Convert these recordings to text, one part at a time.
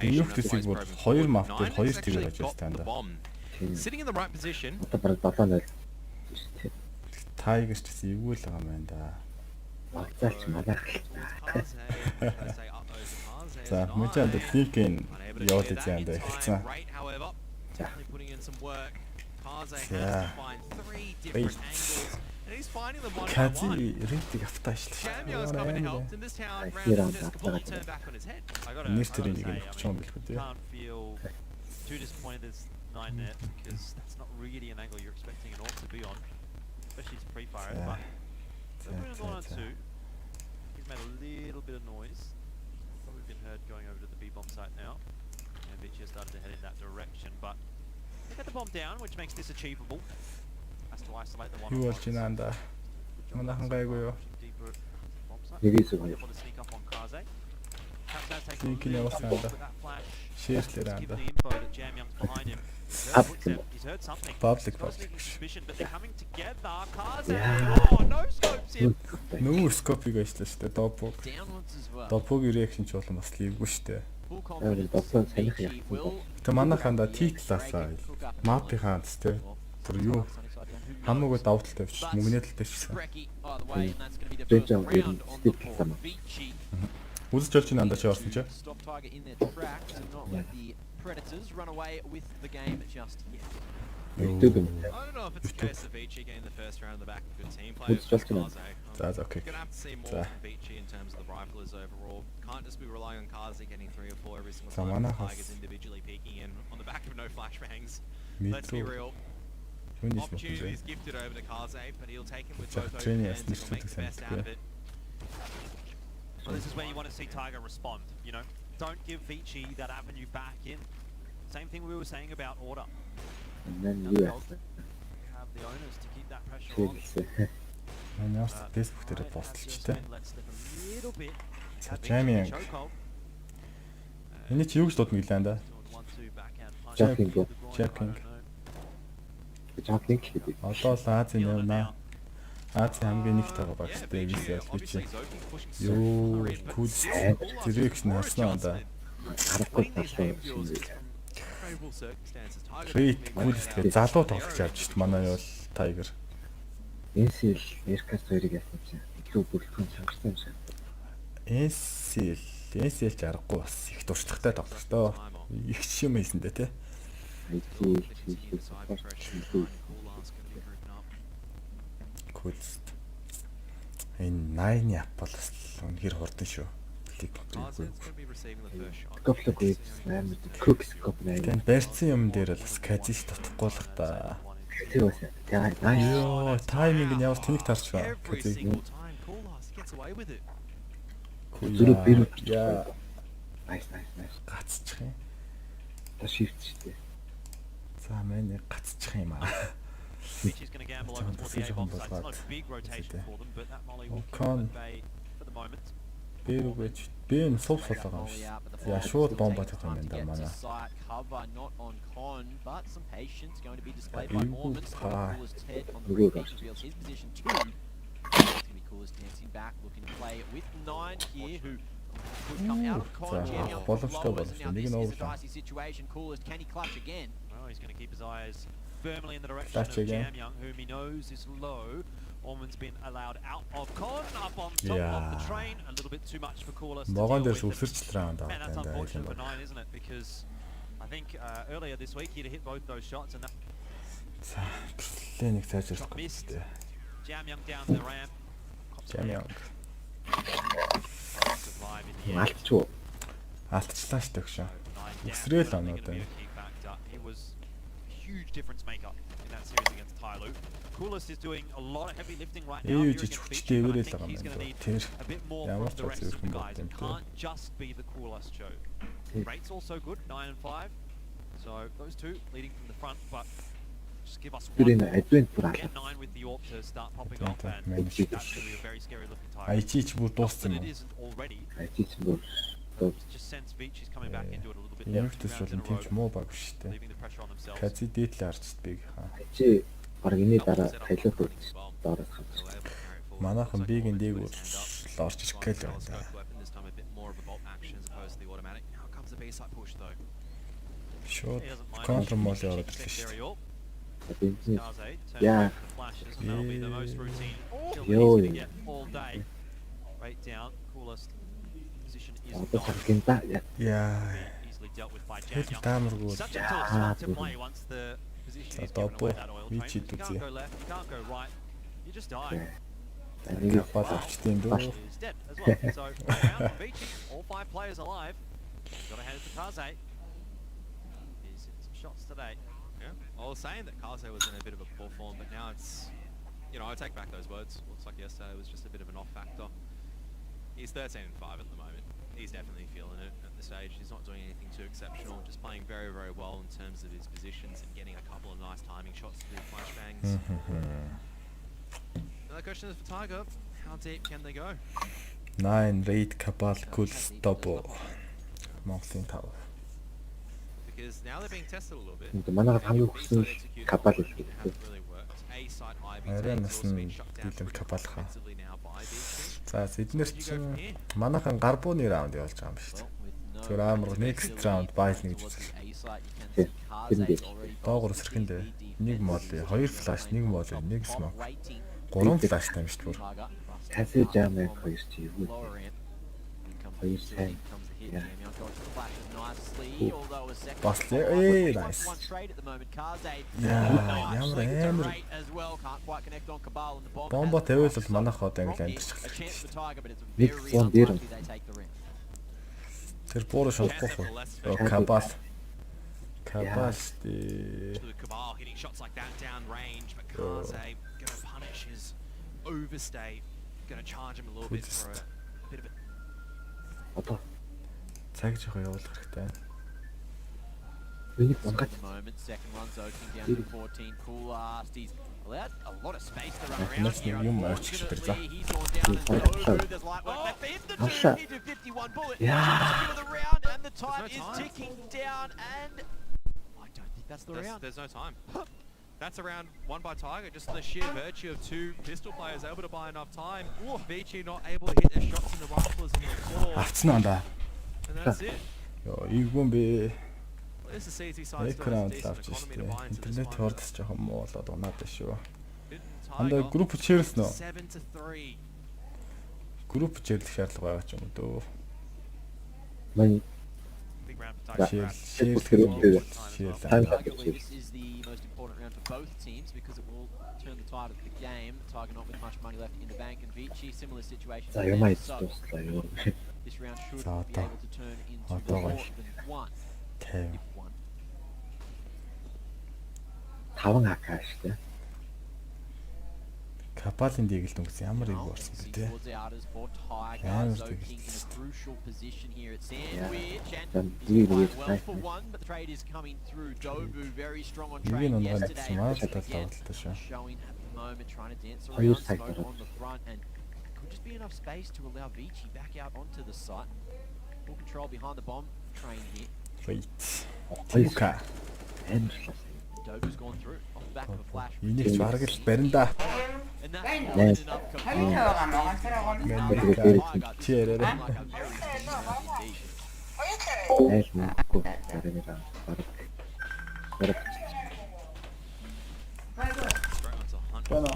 Юфтсийг бүр 2 map дээр 2 тгэр байж байгаа юм Sitting in the right position. Одоо бараг 7-0. Тайгер ч гэсэн эвгүй л байгаа юм байна да. Магцаач малах. За мужаад линкийн яваад изэн дэ хэлсэн. Кази ритиг автааш л. Нэртэрийн нэг нь ч юм билгүй дээ. Nine net because that's not really an angle you're expecting an AUG to be on, especially to pre-fire it. But moving on to, he's made a little bit of noise. Probably been heard going over to the B bomb site now, and Vici has started to head in that direction. But they get the bomb down, which makes this achievable. Has to isolate the one. Юу болж байна анда? Манайхан гайгүй юу? Нэгээс гоё. Линкийн явуулсан анда. Шеэрлэр анда. Public. Нүү скопиг ажиллаа шүү дээ. Допог. Допогийн реакшн ч болон бас ливгүй шүү дээ. Допог салих яах вэ? Тэ манайханда титлаасаа мапын хаанц те. Бүр юу хамаагүй давтал тавьчих, мөнгөний тал тавьчихсан. Бэжэн ер нь стиплсэн. Үзэж болж байна анда чи орсон чи. Predators run away with the game just yet. I don't know if it's a case of Vici getting the first round of the back of good team play. That's okay. Gonna have to see more from Vici in terms of the riflers overall. Can't just be relying on Kazi getting 3 or 4 every single time. Tigers individually peeking in on the back of no flashbangs. Let's be real. Opportunity is gifted over to Kazi, but he'll take him with both open hands and he'll make the best out of it. Well, this is where you want to see Tiger respond, you know? Don't give Vici that avenue back in. Same thing we were saying about order. And then you have the owners to keep that pressure on. Манайс Facebook дээр постлчтэй. За Jamie. Энэ чи юу гэж дууд мэглээ анда? Jacking. Одоо л Азийн явна. Азийн хамгийн нэгт байгаа багтай Vici Vici. Юу кулс дирекшн харснаа анда. Харахгүй ташлаа. Рейт кулс тэгээ залуу тоглож явж шít манай бол Tiger. NCL Aircast 2-ыг яасан чинь илүү бүрэлдэхүүн чангарсан юм шиг. NCL ч аргагүй бас их туршлагатай тоглож тоо. Их юм хийсэн дээ те. Кулс. Энэ 9-ны ап бол бас үнэхэр хурдан шүү. Коплог амар кокс коп 8. Тэн барьсан юм дээр л казиш тутахгүй л та. Яа, тайминг нь явал тэнэг тарч байна. Зүрх бэр. Яа. Nice. Гацчих юм. Та shift штэ. За манай гацчих юм аа. Vici's going to gamble over towards the A bomb site. It's not a big rotation for them, but that molly will keep them at bay for the moment. Бэрүүгэж бэн суух байгаа юм шиг. Яа шууд бомб батах юм байна манай. Cover not on Con, but some patience going to be displayed by Ormond. Coolest head on the repeat reveals his position too. It's going to be Coolest dancing back, looking to play with 9 here, who could come out of Con. Jamming up the lowest. Now this is a dicey situation. Coolest, can he clutch again? Well, he's going to keep his eyes firmly in the direction of Jam Young, whom he knows is low. Ormond's been allowed out of Con, up on top of the train. A little bit too much for Coolest to deal with. Man, that's unfortunate for 9, isn't it? Because I think earlier this week he'd hit both those shots and that missed. Jam Young down the ramp. Jam Young. Алдчихлаа шүү дээ. Өсрөөл оноод байна. He was a huge difference maker in that series against Tyloo. Coolest is doing a lot of heavy lifting right now. He's going to need a bit more from the rest of the guys. It can't just be the Coolest show. Rate's also good, 9 and 5. So those two leading from the front, but just give us one more. Get 9 with the AUG to start popping off, and that's going to be a very scary looking title. Not that it isn't already. It just sense Vici's coming back into it a little bit. Leaving the pressure on themselves. Кази дээдлээ арчд биг хаа. Бараг энэ дараа тайлах гэж доороос хавч. Манайхан бигийн дээг орж ирэх гээл байна. B-side push though. Шууд He doesn't mind. контр мол Cheeky яваад check ирлээ шүү. there, York. Бензин. Kaze turns Yeah. back to the flashes, and that'll be the most routine kill that Yo. he's going to get all day. Right down, coolest position is Одоо not харгинда. Яа. easily dealt with by Тэгэл Jam. таамаргүй. Such a tough spot to play once the position is given away that oil train. Vici You түзье. can't go left, you can't go right, you just die. Нэг Капал авчтیں дөө. Is dead as well. So round Vici, all 5 players alive. Got to hand it to Kaze. He's hit some shots today. Yeah, I was saying that Kaze was in a bit of a poor form, but now it's, you know, I take back those words. Looks like yesterday was just a bit of an off factor. He's 13-5 at the moment. He's definitely feeling it at this stage. He's not doing anything too exceptional, just playing very, very well in terms of his positions and getting a couple of nice timing shots to do flashbangs. Another question is for Tiger. How deep can they go? 9 raid Kapal cool stop. Монголын 5. Because now they're being tested a little bit. манайхад хамгийн B-side хүссэн executed Kapal hasn't шүү. really worked. A-side Ivy Арай takes нас also нь been shut down дилэн pretty Kapal хаа. offensively now by Vici. За эднэр чинь манайхан гарбууны раунд явуулж байгаа юм шүү дээ. Зүгээр амар next round байл нэг гэж үзсэн. Доогор сэрхэн дээ. Нэг моли, 2 флаш, 1 моли, 1 смок. 3 флаш таам шүү дээ. Кафе жамэг хоёр чи юу вэ? Хоёр сайн. Бас ээ nice. Яа, ямар амар. Бомбо тавиул бол манайх одоо ингээл амьдчих эхэлсэн. Нэг зон дээр. Тэр буур шохгүй. Кабал. Кабал тий. To the Cabal hitting shots like that down range, but Kaze going to punish his overstay, going to charge him a little bit for a bit of a Одоо цаг жоохон явуулах хэрэгтэй. миний бангат Moment, second one's opening down to 14. Cool last. He's allowed a lot of space to run around Next here. юм аачих тэр за. Unfortunately, he's gone down as Dobu. There's light work left for him to do. Asha. He did 51 bullets. Yeah. Of the round, and the time There's is no time. ticking down, and I don't think that's the round. There's no time. That's a round won by Tiger, just the sheer virtue of 2 pistol players able to buy enough time. Vici not able to hit their shots in the rifles in the floor. Авцсан уу да. And that's it. Йоо, ийгүн бэ. Well, this is CT side still Экран has a decent авч economy to штэ. buy into this Интернет one. хордос жоохон муу болоод унаад байна шүү. Didn't Андаа Tiger групп чирс нөө. 7-3. Групп чирлэх шаардлага байгаа ч юм уу дөө. мань Big round for Yeah. Tiger. Шир. Arguably, this is the most important round for both teams because it will turn the tide of the game. Tiger not with much money left in the bank, and Vici similar situation. За for юм them. айц So дуслаа юу. this round should За, be одоо. able to turn into Одоо more гоё. than one. 50. If one. 5 АК штэ. Капалын дигэлд өнгөс ямар юм Now, борсон see бэ те. towards the outers for Tiger, Yeah, Zoking in a crucial position here at Sandwich, Then and really he's playing is well nice, for nice. one, but the trade is coming through. Dobu very strong on Нэг trade нь унгаад yesterday. авсан маа Again, шаталтаа шүү. showing at the moment, trying to dance Are around, you smoke taking on the front, and could just be enough space to allow Vici back out onto the site. Full control behind the bomb train here. Wait. Хоёр Тука. амжилт. Dobu's gone through off the back of a flash. Энийг ч бараг л барина да. And that's more than enough Чи яриараа. Айл мөхгүй гарамира бараг. Бараг Straight onto Hunt Байна.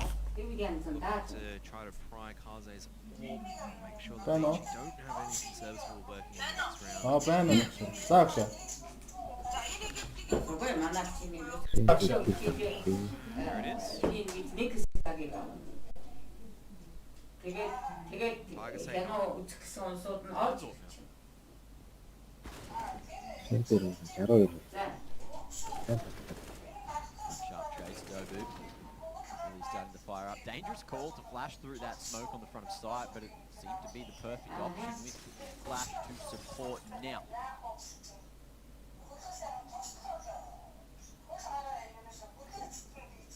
to try to pry Kaze's orb, make sure that Байна. Vici don't have anything serviceable working in the next round. Аа байна уу? За агш. There it is. сентер 62. Sharp chase, Dobu. Really starting to fire up. Dangerous call to flash through that smoke on the front of sight, but it seemed to be the perfect option with flash to support now.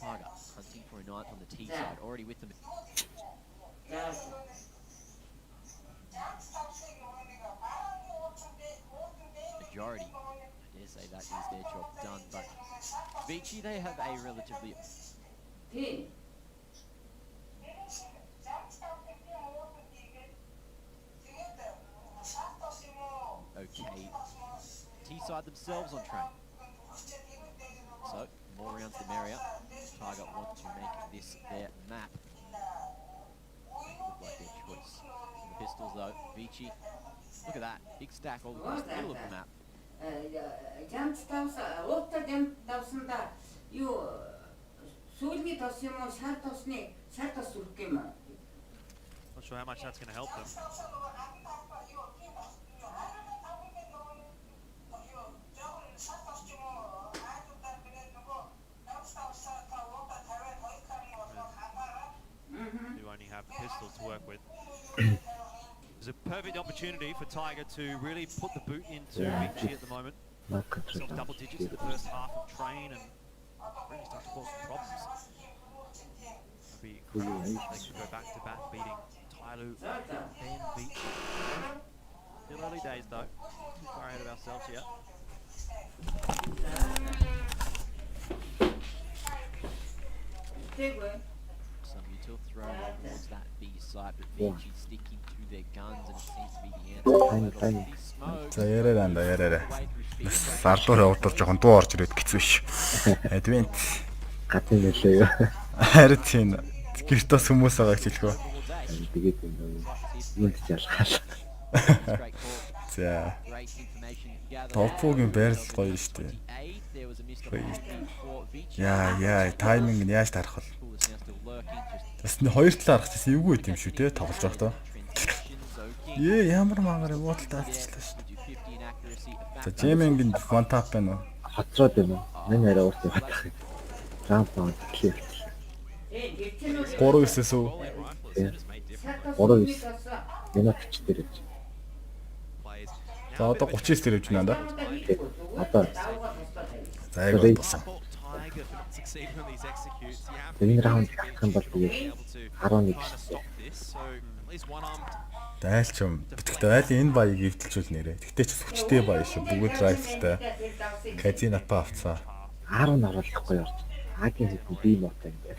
Tiger hunting for a ninth on the T side, already with them. Majority, I dare say that is their job done, but Vici, they have a relatively okay T-side themselves on train. So, more rounds the merrier. Tiger want to make this their map. Look like their choice. In the pistols though, Vici. Look at that, big stack all across the middle of the map. Not sure how much that's going to help them. You only have the pistols to work with. It's a perfect opportunity for Tiger to really put the boot into Vici at the moment. Self double digits in the first half of train and really start to cause some problems. Maybe they could go back to back beating Tyloo and Vici. Still early days though. Too far ahead of ourselves here. Some util thrown towards that B side, but Vici sticking to their guns, and it seems to be the answer. За яриараа. Сардуур явуулж жоохон дуу орж ирээд хэцүү ш. Адвент. Гатын нэлээ. Харин тийм гэртос хүмүүс байгааг хэлэхөө. Тэгээд юунд ч ялгаал. За. Топогийн байрал гоё шүү дээ. Яа, тайминг нь яаж тарах вэ? Тэс нь хоёр талаар харах гэсэн эвгүй юм шүү те тоглож байхдаа. Ямар мангар уудалтай алцчихлаа шүү дээ. За Жемингийн one tap байна уу? Хоцроод юм уу? Миний арай ууртай батах юм. Рамп аа клип. 3-9-с үү? 3-9. Минутч дээр гэж. За одоо 39 дээр явж байна да. Одоо за яг болсон. Энэ раунд гэх юм бол тэгээд 11 шүү. Дайлч юм. Битгэхдээ айл энэ баяыг эвдэлжүүл нэрэ. Тэгтээ ч хүчтэй бая шүү. Бүгд райфлтай. Казина па авцаа. 10 оруулахгүй явж. Агийн хэдэн би мотой юм байна.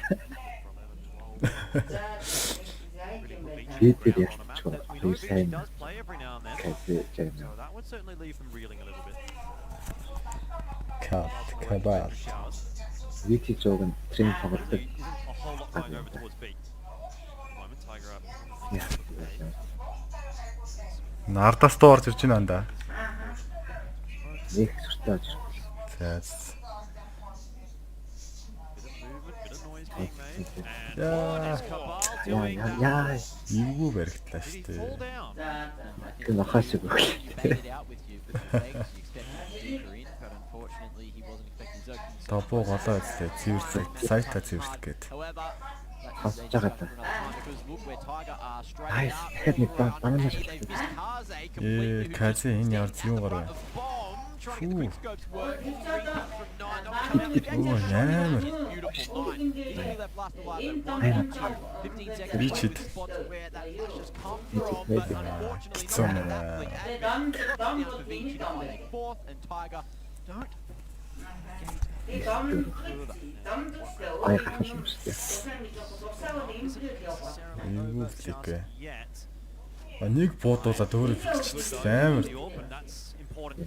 Тэгээд яачих вэ? Тэр сайн. Кабар. Vici жог нь трейн тоглодог. Нардаас дуу орж ирж байна да. Нэг сүртэй очиж. За. Яа. Эвгүй баригдлаа шүү дээ. Тэг нахаш үг. Топо голоо үзлээ. Цэвэрлэг, сайта цэвэрлэх гээд. Хасж байгаа та. Айс, тэгэхэд нэг банана шалгах. Кази энэ ямар зүүн гар вэ? Ямар. Вичид. Ай хахаш юм шүү дээ. Нэг буудуулаад өөрөө фиксчихсэн амар.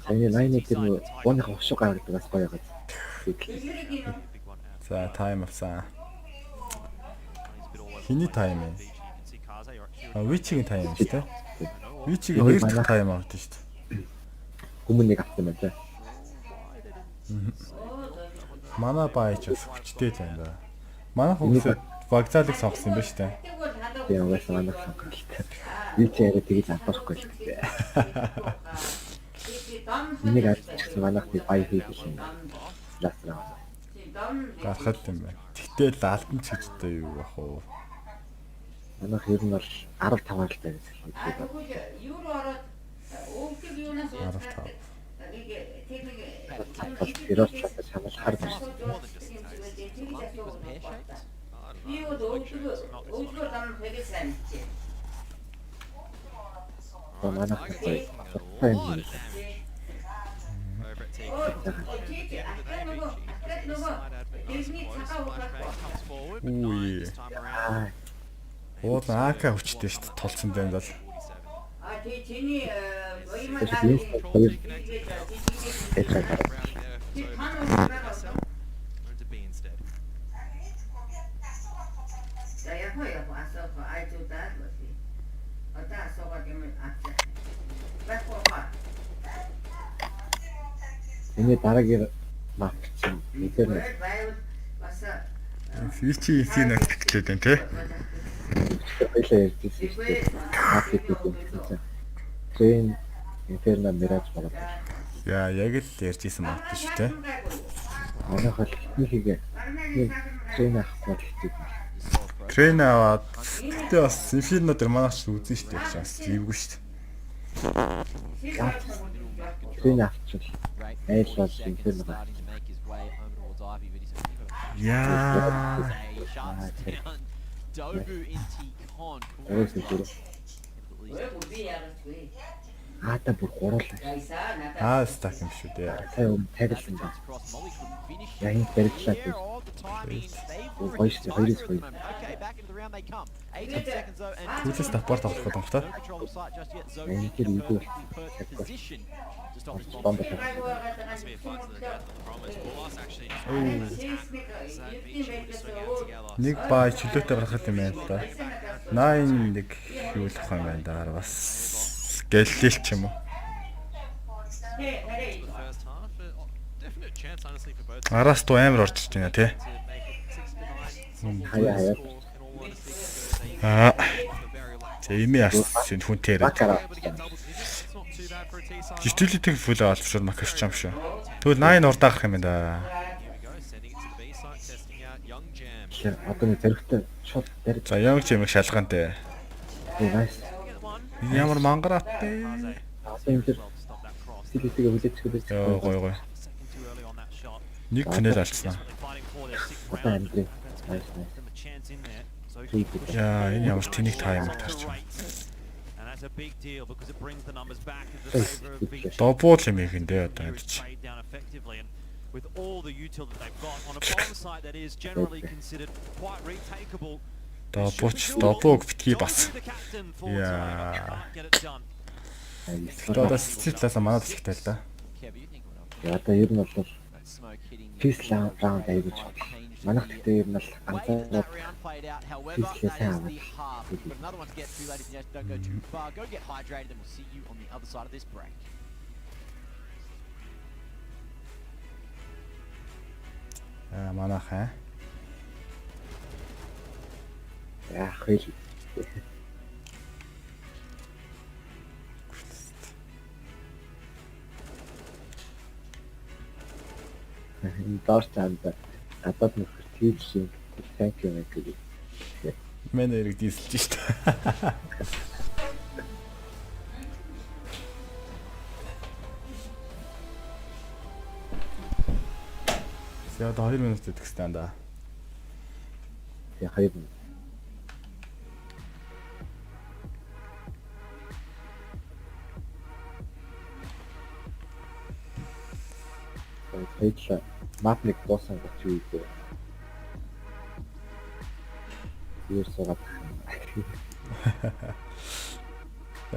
Саяны лайныг тэр нэг бооных хошиг гаргадаг бас гоё байгаа. За тайм авсан. Хиний тайм ээ? Вичигийн тайм шүү дээ. Вичигийн хоёр дахь тайм авдаг шүү дээ. Хүмүүн нэг авсан байна те. Манай баач бас хүчтэй л байна да. Манай хүмүүс вокзалыг сонгосон юм ба шүү дээ. Тийм угаас манайх сонгосон. Vici яриа тэгж авахгүй л гэдэг. Энийг авчихсан манайх би бай хийх юм. Ласраа. Гарахад юм байна. Тэгтэл алтан ч гэжтэй юу бах уу? Манайх ер нь бол 15 л байж байгаа. Юу ороод өвдөг юунаас 15. Тэрос чатаж хамаал хар байна. Би өвдөг дан хэрэгэ сайн чи. Манайх гоё. Сайн юм. Үгүй. Уудлаа АК хүчтэй шүү дээ толцсон байна даа. А тий чиний Тэр 대체 다. routing there, so SL, or to B instead. Ja, jag får ju på alltså för I do that was it. Och där så var det med att. Vad får ha? Энэ дараагийн мап чинь мэдэрнэ. Бас Vici эцгийг нотчихлээ дээ тий. Хоёлаа ярьжсэн шүү дээ. Мапыг үзсэн. Train Inferno Mirage болоод. Яа, яг л ярьж исэн мат шүү тий. Манайх л ихнийхээ train авахгүй гэдэг. Трейн аваад тэгтээ бас Inferno дээр манайч үзэн шүү дээ. Бас зэвгүй шүү дээ. Train авчих. Айллаа Inferno. Яа. Та бүр гурлаа. Стак юм шүү дээ. Сая тагласан байна. Яг энэ барилдлаа. Гоё шүү дээ. Хоёрын гоё. Түүнээс саппорт авах гэдэг юм та. Энэ тэр үгүй. Бомб. That's a bit fun to the death on the promise. Bolas actually that Vici would swing out together. Нэг баа чөлөөтэй гаргах юм байна та. 9 нэг юу л ах юм байна да. Бас гэллэл ч юм уу. The first half, definite chance honestly for both Араас туу амар орж ирж байна тий. to make it 6-9. Хаяа. In all honesty, Аа. very lucky. За ими яасан хүнтэй яриад. Бакара. Able to get double digits. It's not too bad for a T-side. Жишээлбэл фул авалцсан макаш чам шүү. Тэгвэл 9 урдаа гарах юм байна да. Here we go, sending it to the B side, testing out Young Jam. Тэгэхээр одоо нэг зэрэгтэй шууд барьж. За яг ч юм шалгаантай. Nice. Ямар мангараатай. Одоо юм дээр Stop that cross. стилистик хүлээчихвэл Йоо гой гой. Second too early on that shot. Нэг панел алдсан. Fighting for their sixth одоо round. амдрын. Nice. Them a chance in there. So Яа, энэ ямар тэнийг тайм тарч байна. And that's a big deal because it brings the numbers back in the favor of Vici. Добуул юм ихэндээ одоо Here is энэ чи. trade down effectively, and with all the util that they've got on a bomb site that is generally considered quite retakeable. Добууг битгий бас. The captain for Yeah. can't get it done. Одоо сэтэлээс манад ихтэй л да. Одоо ер нь бол Smoke hitting Peace round аягүй ч. Манайх гэхдээ ер нь бол ганцаараа that round played out. However, Peace that is round. the half. But another one to get to, ladies and gentlemen. Don't go too far. Go get hydrated, and we'll see you on the other side of this break. Манайх аа. яах вэ? Энэ доор цаанд гадаад нөхөр тийш юм. Thank you гэдэг. Мэн эрэг дийсэлж штэ. За одоо 2 минут идэх юм да. Тэгээ хоёр нь. Хоёулаа мапник дуусан гэж юу гэдэг. Юу суугаад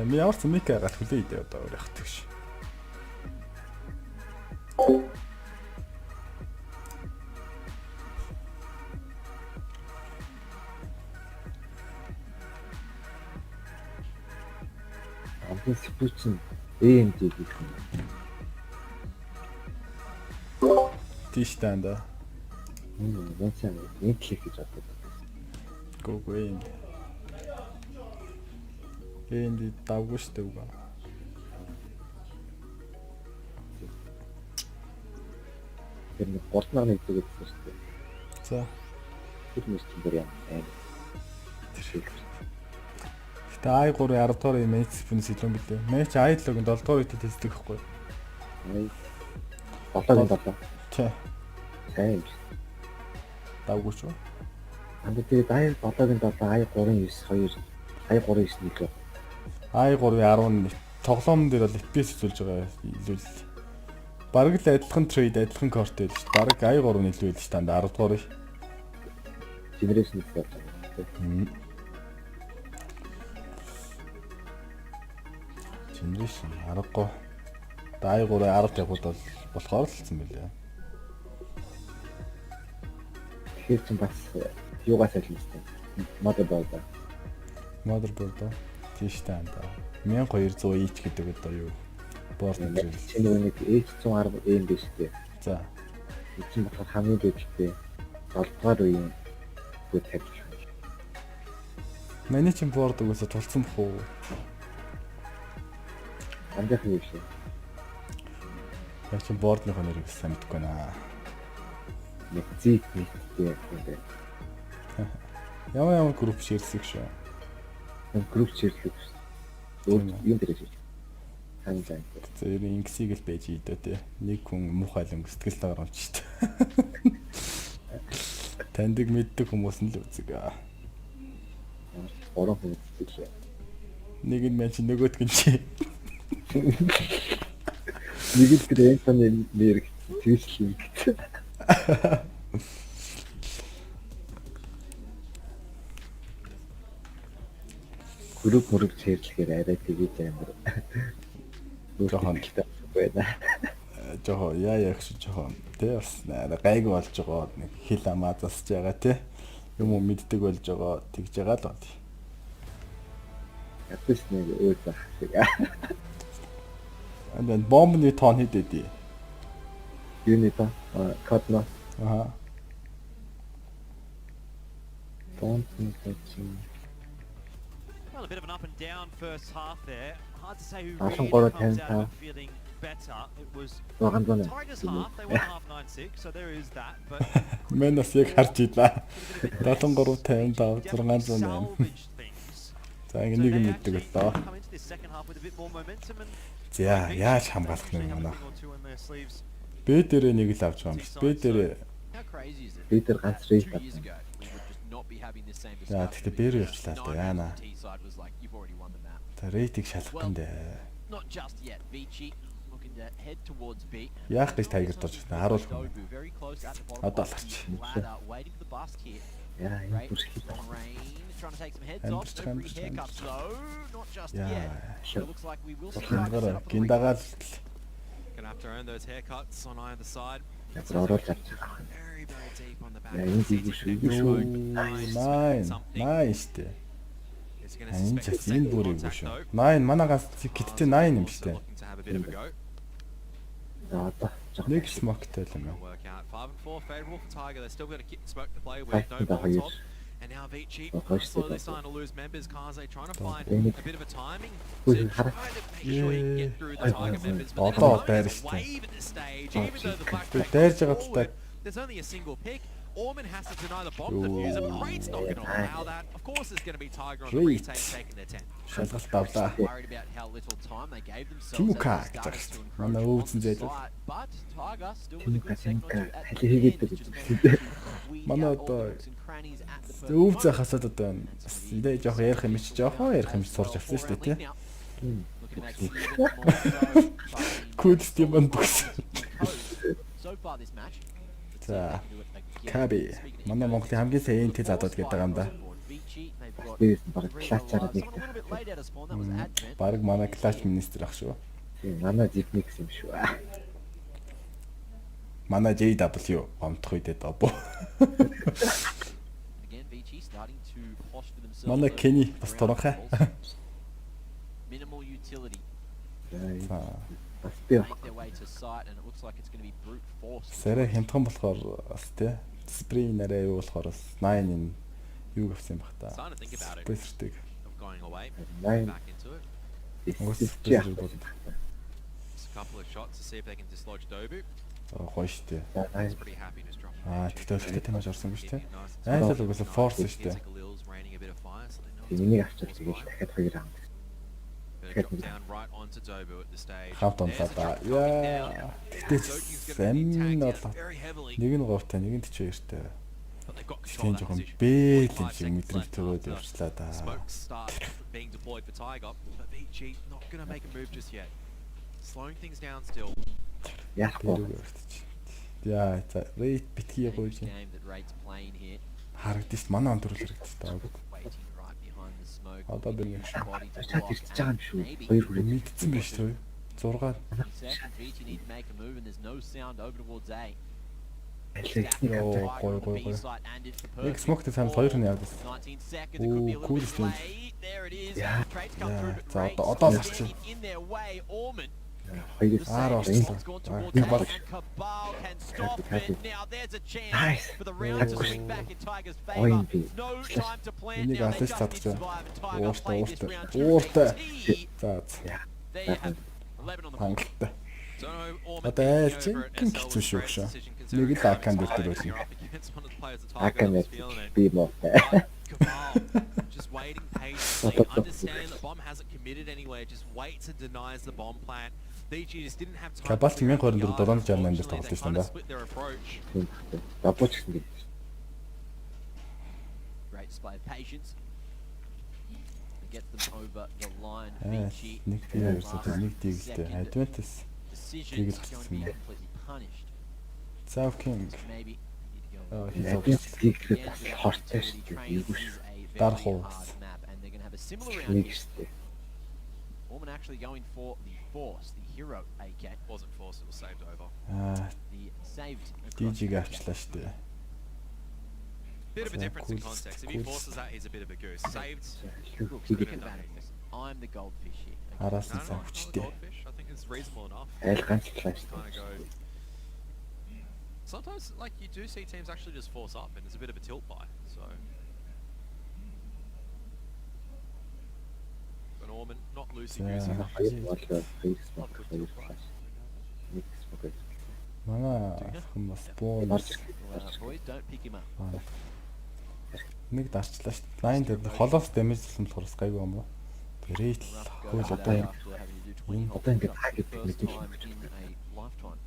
Би ямар ч мик агаад хүлээ идэ одоо өөр яхах гэж. амтны спүүцэн AMD гэх юм. Тийш таанда. Вэнсэн инклик гэж боддог. Гого юм. Энд давгүй штэ уга. Тэр нэг голноо нэг зүйл гэсэн шүү дээ. За. Тэр мэт юм байна. Тэр шиг. Гэтэ i3 10 дугаар имэйч спинс илүү билээ. Мэйч i7-гийн 7 дугаар үедээ тестдэг байхгүй. Ай. 7-7. Тэ. Сайн. Давгүй ч ба. Анд тэгээд i7-гийн 7, i3-ын 9 2, i3-ын 9 1 i3-ын 11 тоглоом дээр бол FPS үзүүлж байгаа илүү л. Бараг л адилхан трейд, адилхан корт байл шүү. Бараг i3-ын илүү байл шүү. Танд 10 дугаар. Generation гэдэг. Generation 10 го. i3-ын 10 тагууд бол болохоор л хэлсэн байлээ. Тэгэхээр ч бас юугаас солиулсан. Motherboard. Motherboard тийш таанда 1200 each гэдэг одоо юу board дээр чинь нэг H110 биш үү? За. Энэ болохоор хамгийн дээдтэй 7 дугаар үеийн бүр тавьж байна. Миний чинь board угаасаа тулцсан бах уу? Амдах юм шиг. Яг чинь board-ны нэрийг сайн мэдэхгүй наа. Нэг зик нэгтэй гэдэг. Ямар групп ширсэг шүү. Групп ширлэг шүү. Юу дээр шиж. Ханзаа. Тэр инксиг л байж идэ тэ. Нэг хүн муухай л сэтгэл тагаар авч штэ. Таньдаг мэддэг хүмүүс нь л үзэг. Орон хүн үздэг. Нэг нь мэн чи нөгөөдг нь чи. Нэг л грэнтаны нэр тийш юм. Групп ширлэхээр арай тэгээд амар. Жохон байна. Жохон яах шиг жохон тэ бас арай гайг болж байгаа нэг хил амаа засж байгаа тэ. Юм уу мэддэг болж байгаа тэгж байгаа л бод. Ятс нэг өөр байх шиг. And бомбны тон хэд эдий? Юнита катна. Аха. Don't think that you. Well, a bit of an up and down first half there. Hard to say who Awesome really goal comes attempt, out of it feeling better. It was Tigers Tigers half. They won half 9-6, so there is that. But Мен бас яг харж идлаа. 73 55 608. salvaged things. За ингэ нэг юм мэддэг л доо. Come into this second half with a bit more momentum and За яаж хамгаалах нь have a манайх. thing or two in their sleeves. Б дээрээ нэг л авч байгаа юм шиг. Б дээрээ How crazy is it? Peter ганц 2 рейд years ago, we would just not be having this same За discussion. тэгтээ бээр явчлаа та яана. T side was like, you've already won the map. Та рейтинг шалах гиндэ. Not just yet. Vici looking to head towards B. Яах гэж Tiger дорж байна. Харуулах юм. Dobu very close at the bottom Одоо of алгач. the ladder, waiting for the bust here. Яа энэ Great бүр хит. on Rain, trying to take some heads And off. just No hand, free just hand, haircuts though. Not just Яа. yet. It looks like we will see Гиндагаар гиндагаар Gonna have to earn those haircuts on either side. Япон оруулж авч байгаа. Very, very deep on the back. Yeah, you did Seating good. next юу row. найн Something. найштэй. Is he gonna Ань suspect ч the энэ second бүрийг contact шүү. though? Найн манагаас киттэй 9 юм Also штэ. looking to have a bit of a go. За одоо жоо. Нэг смоктэй л юм. It'll work out. 5 and 4 favourable for Tiger. They're still got a smoke to play with. Five No and a Molotov. half. And now Vici Oh, slowly gosh, starting to lose members. Kaze trying to Don't find think- a bit of a timing Who's to in try Harris? to make sure he can get through the Tiger members. But Одоо they're trying to дайрчтай. wave at this stage, Oh, even though the fact Тэг that дайрж байгаа forward, талаа there's only a single pick. Orman has to deny the bomb diffuser, but Raid's not going to allow that. Of course, there's going to be Tiger on the Raid. retake taking their 10. шалгалт авлаа. Worried about how little time they gave themselves Тимука as they started гэж to encroach манай onto өвцөн the зээлээ. site. But Tiger still with a good second or two at the Хали хийгээд end, just байгаа. managed to weed Манай out all одоо the nooks and crannies at the perfect Өвц moment. хасаад одоо идэ жоох ярих юм чи жоохоо ярих юм чи сурч авсан шүү дээ тий. Looking at Steven also, but Куд Стивен бүс. so far this match. За Каби манай Монголын хамгийн сайн энтэй задууд гэдэг байгаа юм да. Дээрээс нь баг клачаараа нэг. Бараг манай клач министр ах шүү. Тийм манай Zipmix юм шүү. Манай JW гомдох үедээ добо. Манай Kenny бас торонхай. Minimal utility. За Бас би Make their way to site and it looks like it's going to be brute force. сарай хямдхан болохоор бас тий. Спрей нараа юу болохоор бас 9 энэ юу авсан юм бах та. Starting to think about it, Спрейстэй. of going away, Nine. back into it. Уус Just спрей бол Just a couple of shots to see if they can dislodge Dobu. гоё штэ. Nine. He's pretty happy just dropping. Аа тэгтээ тэмэж орсон биз тий. Nice. Айсал угсаа форс штэ. Music Lil's raining a bit of fire, so they know Тийм энийг авчирч тэгээд дахиад хоёр раунд. Better drop down right onto Dobu at the stage. Хавт There's онлоо a да. drop coming down. Яа. Zoki's Тэгтээ gonna be сам tagged бол out very heavily, нэг нь говтай нэг нь 42-тэй. but they've got control Тийм of that жоохон position. бэл 45 юм шиг seconds мэдрэмж left төрөөд after явчлаа да. Smoke start being deployed for Tiger, but Vici not going to make a move just yet. Slowing things down still. Яахгүй. Яа, за рейт битгий гойж Game that Raid's playing here. харагдчих манай өндрөл харагдчих та. Waiting right behind the smoke. Одоо би нэг Body to Чад block ирж байгаа юм шүү. and maybe Хоёр хүрээ. мэдсэн биш үү? 6. Second, Vici need to make a move, and there's no sound over towards A. Йоо, гой гой гой. Яг смокт самд 2 хүн яваад байсан. 19 seconds, it could be a little Cool bit stunt. late. There it is. Yeah. Trades come through, but За Raid's одоо still зарчих. getting in their way. Orman, Хоёрыг Аа, the орчлоо. safe's gone towards Cabal. A, and Cabal can stop Happy. it. Now there's a chance Nice. for the round to swing back in Tiger's Ой, favour. би. No time to plant Энийг now. They assist just need to татчихсан. survive, and Tiger Ууртай, played this ууртай. round to Ууртай. a T. За. There you have it. 11 on the board. Хангалттай. Don't know Orman Одоо taking айлчин over at гин SL хэцүү was a шүү great шүү. decision Нэг considering л the акан дээр time байсан. you're up against one of the players at Tiger Акан that was яг feeling it. би муу. Cabal just waiting patiently, understanding that bomb hasn't committed anywhere, just waits and denies the bomb plant. Vici just didn't have time. Cabal to figure out 1024 the yard. 768 дээр Unfortunately, тоглож they байсан kinda да. split their approach. Дабууч гэсэн гэж. Great display of patience. And gets them over the line. Аа, Vici, нэг тийм ерөөсөө нэг дийгтэй. Advantage. decision Tigil is going to be гэсэн юм. completely punished. South King. So maybe need to go Oh, again, he's Ядын obviously зиглээд бас with хортой ability шүү train дээ. is a Dark very horse. hard map, and they're going to have a similar round Нэг here. шүү дээ. Orman actually going for the force, the hero AK, Wasn't forced, it was saved over. Аа, the saved. DG-г авчлаа шүү дээ. Bit of a Yeah, difference in cool. context. If he Cool. forces that, he's a bit of a goose. Saved. Look, Хийгээд think about it. I'm the goldfish here. Okay. Араас No, нь no, сайн not a хүчтэй. goldfish. I think it's reasonable enough. Айл ганцлаа шүү Kind of go. дээ. Sometimes, like, you do see teams actually just force up, and it's a bit of a tilt buy. So, but Orman not loosey goosey. Yeah. Хоёр болоо хоёр смок хоёр флаш. Нэг смок. Манай хэн бас буу Марч. Boys, don't pick him up. нэг дарчлаа шүү дээ. Line дээр холоос damage болсон болохоор бас гайгүй юм уу? Тэрээ л Rough go хөөж today одоо after having to do 20 одоо ингээд holes хаа for the гэдэг first мэдээж time in a lifetime.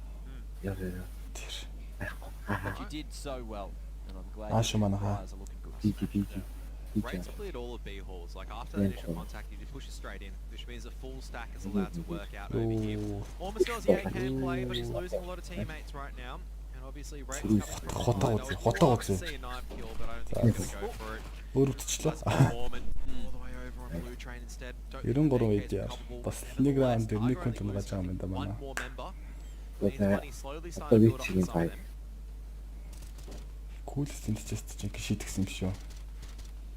Яа яа. тэр But you did so well, and I'm glad Ash your man, huh? guys are looking good. BG. Raid's cleared all of B halls. Like, after that initial contact, you just push it straight in, which means a full stack is allowed to work out over here. Ooh. Orman still has the AK in play, but he's losing a lot of teammates right now. And obviously, Raid's coming through. Хотоо I үзье, would хотоо love to үзье. see a knife kill, but I don't think he's going to go for it. өөр үтчлээ. Let's put Orman all the way over on blue train instead. Don't think 93 the үед AK is яар. probable. Бас And нэг the раунд West, дээр нэг Tiger хүн only тунгааж losing байгаа юм да one манай. more member. Вот Means money slowly одоо starting to build up Vici-ийн for some of бай. them. Cool synthesist чинь шийдгсэн юм шүү.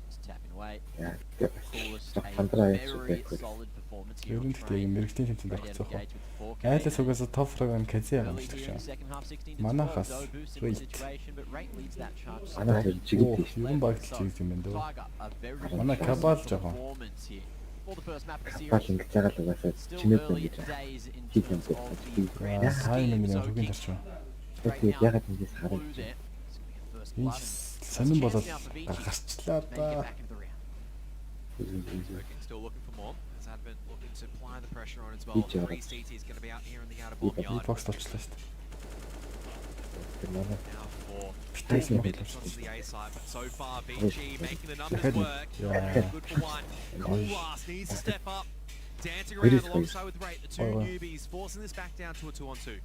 Just tapping away. Яа. Coolest, a Хандраа яах very вэ? solid performance here Ер on нь тэгтээ train. мэрэгчлийн тэмцээнд Right out авчихсан of хөө. gate with 4K. Айлас угаасаа топ фраг кази байгаа юм Early шиг here in the шүү. second half, 16 to Манайхаас 12, though, boost in the Rate. situation, but Rate leads that charge. Манай харин Оо, чиглэл шүү. ерөн багт чиг юм байна дөө. Tiger, a very Манай impressive Cabal жоохон. performance here. For the first map of the Бал series, ингэж байгаа л угаасаа still чимээд early байна гэж. days in Хийх terms юм of бэ? the grand Аа, хай scheme. нэг So хөгийн King тарч. Тэгээд ягаад ингэж хараад blue there. It's gonna be a first Энэ blood, and сонин chance болоод now for Vici. гаргачлаа Make it да. back into the round. Working, still looking for more. As Advent looking to apply the pressure on as well. Good job. 3 CT is going to be out here in the outer Good bomb job. yard. Бокс толчлаа шүү дээ. манай Now for Битээс нэг commitments толчлаа. onto the A side, but so far Vici making the numbers Дахиад work. яа. Good for one. Cool last needs to step up. Dancing Where around is alongside with Rate, the two Oh, wow. newbies, forcing this back down to a 2-on-2.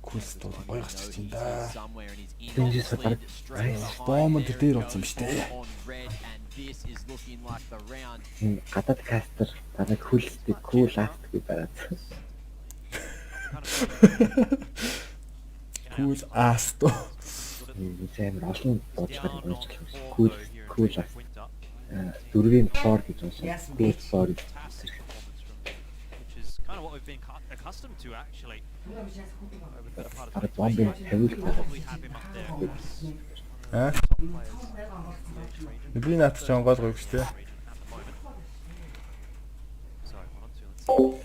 Cool стол гоё гарч Knows чинь he's да. somewhere and he's in Then on the just slid about- straight Nice. behind Bomb there. дээр It утсан goes биш дээ. on red, and this is looking like the round. энэ гадаад кастер танай кулстэй кул аст гэж байгаа. Cool ass тоо. Энэ сайн олон дуудлага Down on уншиж the байна. board Кул though here in кул Vici аст. Quinta. Дөрвийн фор гэж уншсан. Кул фор. Fantastic performance from them, which is kind of what we've been accustomed to actually over the better part of Арга 2020. бомбын тавил Probably have him up there as Аа. top players in each region. Би наад ч гол гоё шүү дээ. Region at the moment. Sorry, 1 2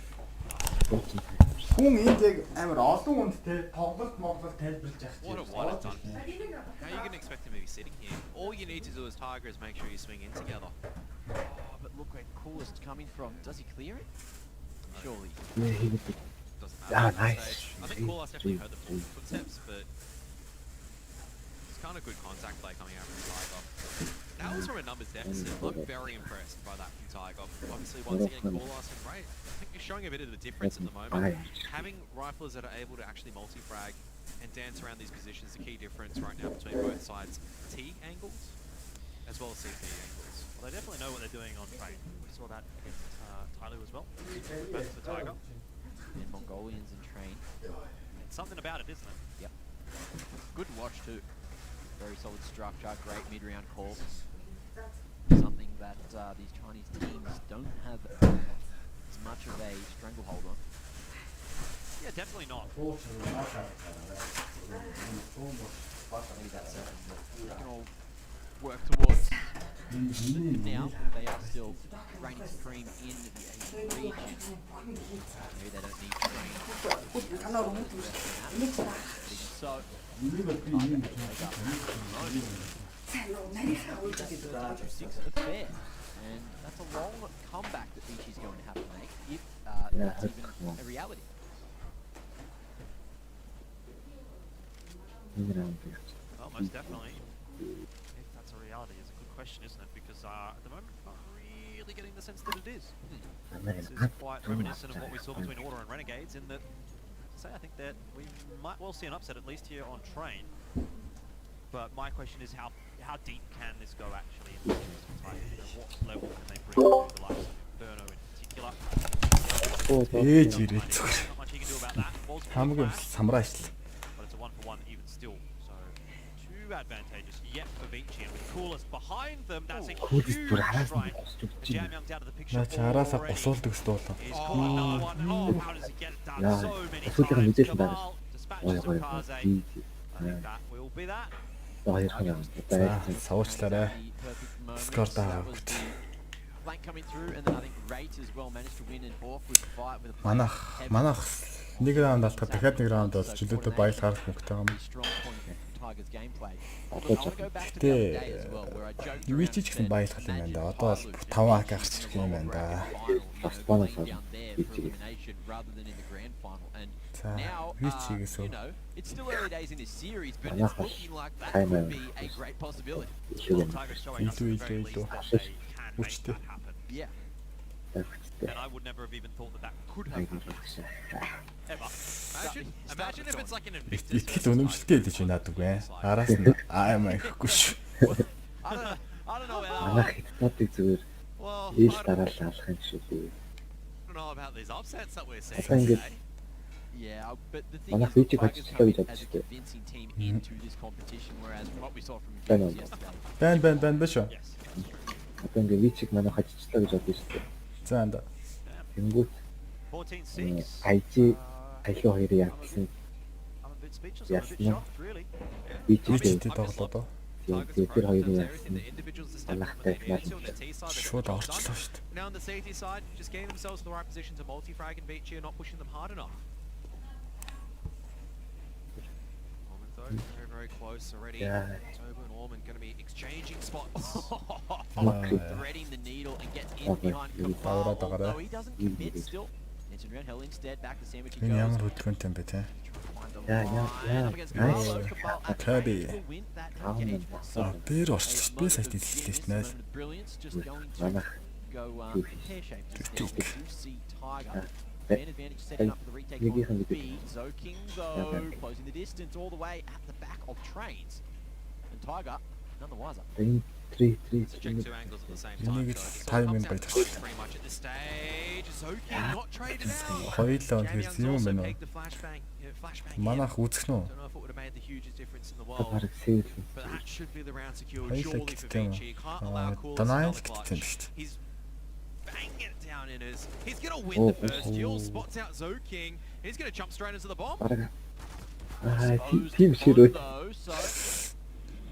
let's see. Хүн энд яг амар олон хүнд те тоглолт моглол тайлбарлаж явах What a what a done. How are you going to expect him to be sitting here? All you need to do as Tiger is make sure you swing in together. Oh, but look where Coolest coming from. Does he clear it? Surely. нэ хийгээд Doesn't Ah, matter at this nice. stage. I think Coolast definitely heard the footsteps, but it's kind of good contact play coming out from Tiger. That was from a numbers deficit. I'm very impressed by that from Tiger. Obviously, once again, Coolast and Ray, I think you're showing a bit of the difference at the moment. Having riflers that are able to actually multi-frag and dance around these positions is the key difference right now between both sides' T angles as well as CP angles. Well, they definitely know what they're doing on train. We saw that against Tyloo as well. Back to the Tiger. And Mongolians and Train. It's something about it, isn't it? Yep. Good watch too. Very solid structure, great mid-round call. Something that these Chinese teams don't have as much of a stranglehold on. Yeah, definitely not. Maybe that's something that we can all work towards. Now, they are still reigning supreme in the Asian region. Maybe they don't need Train. So, six at the fair, and that's a long comeback that Vici's going to have to make if that's even a reality. Well, most definitely. If that's a reality is a good question, isn't it? Because at the moment, I'm not really getting the sense that it is. This is quite reminiscent of what we saw between Order and Renegades in that, I think that we might well see an upset at least here on Train. But my question is how deep can this go actually in terms of Tiger? What level can they bring to the likes of Inferno in particular? Ээж ирээд зүгээр. Not much he can do about that. Balls Хамгийн flash, самраачлаа. but it's a 1-for-1 even still. So too advantageous yet for Vici, and with Coolest behind them, that's a huge strike. Jam Young's out of the picture Наа чараасаа already. босуулдаг стуулаа. He's got another one. Oh, how does he get it done so many асуудлыг times? мэдээж байна. Cabal dispatches of Kaze. I think that will be that. За суучлаарай. Скор даа өгт. Flank coming through, and then I think Rate as well managed to win an awkward fight with a Манах нэг раунд алдахад дахиад нэг раунд болж чөлөөтэй баял харах мөнгөтэй юм. strong point of Tiger's gameplay. Тэ Vici ч гэсэн баялах юм байна да. Одоо бол 5 ак гарч ирэх юм байна да. За Vici-гээс You know, it's still early days in this series, but it's looking like that could be a great possibility. Tiger's showing us at the very least that they can make that happen. Yeah. And I would never have even thought that could have happened. Ever. Imagine if it's like an Invictus. итгэл үнэмшилтэй хэлж байна үгүй. Араас нь аамаа ихгүй шүү. I don't know about Манайх хятадыг зүгээр well, ээж дараалал алах юм шиг үү. I don't know about these upsets that we're seeing Одоо ингээд today. Yeah, but the thing Манайх is, Vici Tigers хоцлоо coming гэж as a бодчих. convincing team into this competition, whereas from what we saw from Байна уу? Invictus yesterday. Байн биш үү? Yes. Одоо ингээд Vici-г манайх хоцлоо гэж бодож шүү дээ. За анда. Тэнгүүт 14-6. IG аягүй хоёр яатсан. I'm a bit speechless. Yes, I'm a bit no. shocked, really. Vici-г Vici тоглоод тэр хоёрын Everything яатсан. the individuals to step up Манайхтай with the Vici on the T side. they've шууд got орчлоо done. шүү дээ. Now on the CT side, just getting themselves to the right position to multi-frag and Vici are not pushing them hard enough. Orman though, very, very close already. Yeah. Toba and Orman going to be exchanging spots. Threading the needle and gets in Okay. behind Аваад Cabal, агараа. although he doesn't commit still. It's around hell instead, back to sandwich he Энэ goes. ямар хөдөлгөөнтэй юм бэ те? Yeah. Up against Nice. Carlo, Cabal at Kirby. range will win that Down engagement. and So, А бээр орчлоо шүү. Би сая хэлсэн шүү дээ. Brilliance just going to Манайх go pear-shaped. Just Two. now. You see Tiger. That- Man advantage setting up for the retake Maybe on he can B. Zoking though, Yeah. closing the distance all the way at the back of Trains. And Tiger, none the wiser. энэ 3 So check two angles at the same You time. need So to this time all in comes down to better. points pretty much at this stage. Zoki not traded out. Хоёулаа Jam үнэхээр Young's юм also байна уу? pegged the flashbang in. Манайх үзэх нь үү? Don't know if it would have made the hugest difference in the одоо world, баг сэлсэн. but that should be the round secured Хоёулаа surely for гиттэй юм. Vici. Can't allow Coolest Данайл another гиттэй юм clutch. шүү дээ. He's banging it down in his. He's gonna win Oh, the first oh, kill. oh. Spots out Zoking. He's gonna jump straight into the bomb. Бараг Exposed тийм on ширөө. though, so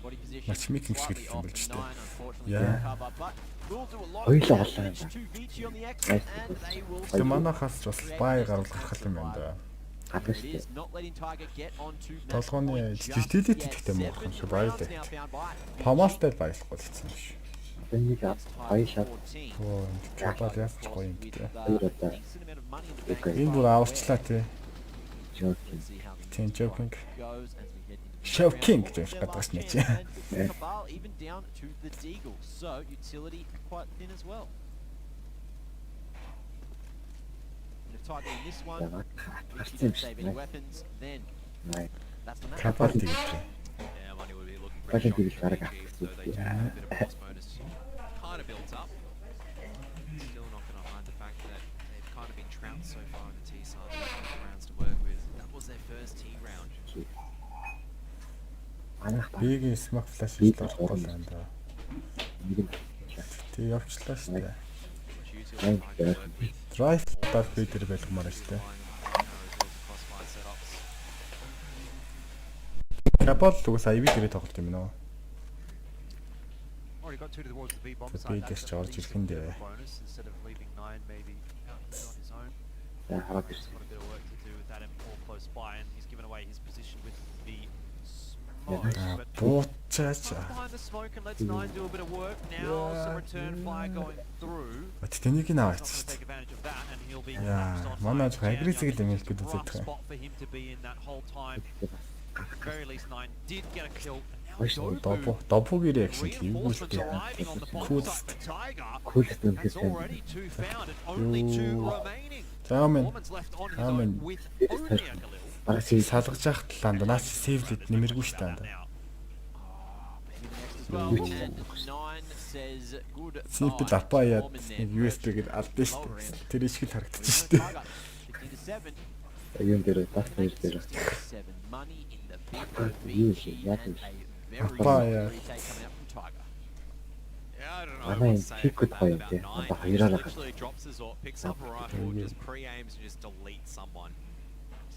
body position Matchmaking slightly skill юм off болж the штэ. 9, unfortunately, Yeah. for cover, but will do a lot Хоёулаа of болоо damage юм to Vici on the exit, Nice. and they will Тэгээ манайхаас ч бас бай гарвал гарах юм байна да. гадаг It шүү is not letting Tiger get onto match Толгойн point just дилет yet. хийхдээ муухай юм шиг баялаа. 7 rounds now found by Помастай баялахгүй л гэсэн юм шүү. дээ. Энийг баялаад 14. Оо Cabal ясч гоё юм With, дээ. Хоёр удаа. decent amount of money in the bank. Энэ бүр аварчлаа тий. жоо. Let's see how the Тийм joking. goes as we head into the Joking round. гэж гадагш Their нэ last чи. chance, and Cabal even down to the Deagle, so utility quite thin as well. And if Tiger in this one, Яагаад if гарсан you юм don't save шиг any байна. weapons, then Най. that's the match. Cabal тэгж. Yeah, money would be looking But I pretty think shocking it's for gotta Vici, go. so they do have a bit of boss bonus kind of built up. Still not going to hide the fact that trounced so far in the T side. They've got rounds to work with. That was their first T round. Манайх баг. Бигийн смок флаш хийж болохгүй л байна да. Нэг нь Тэг явчлаа шүү дээ. Tutil Right, trying to yeah. work with. Drive баг фидер байлгамаар шүү дээ. Crossfire setups. Кабал угс IV дээрээ тоглолт юм нөө. Already got two towards the B bomb The side. B That's gets at charged least in a bit of there. a bonus instead of leaving 9 maybe out there on his own. хараад He's ирсэн. got a bit of work to do with that M4 close by, and he's given away his position with the smoke. But Буучаач. behind the smoke and lets 9 do a bit of work now. Some return fire going through. Тэнийг нь He's аваач not going to шүү take advantage of that, and he'll be Yeah, collapsed on манай side. жоо агрессив Jam Young, л юм it's хэлэхэд a rough үздэг. spot for him to be in that whole time. At very least 9 did get a kill. And now Where's the Dobu, Добугийн реакшн хийгүүл reinforcements дээ. arriving on the bottom Cool. side for Tiger. Coolest юм That's гэсэн. already 2 found and only 2 remaining. За мен Foreman's left on his Amen. own with only a Khalil. Бараг сий салгаж явах талаанд наас сейвлэд нэмэргүй шүү дээ. Now, Well, and 9 says good Сниппет апаа яад нэг USB-гээр алдсан шүү дээ. Тэр ишгэл харагдчих шүү дээ. 15-7. юм дээр бас нэр дээр. 7 money in the big Юу Vici яа and гэж. a very Апаа good яа. retake coming up from Tiger. Yeah, I don't know Манай what to say пик about гоё that тий. about Одоо 9. He just хоёроо literally drops his ult, picks up a rifle, just pre-aims and just deletes someone.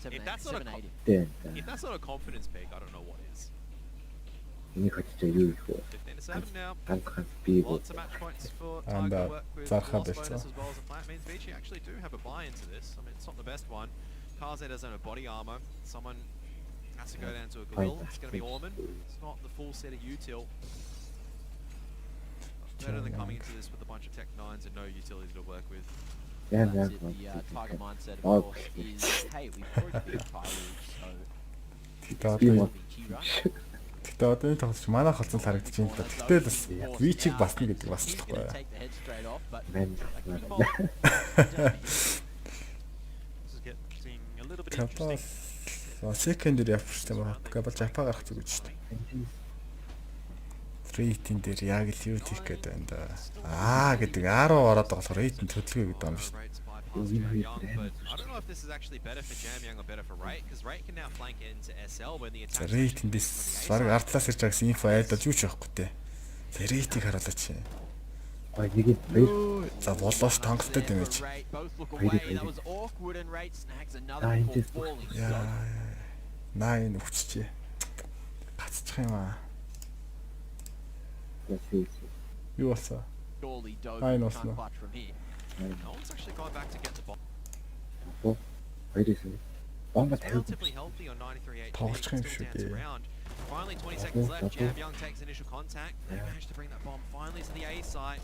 If that's not a 780. Тэ. If that's not a confidence pick, I don't know what is. Энийг хочиж юу их вэ? 15-7 now. Ганцхан би бод. Lots of match points for And, Tiger work with Zarha loss best, bonus huh? as well as a plant. Means Vici actually do have a buy into this. I mean, it's not the best one. Kaze doesn't have body armor. Someone has to go down to a Galil. It's going to be Orman. It's not the full set of util. Better than coming into this with a bunch of Tech 9s and no utility to work with. Яа That's яа. it. The Tiger mindset, Oh. of course, is hey, we've already beat Tyler, so Тэгээд Би одоо мод. Chira. тэгээд одоо энэ тоглолт манайх болсон харагдаж байна л да. Гэтэл бас Вичиг басна гэдэг бас He's болохгүй. gonna take the head straight off, but Мэн. this is getting a little bit Капас interesting. секондэр явчихсан байна. Капал жапа гарах зүгэж шүү дээ. Рейтинг дээр яг л юу тийх гээд байна да. Аа гэдэг 10 ороод байгаа болохоор рейтинг төдөлгөө гэдэг юм шүү дээ. Great spy pass for Jam Young, but I don't know if this is actually better for Jam Young or better for Rate, because Rate can now flank into SL when the За attack. рейтингээс баг ардлаас ирж байгаас инфо айлдаж юу ч байхгүй те. За рейтинг харуулаач. Ой нэг нь хоёр. За болоош тангалттай дэмэж. Rate both look Really, away. That really. was awkward, and Rate snags another Ah, before just- falling. Яа. Найн өвччээ. Гацчих юм аа. Ясээ. Юу болсон? Surely I know, Dover can't no. clutch from here. No one's actually gone back to get the bomb. Хоёрээс нь. Бомба It's тавьсан. relatively healthy on 93 HP. Тоглож Can юм still шүү dance дээ. around. Finally, 20 seconds left. Jam Young takes initial contact. They managed to bring that bomb finally to the A site.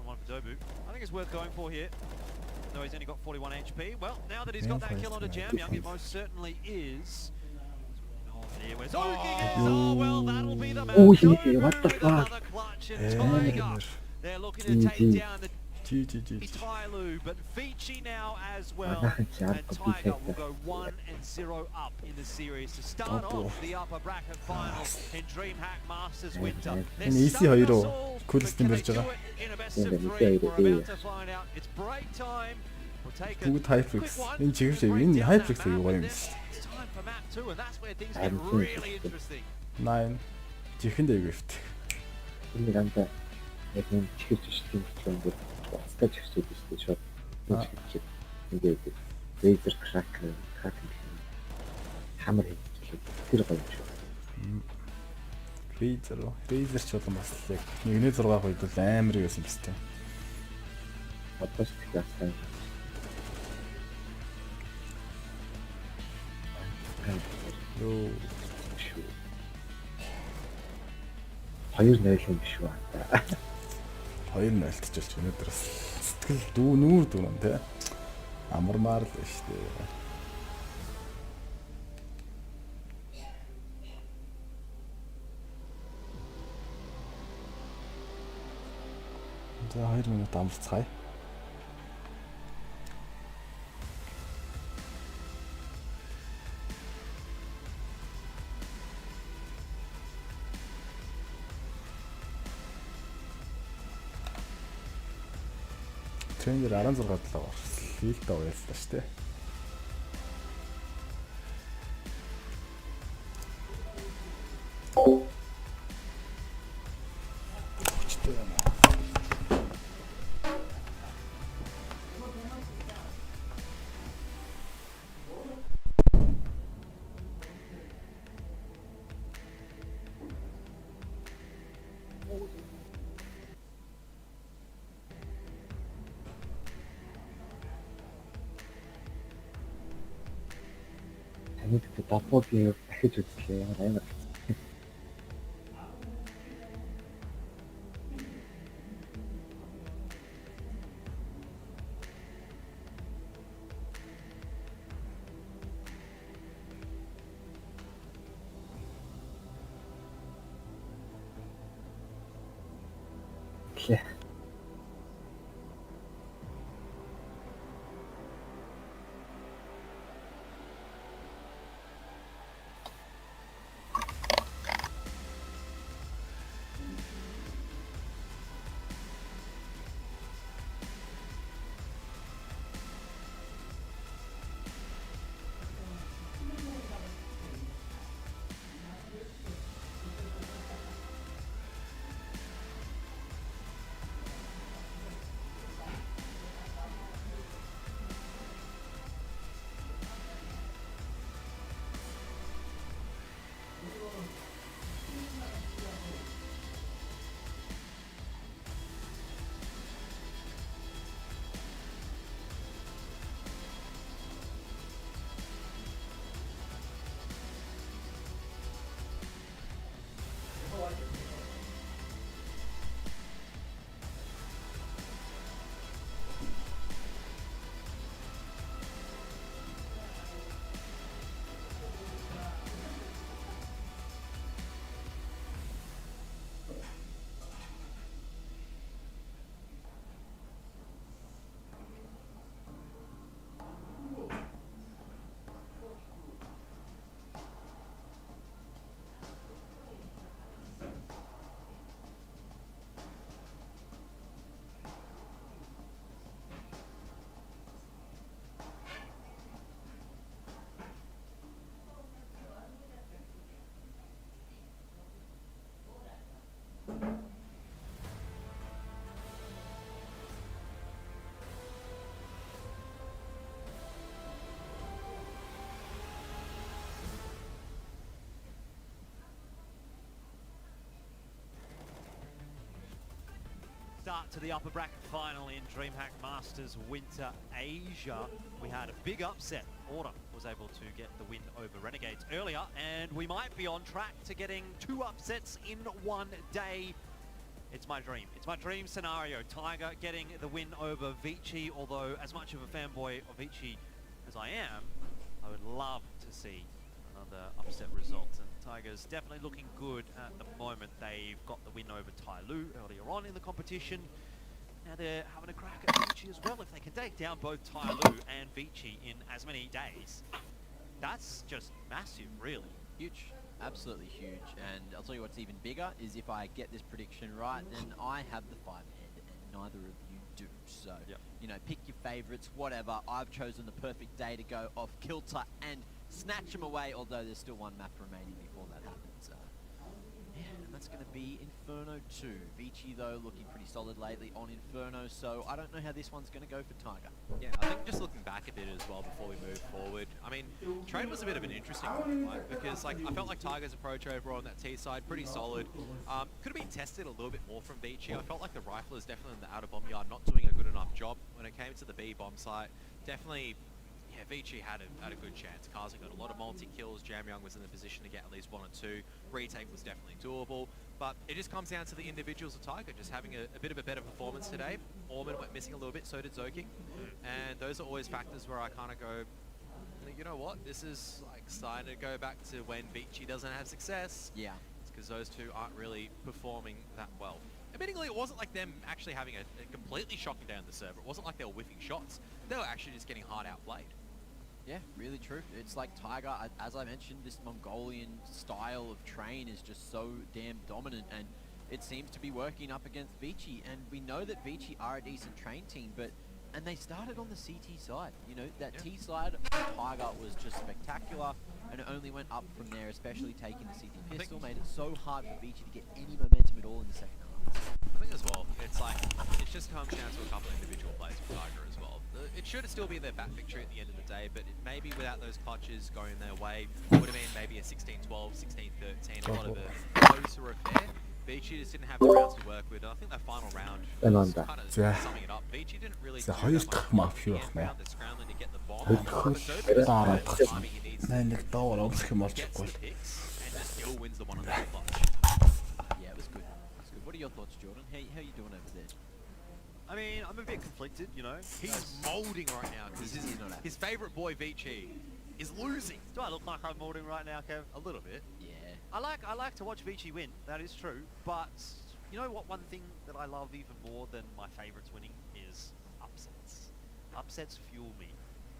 One for Dobu. I think it's worth going for here. No, he's only got 41 HP. Well, now that he's got that kill onto Jam Young, it most certainly is. Oh, here we're soaking it. Oh, well, that'll be the match. Oh, Dobu what the with fuck? another clutch and Tiger. They're looking to take down the Жи Tyloo, but Vici now as well. Manайхан чи And ард Tiger will компьютер. go 1-0 up in the series to start Oh, off the upper bracket final in DreamHack Masters Winter. And easy stunned хоёр уу? us all, Coolest but can юм they ярьж do байгаа. it in a best Yeah, of easy three? хоёр We're дээ. about to find out. It's break time. We'll take a Бүгд Hypix. quick one Энэ чиглэл to break энэ down Hypix that аюу map, гоё and юм then шиг. it's time for map 2, and that's where things get I'm really interested. interesting. 9 жихэнд дэвгэрт. Энэ ганда яг энэ чихэж шилжих юм бол уцтаж чихэж шүү дээ шууд. Чихэж. Ингээд laser cracker хамар хийж тэр гоё юм шүү. Razer ч болон бас яг 1.6 үед бол амар байсан юм байна. Одоо ч тэгсэн. Йоо. Шүү. 2-0 юм биш үү? 2-0 тчилч өнөөдөр бас сэтгэл дүү нүүр дүүнэн те. Амармаар л шүү дээ. За 2 минут амарцгаая. Challenger 16-7 хийх дав ястаа штэ. Хүчтэй байна. Таны гэдэг дапууд яг дахиж үзлээ. Ямар амар. Гэлээ. Start to the upper bracket final in DreamHack Masters Winter Asia. We had a big upset. Order was able to get the win over Renegades earlier, and we might be on track to getting 2 upsets in one day. It's my dream. It's my dream scenario. Tiger getting the win over Vici, although as much of a fanboy of Vici as I am, I would love to see another upset result. And Tiger's definitely looking good at the moment. They've got the win over Tai Lu earlier on in the competition. Now they're having a crack at Vici as well. If they can take down both Tai Lu and Vici in as many days, that's just massive, really. Huge. Absolutely huge. And I'll tell you what's even bigger is if I get this prediction right, then I have the 5 head and neither of you do. So, you know, pick your favorites, whatever. I've chosen the perfect day to go off kilter and snatch them away, although there's still one map remaining before that happens. Yeah, and that's going to be Inferno 2. Vici, though, looking pretty solid lately on Inferno, so I don't know how this one's going to go for Tiger. Yeah, I think just looking back a bit as well before we move forward, I mean, trade was a bit of an interesting one, like, because like I felt like Tiger's approach overall on that T side, pretty solid. Could have been tested a little bit more from Vici. I felt like the rifle is definitely in the outer bomb yard, not doing a good enough job when it came to the B bomb site. Definitely, yeah, Vici had a good chance. Kaza got a lot of multi-kills. Jamyoung was in the position to get at least 1 or 2. Retake was definitely doable. But it just comes down to the individuals of Tiger just having a bit of a better performance today. Orman went missing a little bit, so did Zoking. And those are always factors where I kind of go, you know what, this is like starting to go back to when Vici doesn't have success. Yeah. It's because those two aren't really performing that well. Admittingly, it wasn't like them actually having a completely shocking day on the server. It wasn't like they were whiffing shots. They were actually just getting hard outplayed. Yeah, really true. It's like Tiger, as I mentioned, this Mongolian style of train is just so damn dominant, and it seems to be working up against Vici. And we know that Vici are a decent train team, but And they started on the CT side. You know, that T side of Tiger was just spectacular, and it only went up from there, especially taking the CT pistol, made it so hard for Vici to get any momentum at all in the second half. I think as well, it's like, it just comes down to a couple of individual plays with Tiger as well. It should still be their bat victory at the end of the day, but maybe without those clutches going their way, would have been maybe a 16-12, 16-13, a lot of a closer affair. Vici just didn't have the rounds to work with. I think that final round was kind of summing it up. Vici didn't really do that much work. The end round, they're scrambling to get the bomb. But Zerber's the timing he needs to Нэг доогоор өмсөх юм болж gets ихгүй. the picks and just still wins the one on the clutch. Yeah, it was good. It was good. What are your thoughts, Jordan? How you doing over there? I mean, I'm a bit conflicted, you know. He's molding right now because He's not happy. his favourite boy Vici is losing. Do I look like I'm molding right now, Kev? A little bit. Yeah. I like to watch Vici win, that is true, but you know what, one thing that I love even more than my favourites winning is upsets. Upsets fuel me.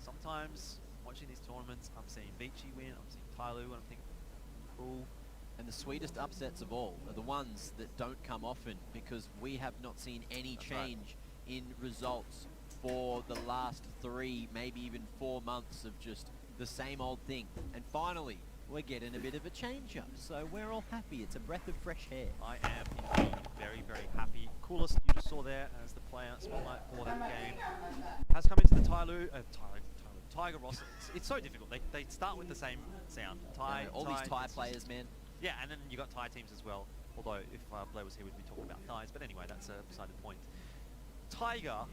Sometimes watching these tournaments, I'm seeing Vici win, I'm seeing Tyloo, and I'm thinking, cool. And the sweetest upsets of all are the ones that don't come often, because we have not seen any change in results for the last 3, maybe even 4 months of just the same old thing. And finally, we're getting a bit of a change up, so we're all happy. It's a breath of fresh air. I am indeed very, very happy. Coolest you just saw there as the player spotlight for that game has come into the Tiger roster. It's so difficult. They start with the same sound. All these Thai players, man. Yeah, and then you got Thai teams as well. Although if Blair was here, we'd be talking about Thais. But anyway, that's beside the point. Tiger, a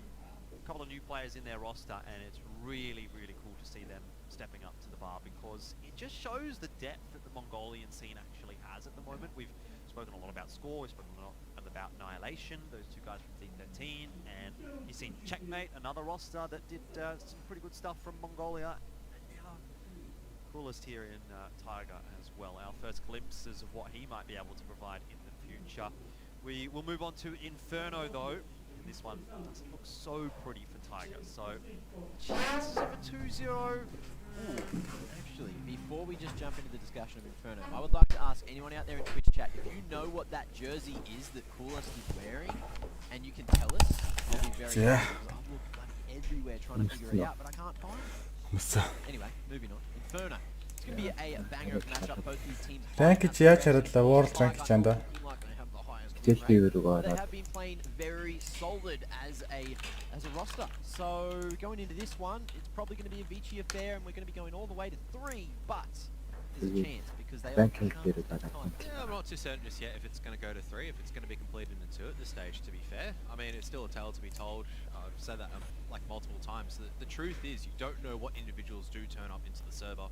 couple of new players in their roster, and it's really, really cool to see them stepping up to the bar, because it just shows the depth that the Mongolian scene actually has at the moment. We've spoken a lot about Score, we've spoken a lot about Annihilation, those two guys from D13, and you've seen Checkmate, another roster that did some pretty good stuff from Mongolia. And, Coolest here in Tiger as well. Our first glimpses of what he might be able to provide in the future. We will move on to Inferno though. And this one doesn't look so pretty for Tiger. So chances of a 2-0. Actually, before we just jump into the discussion of Inferno, I would like to ask anyone out there in Twitch chat, if you know what that jersey is that Coolest is wearing, and you can tell us, I'll be very happy, because I've looked bloody everywhere trying to figure it out, but I can't find it. Anyway, moving on. Inferno. It's going to be a banger of matchup. Both these teams. Rank гэж яаж харадлаа? World rank гэж янда. They have been playing very solid as a roster. So going into this one, it's probably going to be a Vici affair, and we're going to be going all the way to 3. But there's a chance because they are. Yeah, I'm not too certain just yet if it's going to go to 3, if it's going to be completed in 2 at this stage. To be fair, I mean it's still a tale to be told. I've said that like multiple times. The truth is, you don't know what individuals do turn up into the server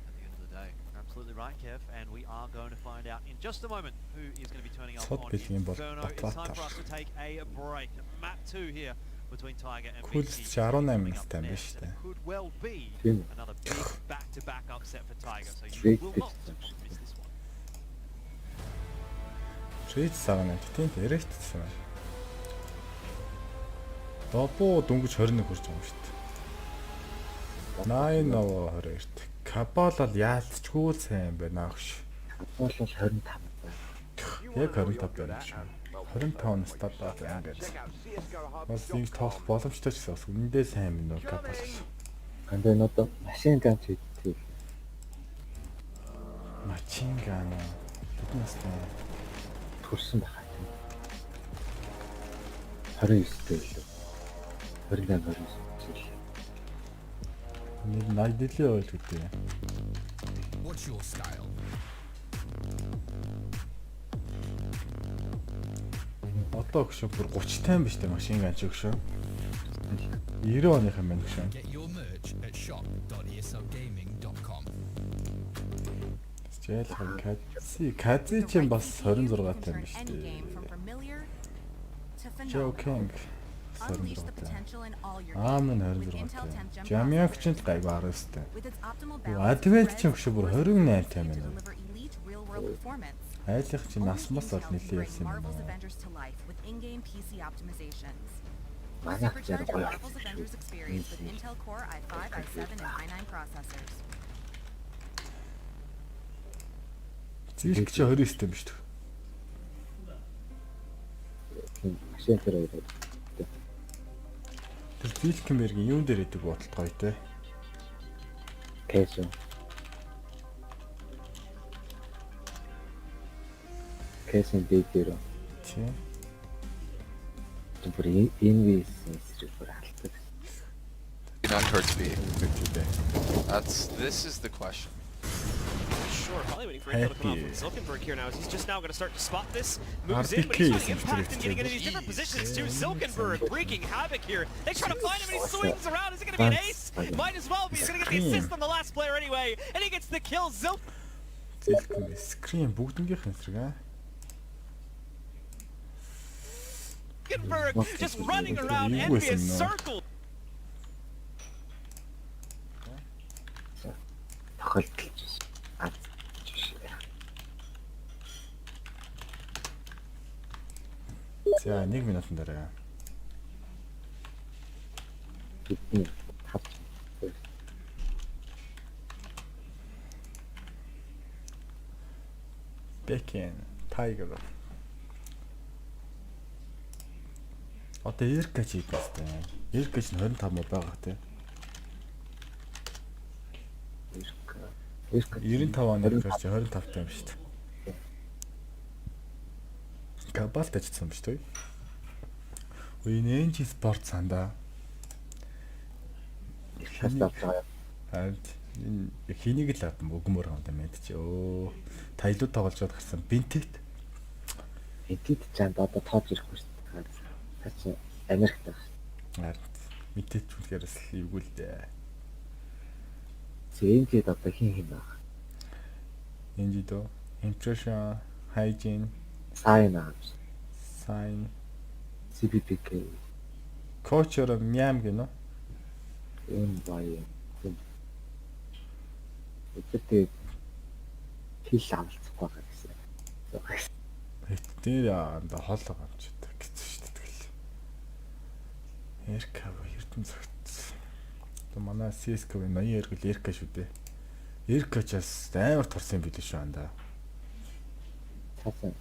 at the end of the day. Absolutely right, Kev, and we are going to find out in just a moment who is going to be turning up on Bilgin бол Inferno. It's time батлаа. for us to take a break. Map 2 here between Tiger and Coolest Vici. 18 Coming up настай юм next, биш and үү? it could well be another big back-to-back upset for Tiger, so you Big will big not miss this one. Trade сарна тийм дээрээ хэлсэн байна. Добоо дөнгөж 21 хүрч байгаа юм шүү дээ. 8 ноо 22-т. Кабал бол яалтчгүй л сайн байна агш. Бол 25 байна. Яг 25 байна шүү. 25 настай байна гэж. Бас нэг тоох боломжтой ч гэсэн бас үнэндээ сайн юм нөө кабал. Андаа нөтө машин ган чийдтэй. Мачин ган. Биднэстэй Төрсөн байхаа тийм. 29-тэй илүү. 28-29 жил. нэг 80 дэлээ ойл гэдэг. What's your style? Одоо өгшөө бүр 30 тайм биш үү машин ган ч өгшөө. 90 оных юм байна өгшөө. Get your merch at shop.eslgaming.com. Жаалхан Кази чинь бас 26 тайм биш үү? Joking. Аамен 26 тайм. Жамяг чинь гайгүй 19 тайм. Адвент чинь өгшөө бүр 28 тайм байна. Айлах чинь насмас бол нэлээд ялсан юм байна. Манайх зэрэг гоё. Зилч чи 29 тайм биш үү? Тийм машин дээр ирээд. Тэр Зилкенбергийн юун дээр идэг бодолт гоё те. Кэсо. Кэсэн дээр Тийм. бүр инвис бүр алдаг. Not towards B. Үзэгчтэй. This is the question. Sure, probably waiting for a kill to come out from Silkenberg here now. He's just now going to start to spot this. Moves in, but he's finding impact and getting into these different positions too. Silkenberg wreaking havoc here. They try to find him and he swings around. Is it going to be an ace? Might as well be. He's going to get the assist on the last player anyway. And he gets the kill. Зилкэн скрин бүгднгийнх нь зэрэг аа. Silkenberg just running around envious circle. Тохиолдолж байна. За 1 минутын дараа. Бидний хав. Бэкэн Tiger. Одоо Эркач хийх гэсэн. Эркач нь 25 муу байгаа те. 95 оны Эркач 25 таа юм шүү дээ. Кабалт ажилласан биш үү? Уинэнжи спорт санда. Хэнийг л авсан өгмөр юм да мэд чи. Өө таялууд тоглож байгаад гарсан бинтэт. Эдит чанд одоо тоож ирэхгүй шүү дээ. Хацаа Америкт байна. Мэдээч үнэхээрс л эвгүй л дээ. Зэнгээд одоо хин байна. Энэжи дөө impression hygiene sign CPPK coach-оор мям гэнэ. энэ бай. Эцэд хил амлцахгүй байгаа гэсэн. Тэр анда хол байгаа юм чи гэсэн шүү дээ тэгэл. Эрка эрдэн цагт. Одоо манай CS:GO-ийн ноён эргэл Эрка шүү дээ. Эркачаас амар турсан билээ шүү анда. Цаасан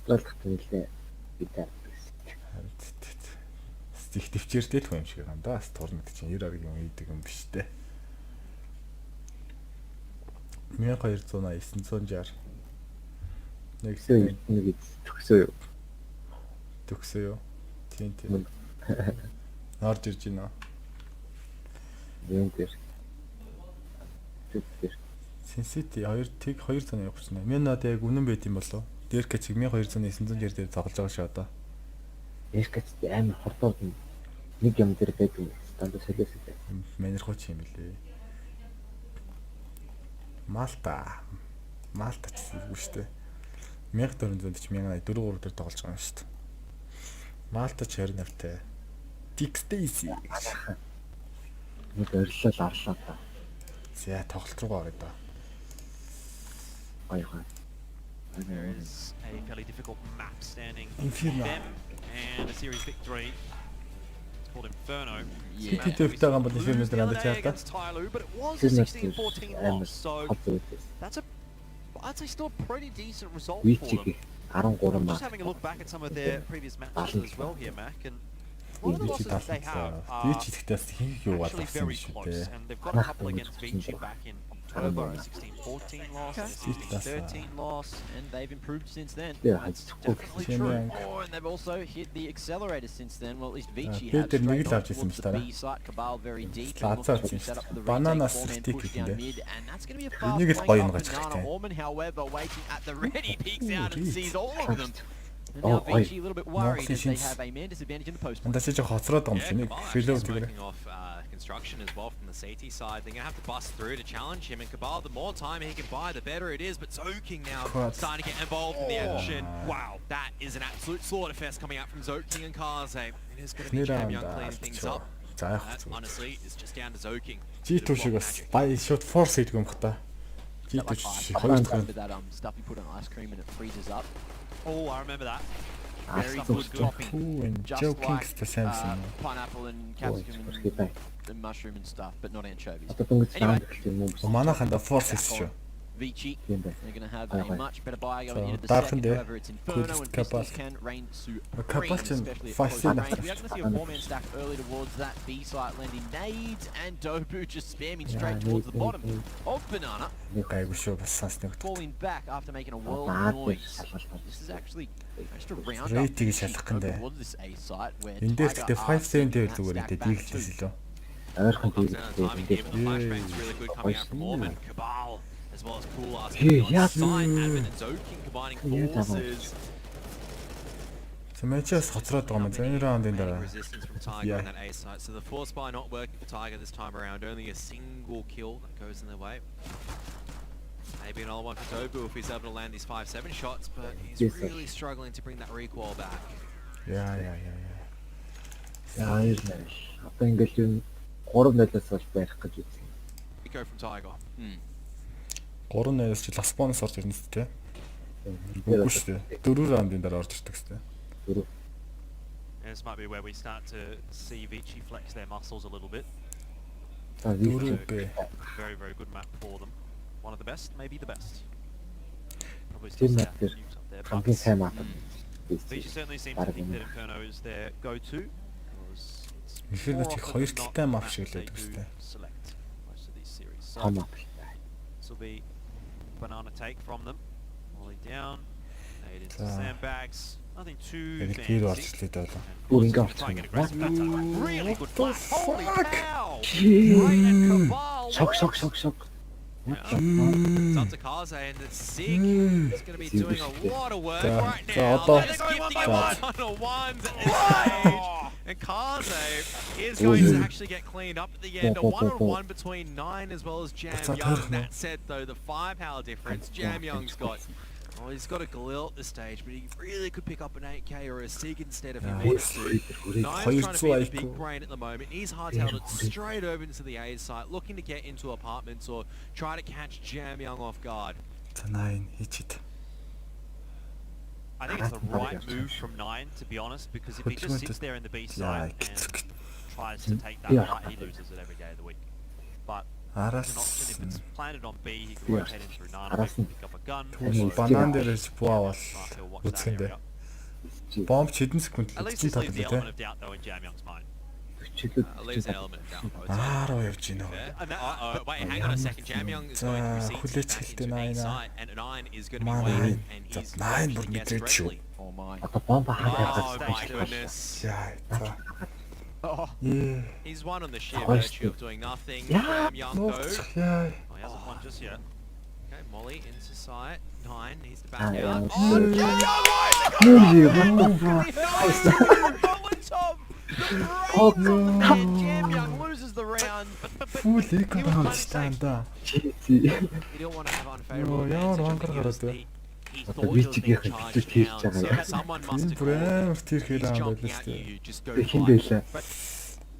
болох төлөө бидээ. Стих төвчээртэй л юм шиг юм да. Турнад чинь 90 юм ийдэг юм биш дээ. 1200 960. Нэг төгсөө юу? Төгсөө юу? Тийм. Орж ирж байна. Юм дээр. Сенсити 200 явах чинь. Мен надад яг үнэн байт юм болов. Дээркач 1200 960 дээр тоглож байгаа шүү одоо. Дээркач амар хурдууд нэг юм дээр байдаг. Дандаа солиос үү. Манерхууч юм билээ. Малта ч үгүй шүү дээ. 1400 ч 1084 дээр тоглож байгаа юм шүү дээ. Малта ч 29-тай. Dixdaisy. Нэг орилол арлаа та. За тоглолт руу орё да. Аяга. There is a fairly difficult map standing Inferno. them and a series victory. It's called Inferno. Хит өвтэй гам бол Inferno дээр андаж чаа та. But it was a 16-14 loss, so that's I'd say still a pretty decent result for them. Vici 13 Just having a look back at some of their previous matches as well here, Mac, and a lot of the Vici losses they have are Vici гэхдээ хийх юу actually болсон very шүү close, дээ. and they've got a couple against Vici back in October, a 16-14 loss, a 16-13 loss. And they've improved since then. Yeah, That's it's definitely cool. true. Yeah. Oh, and they've also hit the accelerator since then. Well, at least Vici Peter have нэг straight л on авч ирсэн towards юм the байна. B site. Cabal very deep. Лацаа Looking to авч set up for the Бананас retake. stick Push down гэдэг. mid, and that's going to be a Энийг л fast гоё playing нэг up ачиж Banana таа. Orman. However, waiting at the ready, peeks out and Reed. sees all of them. And now Oh, Vici a little bit worried as they Moxie have a man disadvantage in the post. Андаа чи хоцроод байгаа юм чинь. Cabal Филөө actually тэгэрэ. smoking off construction as well from the CT side. They're going to have to bust through to challenge him. And Cabal, the more time he can buy, the better it is. But Zoking now Quite. starting to get involved in the action. Wow, that is an absolute slaughterfest coming out from Zoking and Kaze. It is going to be Jam Young cleaning things up. За яг That, honestly, is just down to Zoking. G2 шиг бас бай шот форс хийдэг юм хата. That G2 like ice шиг cream, хоёр remember that stuff you put on ice cream and it freezes up. Oh, I remember that. Very Stuff good was topping. and Just joking like the Samsung. pineapple and capsicum and mushroom and stuff, but not anchovies. Одоо дөнгөж саунд гэх юм уу? Манайханда форс хийсэн шүү. Vici. Тийм бай. They're going to have Bye, a bye. much better buy going So, into the dark second. in there. However, it's Inferno Coolest and Pistols Kappa. can reign Kappa supreme, can especially at fight close in range. after. We are going to see a four-man stack early towards that B site, landing nades and Dobu just spamming straight towards the bottom of Banana, Гайгүй шүү бас сонсныг. falling back after making a world Баад noise. шалгалт. This is actually just a round Rate-ийг up шалгах гэнэ. towards this A site where Энд дээр Tiger гэхдээ are 570 sending дээр that зүгээр stack энэ back дийлэлээс to илүү. Ойрхон Comes down to the timing here, but the flashbang's really good coming out from Orb and Cabal, as well as Pool asking on site. Advent and Zokin combining forces. Сэмэчээс хоцроод байгаа юм. Зэн раундын Main дараа. resistance from Tiger on that A site. So the force buy not working for Tiger this time around. Only a single kill that goes in their way. Maybe another one for Dobu if he's able to land these 5-7 shots, but he's Yes, sir. really struggling to bring that recoil back. Яа. Яа ирнэ. Одоо ингээл юм 3-0-аас болж барих гэж үзсэн. Go from Tiger. 3-8-аас чи лас бонус орж ирнэ шүү дээ. Үгүй шүү дээ. 4 раундын дараа орж ирдэг шүү дээ. Дөрөв. And this might be where we start to see Vici flex their muscles a little bit. За виз. Дөрөв. Very, very good map for them. One of the best, maybe the best. Probably Тийм still мap дээр Nukes up there, хамгийн but сайн мап. Vici certainly seems to think that Inferno is their go-to. because it's Inferno more чи often хоёр than not талтай the map map Ah, шиг л they байдаг do шүү дээ. select most of these series. So Том мап. this will be banana take from them. Molly down, nade into За. the sandbags. Nothing too Яг тэр орж fancy. ирлээ болоо. Бүр ингээ Try and get орчихсон. aggressive that time. Really good What the flash. Holy fuck? cow! Jeez. Rain and Cabal. Шок. It's up to Kaze and the Sig is going to be doing a lot of work Yeah. right So, now. although- They're just gifting him Yeah. one-on-ones at this stage. And Kaze is going to actually get cleaned up at the end. A one-on-one between 9 as well as Jam What's that Young. happening? That said, though, the firepower difference, Jam Young's got... Oh, he's got a Galil at this stage, but he really could pick up an 8k or a Sig instead if he wants to. Nine's trying to be the big brain at the moment. He's hardtailed it straight over into the A site, looking to get into apartments or try to catch Jam Young off guard. За 9 хийчихэд. I think it's the right move from 9, to be honest, because if he just sits there in the B side and tries to take that fight, he loses it every day of the week. But it's an option. If it's planted on B, he can rotate in through Nana, maybe pick up a gun. Банан дээрээс буавал He'll watch that үцгэндээ. area. Бомб хэдэн секунд At least үтсэн this leaves the татлаа element те. of doubt, though, in Jam Young's mind. Leaves an element of doubt, I would say. 10 явж гинэ. Fair. Wait, hang on a second. Jam Young is going to receive хүлээж back хэлтэй into A 9 site, and 9 is going to be Манай waiting, найн. and За, he's 9 going бүр to guess мэдрээд шүү. correctly. Oh my. Одоо бомба Oh хаагаад my goodness. Яа. За. Oh, Ээ. He's won on the sheer Oh, virtue of doing nothing. Yeah. Jam Young though. Яа. Oh, he hasn't won just yet. Okay, Molly into sight. 9 needs to back Ah, out. yeah. Oh, Jam Young! Oh, Jam Young loses the round. Фул эко He was хаан close станда. You don't want to have unfavorable Яа, advantage. I вангар think he was гараад the- he Одоо thought he was being Vici-ийн charged хийж down, байгаа so юм. someone must Энэ have бүр called. амар тэр He's хэлээ jumping байлаа at шүү you, дээ. you just go Хин fight. байлаа.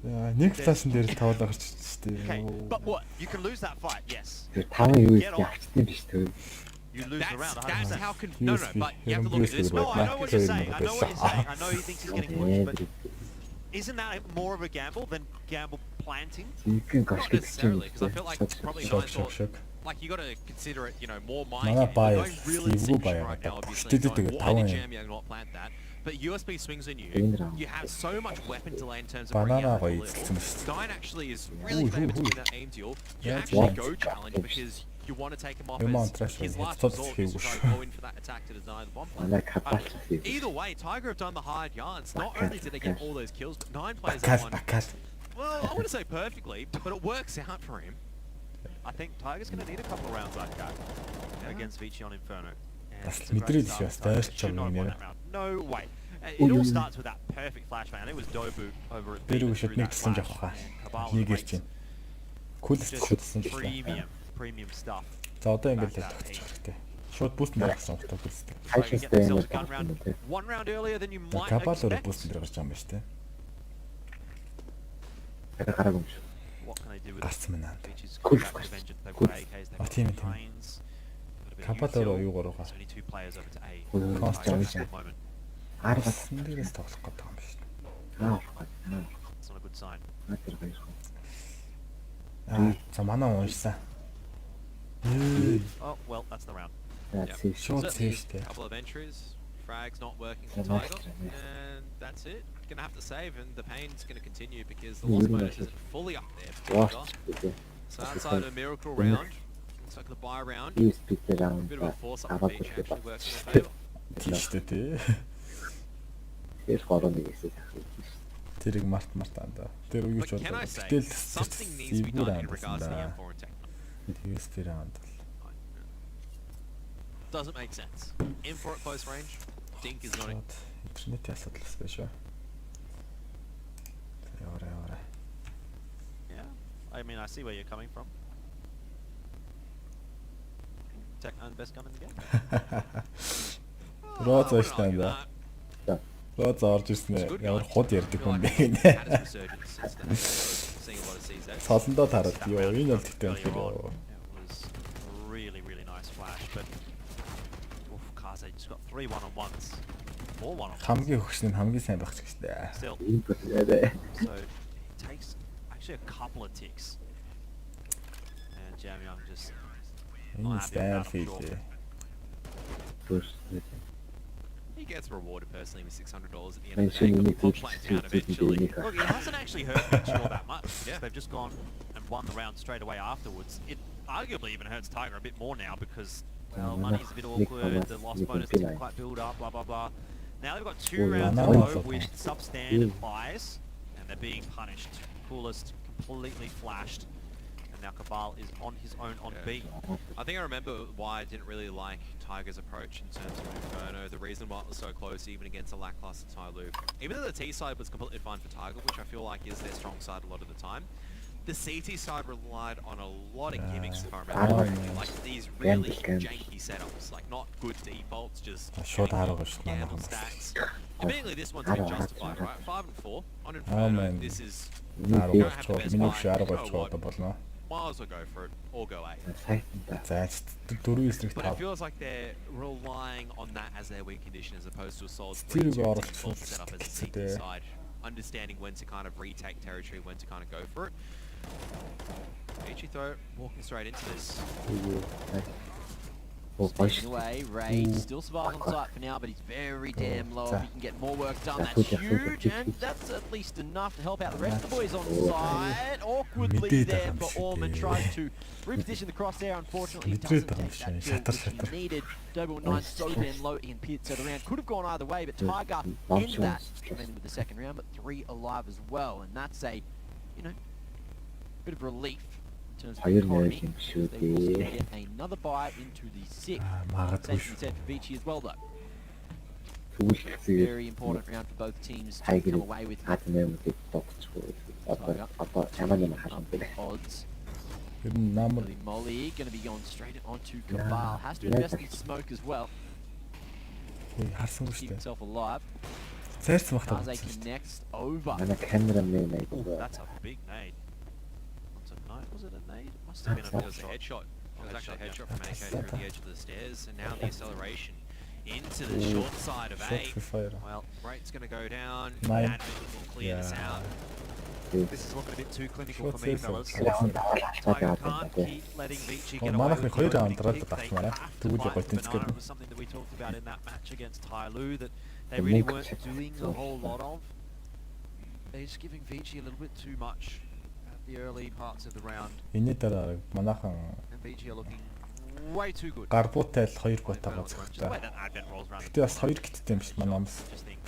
Яа, нэг талаас нь дээр таваад гарч ирсэн шүү дээ. Okay, but what? You can lose that fight, yes. Тэр 5 юу их авчдсан биш төө. You lose the round, That's 100%. how can no, but you have to look at this. No, I know what you're Very saying. I know what you're saying. I know he thinks he's getting pushed, but Тэгээд isn't that more of a gamble than gamble planting? зинхэн Not гашгий necessarily, because I feel like it's probably Шок, nine шок, thought. шок. Like you got to consider it, you know, more Манай mind. бай You're going really эвгүй deep бай right байгаа. now, obviously. Бүтээдэг Going, тэгээд why 5 did юм. Jam Young not plant that? But USB swings on you. Энэ раунд. You have so much weapon delay in terms of Банана bringing out the гоё Galil. эзэлсэн байна шүү дээ. Stein actually is really Ooh, famous ooh, in that aim deal. You Yeah, actually it's go right. challenge because you want to take him off Юм as trash his байна. last Хятад resort хийгээгүй is to try шүү. and go in for that attack to deny the bomb plant. манай капач Either way, Tiger have done the hard yards. Not Backhat, only did they get backhat. all those kills, but 9 players have Бакал, won. Well, I wouldn't say perfectly, but it works out for him. I think Tiger's going to need a couple of rounds like that against Vici on Inferno. And Бас it's a great мэдрээд start шүү. for Tiger. Дайрч Should not have won нэрэ. that round. No way. It all starts with that perfect flash, man. It was Dobu over at B Тэр that үг threw шатныг that туссан flash, явах хаа. and Cabal Нэг was ирж great. байна. Кулс Just туссан шүү дээ. premium stuff. За одоо ингээд л тавьчих хэрэгтэй. Шууд буст нэр гарсан утга үзтээ. So you хайштай get yourself юм gun round байна. one round earlier than you might Капал өөрөө expect. буст нэр гарч байгаа юм байна шүү дээ. Тэр гараагүй юм шүү. What can they do with Гарсан байна. Vici's Cool. got back to vengeance. They've Cool. got AKs, they've А, got тийм ээ, тийм. nines. Got a bit of Капал util. өөрөө юу гарах There's only 2 players over to A. Cool. Tiger at the moment. Аргас Сан дээрээс тоглох гэдэг юм байна шүү дээ. аа. It's not a good sign. Тэр баяр. Аа, за манай уншсан. Oh, well, that's the round. That's it. Шууд Certainly цээжтэй. a couple of entries. Frag's not working for Nice, Tiger. nice. And that's it. Gonna have to save, and the pain's gonna continue because the Really loss bonus nice. isn't fully up there for Tiger. Watch. So outside of a miracle round, looks like the buy round. Use speed around. A bit of a force up for Аваад Vici бүртээ actually works in багчтай. their favour. Тийштэй тий. Тэр гороо нэгээс ахих. Тэрийг март андаа. Тэр үгүй But ч can бодлоо. I say, Гэтэл something needs to be done in regards to the M4 and Tech. Тэгээс тэр анд. Doesn't make sense. M4 at close range, Dink is not in. Интернетийн асуудал өстэй шүү. Яваа. Yeah. I mean, I see where you're coming from. Tech owned best gun in the game. Роо I wouldn't зооштой argue андаа. За. Роо зорж ирсэн It's ээ. good Ямар gun. худ ярьдаг I feel юм like бэ it's had гинэ. its resurgence since then. Seeing a lot of CZ. Цолондоо тараад That ёо round энэ бол from тэгтэй earlier on, юм. it was really, really nice flash, but Kaze just got 3 1-on-1s. 4 1-on-1s. Хамгийн хөгшин нь хамгийн сайн байх ч гэжтэй. Still, Энэ бүртээ. so it takes actually a couple of ticks. And Jam Young just Энэ стайл фил. He gets rewarded personally with $600 at the end And of the day. so Got the you pop need lanes to- down to- eventually. look, it hasn't actually hurt Vici all that much. Yeah. They've just gone and won the round straight away afterwards. It arguably even hurts Tiger a bit more now because, well, money's a bit awkward, the loss bonus didn't quite build up, blah, blah, blah. Now they've got 2 rounds in a row with substandard buys, and they're being punished. Coolest completely flashed, and now Cabal is on his own on Yeah. B. I think I remember why I didn't really like Tiger's approach in terms of Inferno. The reason why it was so close, even against a lackluster Tyloo. Even though the T side was completely fine for Tiger, which I feel like is their strong side a lot of the time, the CT side relied on a lot of gimmicks, if I remember correctly. Like these really janky setups, like not good defaults, just Шууд хараа janky гош gamble манайхан. stacks. Admittedly, this one's been justified, right? 5 and 4 on Oh, Inferno. man. This is Арга Don't have the болчоод best миний buy. хөш арга You know болчоод what? болно. might as well go for it or go A. Сайтанда. За 4 эсрэг But 5. it feels like they're relying on that as their win condition as opposed to a solid Стирийг 3-2 оруулах default шууд setup as a хэцүү CT дээ. side, understanding when to kind of retake territory, when to kind of go for it. Vici though, walking straight into this. Staying away, Raid still survives on site for now, but he's very damn low. If he can get more work done, that's huge, and that's at least enough to help out the rest of the boys on site. Awkwardly there for Orman, tries to reposition the crosshair. Unfortunately, he doesn't take that kill which he needed. Double 9 so damn low, he can pit, so the round could have gone either way, but Tiger ends that, ended with the second round, but 3 alive as well, and that's a, you know, bit of relief. In terms of the economy, because they also get another buy into the 6th. Магадгүй Safety шүү. set for Vici as well though. Сүүлчээ Very important round for both teams to Tiger come away with хатнэмүүдийг тогтчихгүй. Одоо чамаа юм хаалт big байна. odds. Тэр нь намар Really Molly going to be going straight onto Cabal. Has to invest in smoke as well. харсангүй Keep шүү дээ. himself alive. Цайрсан бахтаа. Kaze connects over. Манай камерамен нэг. That's a big nade. What's a nade? Was it a nade? Must have been It a was a headshot. It was actually a headshot from AK Yeah. through the edge of the stairs, and now the acceleration into the short side of Short A. for fire. Well, rate's going to go down. Nine. Admin will clear this Yeah. out. This is looking a bit too clinical Short for me, safe. fellas. Short Tiger can't keep letting Vici get away манайхны with 2 the раунд opening дараад pick. They багтмаараа. have to Тэгвэл fight гоё the тэнцэхээр. banana. It was something that we talked about in that match against Tyloo that they The really milk weren't check. doing a whole lot of. They're just giving Vici a little bit too much at the early parts of the round, Энэний дараа манайхан and Vici are looking way too good. гар буутай л 2 Just бутаа the way гоцохтой. that advent rolls around. Гэтэ бас 2 гиттэй юм шиг манай амс. Just think,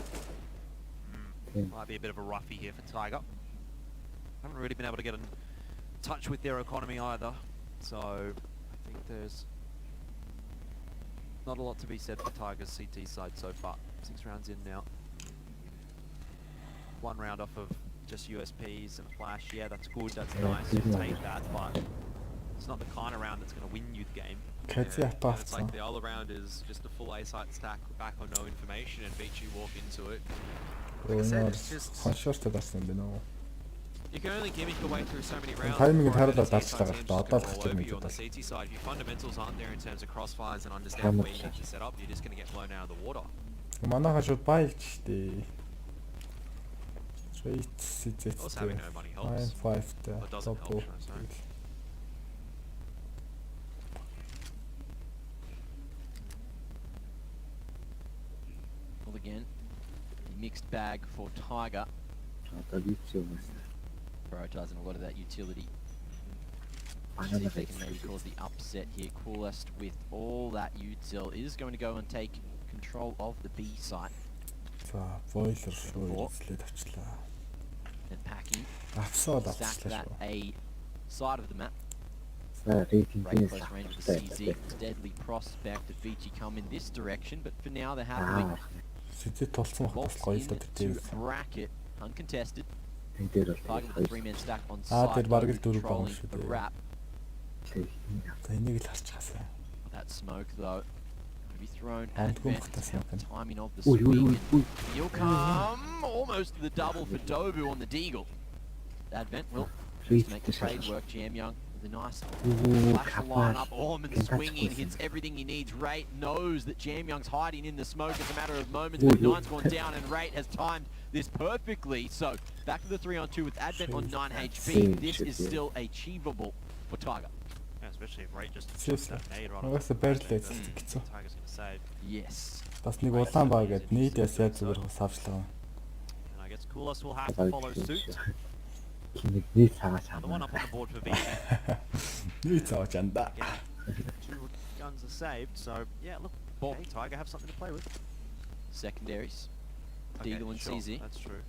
might be a bit of a roughie here for Tiger. Haven't really been able to get in touch with their economy either, so I think there's not a lot to be said for Tiger's CT side so far. 6 rounds in now. 1 round off of just USPs and flash. Yeah, that's good. That's nice. You take that, but it's not the kind of round that's going to win you the game. Кэци And it's апаавцсан. like the other round is just a full A site stack back on no information, and Vici walk into it. Like I said, it's just Хоншортой дарсан юм байна уу? you can only gimmick your way through so many rounds. Timing before and an how NC to side touch team's the- just gonna the- roll the- over the- you on the the- CT side. If your fundamentals aren't there in terms of crossfires and understand where you need to set up, you're just going to get blown out of the water. Манайхан шууд байлж штэ. Rate CZ. Also having no money helps. 5 та. Or doesn't help, should I say. again, a mixed bag for Tiger, Одоо Vici юмас. prioritising a lot of that utility. See Банана if they can maybe cause the upset here. Coolest with all that util is going to go and take control of the B site За, бойлер шүү эзлээд авчлаа. and packing. Авсаа л Stack авчлаа that шүү. A side of the map. рейтинг Right дээр close range with the CZ. Deadly prospect of Vici come in this direction, but for now they're happily Сэтэд тулцсан бах бас vaults гоё л да in тэр. to bracket uncontested. энэ дээр Tiger with бол a 3-man stack on Ah, site. тэр бараг л though, дөрөв байгаа юм controlling шүү the дээ. wrap. За энийг л харж хасаа. That smoke though to be thrown And at go Vent. for the It's about the smoke. timing of the Ui, ui, swing. ui, ui. He'll come almost to the double for Dobu on the Deagle. Advent will just make the trade work. Jam Young with a nice flash the line up. Orman swinging, hits everything he needs. Rate knows that Jam Young's hiding in the smoke. It's a matter of moments, but Nine's gone down and Rate has timed this perfectly. So back to the 3-on-2 with Advent on 9 HP. This is still achievable for Tiger. Yeah, especially if Ray just Seriously. chucks that nade right Угаас on the байрлал back, эзэлдэг then гэсэн. Tiger's gonna save. Yes. Бас нэг улаан баг гэд нийт ясаа зүгээр савчлаа. And I guess Coolest will have to follow suit. нэг цаагаас The one up on the board for Vici. Нийт цааж анда. Again, 2 guns are saved, so yeah, look, okay, Tiger have something to play with. Secondaries. Okay, Deagle and sure, CZ. that's true.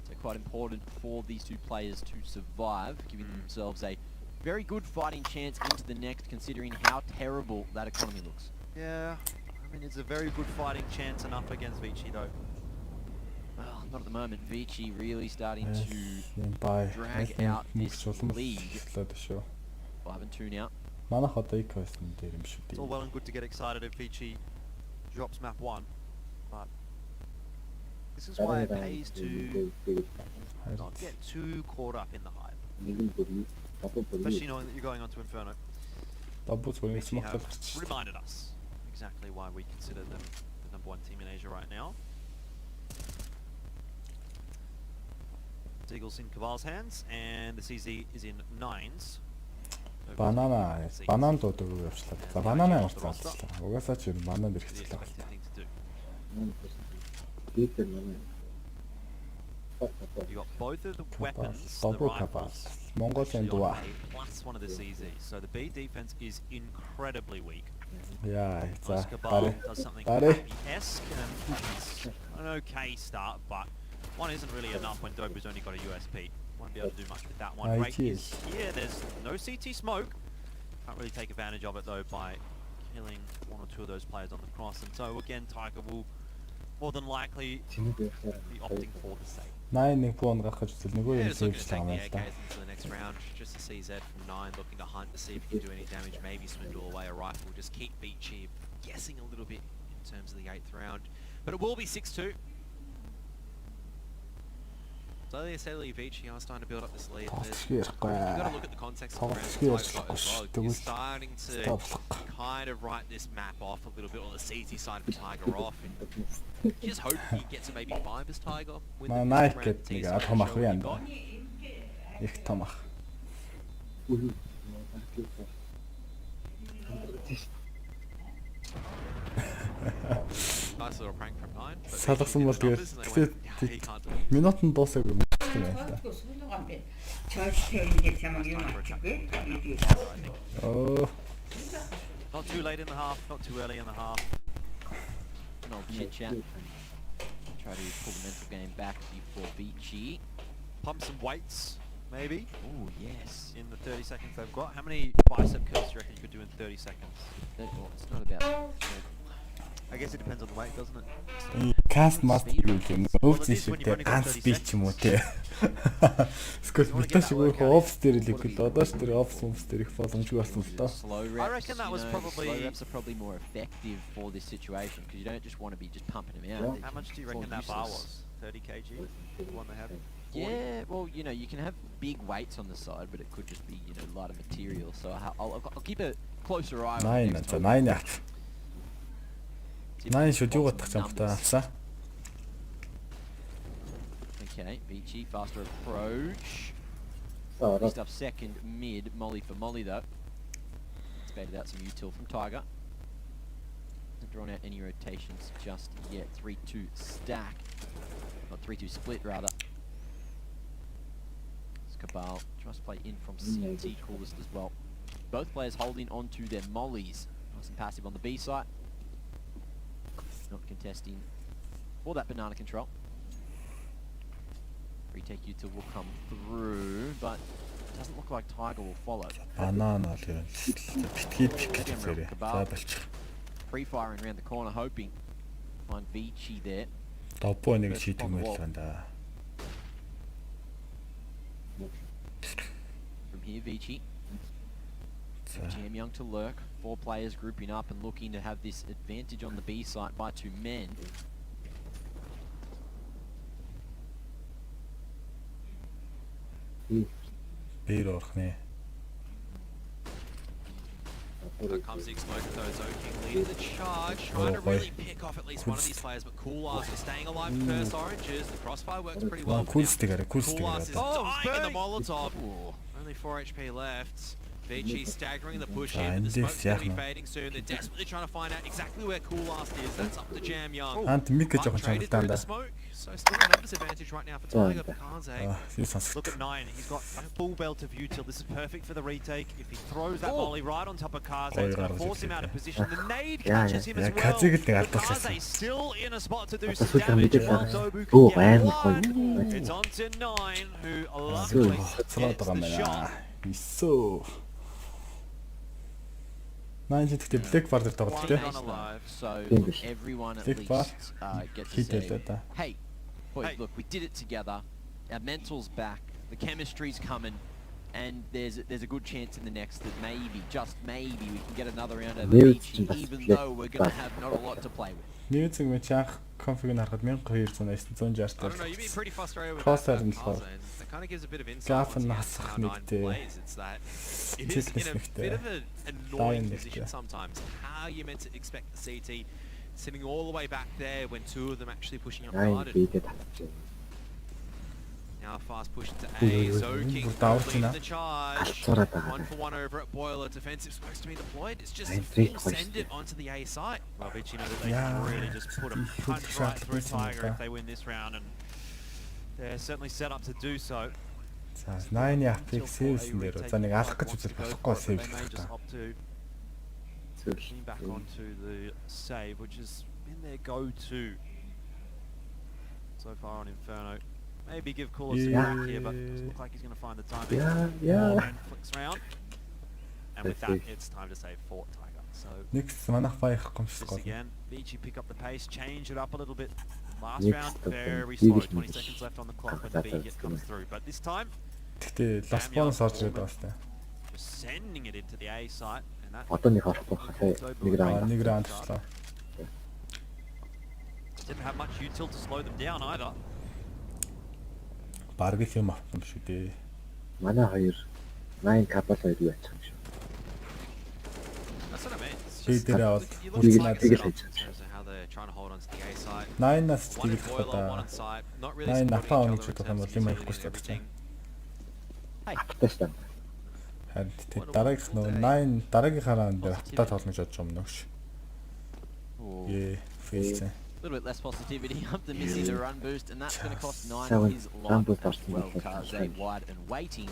So quite important for these two players to survive, giving themselves a very good fighting chance into the next, considering how terrible that economy looks. Yeah, I mean, it's a very good fighting chance enough against Vici though. Well, not at the moment. Vici really starting to Юм бай. drag out this lead. Лээд шүү. 5-2 now. Манайх одоо их байсан дээр юм шүү It's all дээ. well and good to get excited if Vici drops map 1, but this is why it pays to not get too caught up in the hype, especially knowing that you're going on to Inferno. Даббу зүгээр Vici смоктол have гарч. reminded us exactly why we consider them the #1 team in Asia right now. Deagle's in Caval's hands, and the CZ is in 9's. Банана, банан дууддаг явчлаа. За банана ямар цаалчлаа. Угаасаа ч юм банан дэрх The цэлээ. expected thing to do. Дитер манай. You got both of the weapons, the Double Kappa. rifles, Mongoлийн actually дуа. on A plus one of the CZ. So the B defense is incredibly weak. Яа, за. Oscar Ball does something Баре. esque and it's an okay start, but one isn't really enough when Dobu's only got a USP. Won't be able to do much with that one. IT Rate is is- here, there's no CT smoke. Can't really take advantage of it though by killing 1 or 2 of those players on the cross. And so again, Tiger will more than likely be opting for the save. 91 пон гарах гэж үзэл нөгөө Yeah, юм just looking to сейвч take байгаа the юм л да. AKs into the next round. Just a CZ from 9, looking to hunt to see if he can do any damage. Maybe swindle away a rifle. Just keep Vici guessing a little bit in terms of the 8th round. But it will be 6-2. Slowly and steadily, Vici are starting to build up this lead. Тоглох ярихгүй. You've got to look at the context of the round. Тоглох Tiger's got as well. ярихгүй. You're starting to Тоглох. kind of write this map off a little bit, or the CT side of Tiger off. And just hope he gets to maybe 5 as Tiger. With the Манай next Nike round гэдэг T нэг side том ах show what юм you've got. да. Их том ах. Nice little prank from 9. but Салгасан бол Vici тэгээд did the numbers and they went, "Yeah, he can't do it." минут нь дуусаагүй юм байна л да. Тотгүй суулган бэ. Чойстэй чамаг юм ачгүй. Оо, Not too late in the half, not too early in the half. An old chit chat. Try to pull the mental game back before Vici. Pump some weights, maybe, Oh yes. in the 30 seconds they've got. How many bicep curls do you reckon you could do in 30 seconds? Well, it's not about. I guess it depends on the weight, doesn't it? каст мастер юу юм. Өвс шивтэй ганц би ч юм уу те. Скол биташ өөр офс дээр л их л одоо ч тэр офс мөс дээр их боломжгүй болсон л доо. Slow reps, reckon that was slow probably- reps are probably more effective for this situation because you don't just want to be just pumping them out. They How can much do you fall reckon that bar useless. was? 30 kg? The one they had? Yeah, well, you know, you can have big weights on the side, but it could just be, you know, lighter material. So I'll keep a closer eye on it 9 next за time. 9 яах. 9 шүд юу гатах юм та авсаа. Okay, Vici, faster approach. ороод Next up second mid, Molly for Molly though. Let's baited out some util from Tiger. Hasn't drawn out any rotations just yet. 3-2 stack. Not 3-2 split, rather. Cabal tries to play in from CT, Coolest as well. Both players holding onto their mollies. Nice and passive on the B site. Not contesting for that banana control. Retake util will come through, but it doesn't look like Tiger will follow. Банана л юм. Битгий пик гэж зэрэг. За болчих. Pre-firing around the corner, hoping to find Vici there. Допоо нэг шийдэг мэл байна да. From here, Vici. Jam Young to lurk. 4 players grouping up and looking to have this advantage on the B site by 2 men. Бээр орох нэ. Here comes the explosion though, Zoking leading the charge, trying to really pick off at least one of these players, but Coolast is staying alive first. Oranges, the crossfire works pretty well. Coolast is dying in the Molotov. Only 4 HP left. Vici staggering the push in, but the smoke's going to be fading soon. They're desperately trying to find out exactly where Coolast is. That's up to Jam Young. Traded through the smoke, so still a numbers advantage right now for Tiger. Kaze. Look at 9, he's got a full belt of util. This is perfect for the retake. If he throws that volley right on top of Kaze, it's going to force him out of position. The nade catches him as well. Kaze still in a spot to do some damage while Dobu can get one. It's on to 9, who luckily gets the shot. So 9 жигтэй Black Bar дээр тоглож тээ. So everyone at least gets to say, hey, boys, look, we did it together. Our mental's back. The chemistry's coming. And there's a good chance in the next that maybe, just maybe, we can get another round out of Vici, even though we're going to have not a lot to play with. Нээцэг мэт анх конфиг нь харахад 1290 I don't know, you'd be pretty frustrated with Cross that. and slow. It kind of gives a bit of insight Gaff and once nasach how 9 nigтэй. plays. It's that it is in a bit of an annoying position sometimes. How are you meant to expect the CT sitting all the way back there when 2 of them actually pushing up guarded? Now fast push into A, Zoking leading the charge. 1 for 1 over at Boiler. Defensive supposed to be deployed. It's just send it onto the A site. Well, Vici know that they can really just put a punch right through Tiger if they win this round, and they're certainly set up to do so. За 9 япик сейвсэн дээр за нэг алах гэж үзэл болохгүй сейв They may хийх just та. opt to lean back onto the save, which has been their go-to so far on Inferno. Maybe give Coolest a crack here, but it doesn't look like he's going to find the time. And flicks around. And with that, it's time to save for Tiger. So Next манах баях this гомсохгүй. again, Vici pick up the pace, change it up a little bit. Last round, very slow. 20 seconds left on the clock when the B hit comes through. But this time, Гэтэ лас бонус орж ирээд байгаа сте. just sending it into the A site. And that Нэг раунд члаа. didn't have much util to slow them down either. Бараг их юм авсан шүү дээ. Манай хоёр 9 капал хоёр юу ачих юм шүү. That's what I mean. It's Би just, дээр аваад you look үзэн at наад the тэгэл results in terms of how they're trying to hold on to the A side. 9-аас One in тэгэл boiler, one хата. on site. Not really 9 supporting напа each оног other ч in бодох юм terms бол of юм utility авахгүй and ч everything. Автоста. Харин тэг дараагийнх нөгөө 9 дараагийнхаа раунд дээр хатаа тоглоно гэж бодож байгаа юм нөх ш. Ээ, фейлсэн. A little bit less positivity after missing the run boost, and that's going to cost 9 Seven. his Run life boost as after well. the Kaze wide and waiting.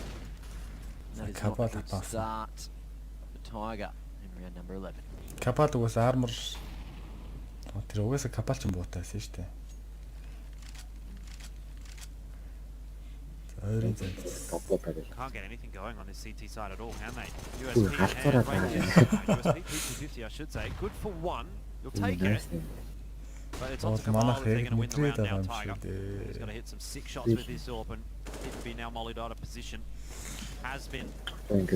That is not a Kabal good pass. start for Tiger in round number 11. Капал угаасаа армор тэр угаасаа капал ч юм буутайсэн шүү дээ. Ойрын зэн. Can't get anything going on this CT side at all, can they? Ooh, USP half and for a ranges. USP 50-50, I should say. Good for 1. You'll take it. But it's on to Kamal if they're going to win the round now, Tiger. He's got to hit some 6 shots with this AWP, and he can be now mollied out of position. Has been. And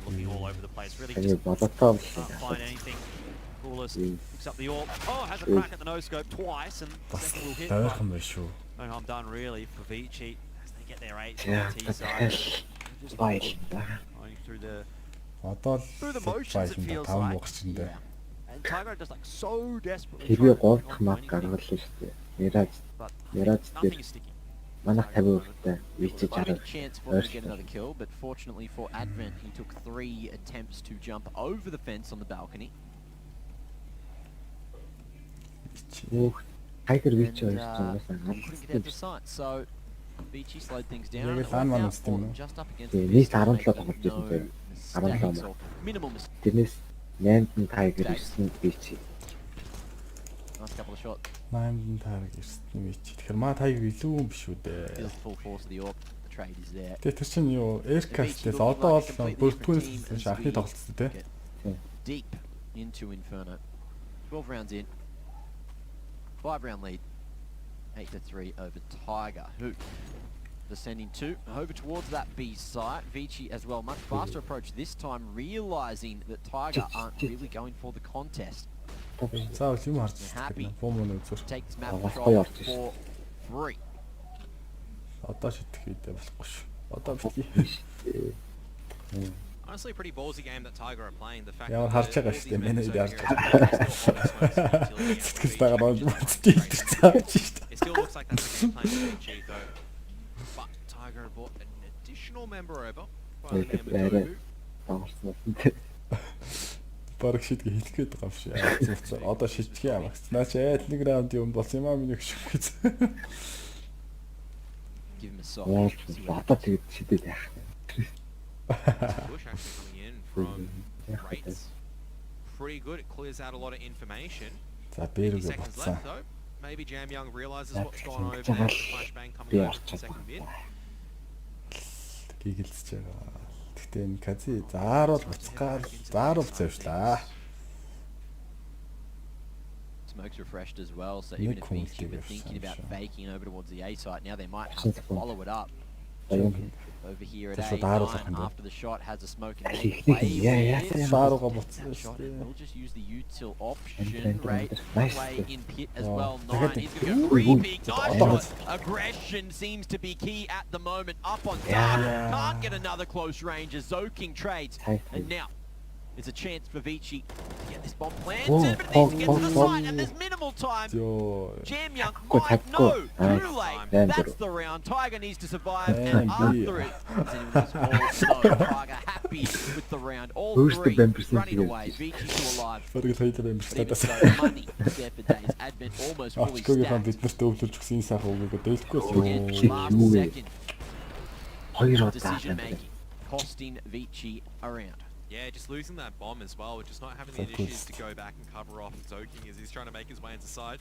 looking all over the place. Really just can't find anything. Coolest picks up the AWP. Oh, has a crack at the no-scope twice, and second will hit. But Тайхан биш шүү. no harm done really for Vici as they get their 8 CT side. Just going through the Одоо Through the л motions, it байсан feels 5 like. муугч чинь дээ. and Tiger just like so desperately Тэрвээ trying to 3 мап гаргал шүү дээ. Мираж but Мираж nothing дээр is sticking. манайх 50%-тай Vici Might be 60. a chance for him to get another kill, but fortunately for Advent, he took 3 attempts to jump over the fence on the balcony. Tiger and Vici хоёр couldn't зугаас get out the sight. So Vici slowed things down. Яг It л ан worked маань out үстэй юм for уу? just up against Тэгээ the нийт Vici, 17 making тоглож байсан no заяа. 17 mistakes or minimal mistakes. Тэрнээс 8-нд Tiger 9-нд Vici. Nice couple of shots. 8 таараг ирсэн юм чи. Тэгэхээр маа тайг илүү юм биш үү дээ. Feels the full force of the orc. The trade is there. Тэгээ тэр чинь юу Aircast-ээс одоо бол бүртгүүнээс анхны тоглолт тий. Deep into Inferno. 12 rounds in. 5-round lead. 8-3 over Tiger, who descending over towards that B site. Vici as well, much faster approach this time, realizing that Tiger aren't really going for the contest. За юм харж байна. Бомбон үзэр. Take this map control for free. Одоо шидэх хийдэ болохгүй ш. Одоо бити. Honestly, a pretty ballsy game that Tiger are playing. The fact Ямар that харж байгаа шүү дээ. Миний they're яаж still сэтгэл байгаа бол мэдчихэж байгаа шүү дээ. It still looks like that's a good plan for Vici though. But Tiger brought an additional member over by the name of Dobu. Бараг шидгээ хэлэх гээд байгаа юм шиг. Одоо шидгээ юм агц. Наач нэг раунд юм болсон юм аа миний хөшөв гэж. Give him a soft. Одоо тэгээд шидээл яах вэ? Bush actually coming in from rates. Pretty good. It clears out a lot of information. За 50 бэрүүгээ seconds батсан. left though. Maybe Jam Young realizes what's gone over there. Flashbang coming over for the second bit. Гигэлж байгаа. Гэхдээ энэ Кази зааруул буцгаал зааруул завшлаа. Smoke's refreshed as well, so even if Vici were thinking about faking over towards the A site, now they might have to follow it up. Over here at A9, after the shot has a smoke and Шаарууга буцсан shot, шүү and дээ. we'll just use the util option, right? Nice. Way in pit as Oh. well. Look at 9 is the- going to go creeping. Nice Oh. shot. Aggression seems to be key at the moment. Up on top. Can't get another close range as Zoking trades. And now, it's a chance for Vici to get this bomb planted, but it needs to get to the site, and there's minimal time. Йоо. Jam Young Good, might good. know. Nice. Too late. Damn That's good. the round. Tiger needs to survive, Damn and after good. it, also Tiger happy with the round. All Who's the three Ben percent running here? away. Vici still alive. Бараг хоёул юм But even байна. so, money is there for days. Advent almost fully Ачгогийн stacked. бид нарт өвлөж өгсөн энэ сайхан үгийг дэйлэхгүй Again, байсан. last Юу вэ? second Хоёр удаа decision making, costing Vici a round. Yeah, just losing that bomb as well, just not having the initiatives to go back and cover off Zoking as he's trying to make his way into side.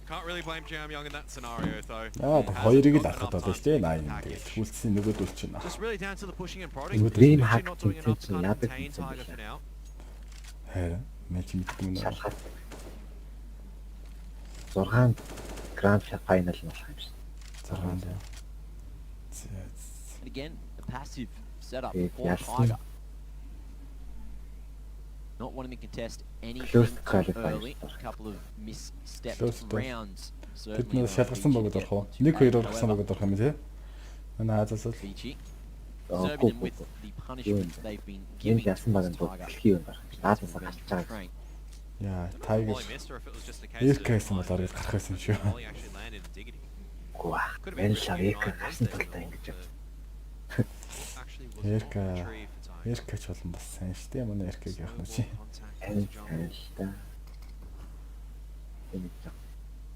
Can't really blame Jam Young in that scenario though. Аа He hasn't хоёрыг л got авахд enough болоо time шүү дээ. to make 80 the тэгэл package. хүлцсэн нөгөөдөл чинь. Just really down to the pushing and prodding. Good. Dream Vici hack not doing enough to kind of yaдаг contain юм Tiger байна. for now. Харин мэч мэддэг нэ. Шалгаад 6 гранд файнал нь болох юм шиг. 6 дээ. And again, the passive setup Okay, for yes. Tiga. Not wanting to contest anything Close to too qualify. early. A couple of misstepped Close to. rounds. Бид Certainly нэр шалгасан allow богод Vici to орох уу? get 1 2 onto орсон A. богод орох юм тий. Манай Азаас л Vici Гоо serving them with the punishment they've been энэ giving ясан баг нь to Tiger. дэлхий юм байна. Наадмаас гарч байгаа. Train. яа Don't know if Tiger Molly missed or if it was just a case Aircast of нь бол орж гарах байсан юм шүү. Molly actually landed in diggity. Гоо. Could have been Энэ лав really яг nice гарсан there, талтай ингэж. but actually was Airca on the tree for Tiger. Aircast болон бас сайн шүү дээ. Манай Aircast яах нь чи. Энэ та. Энэ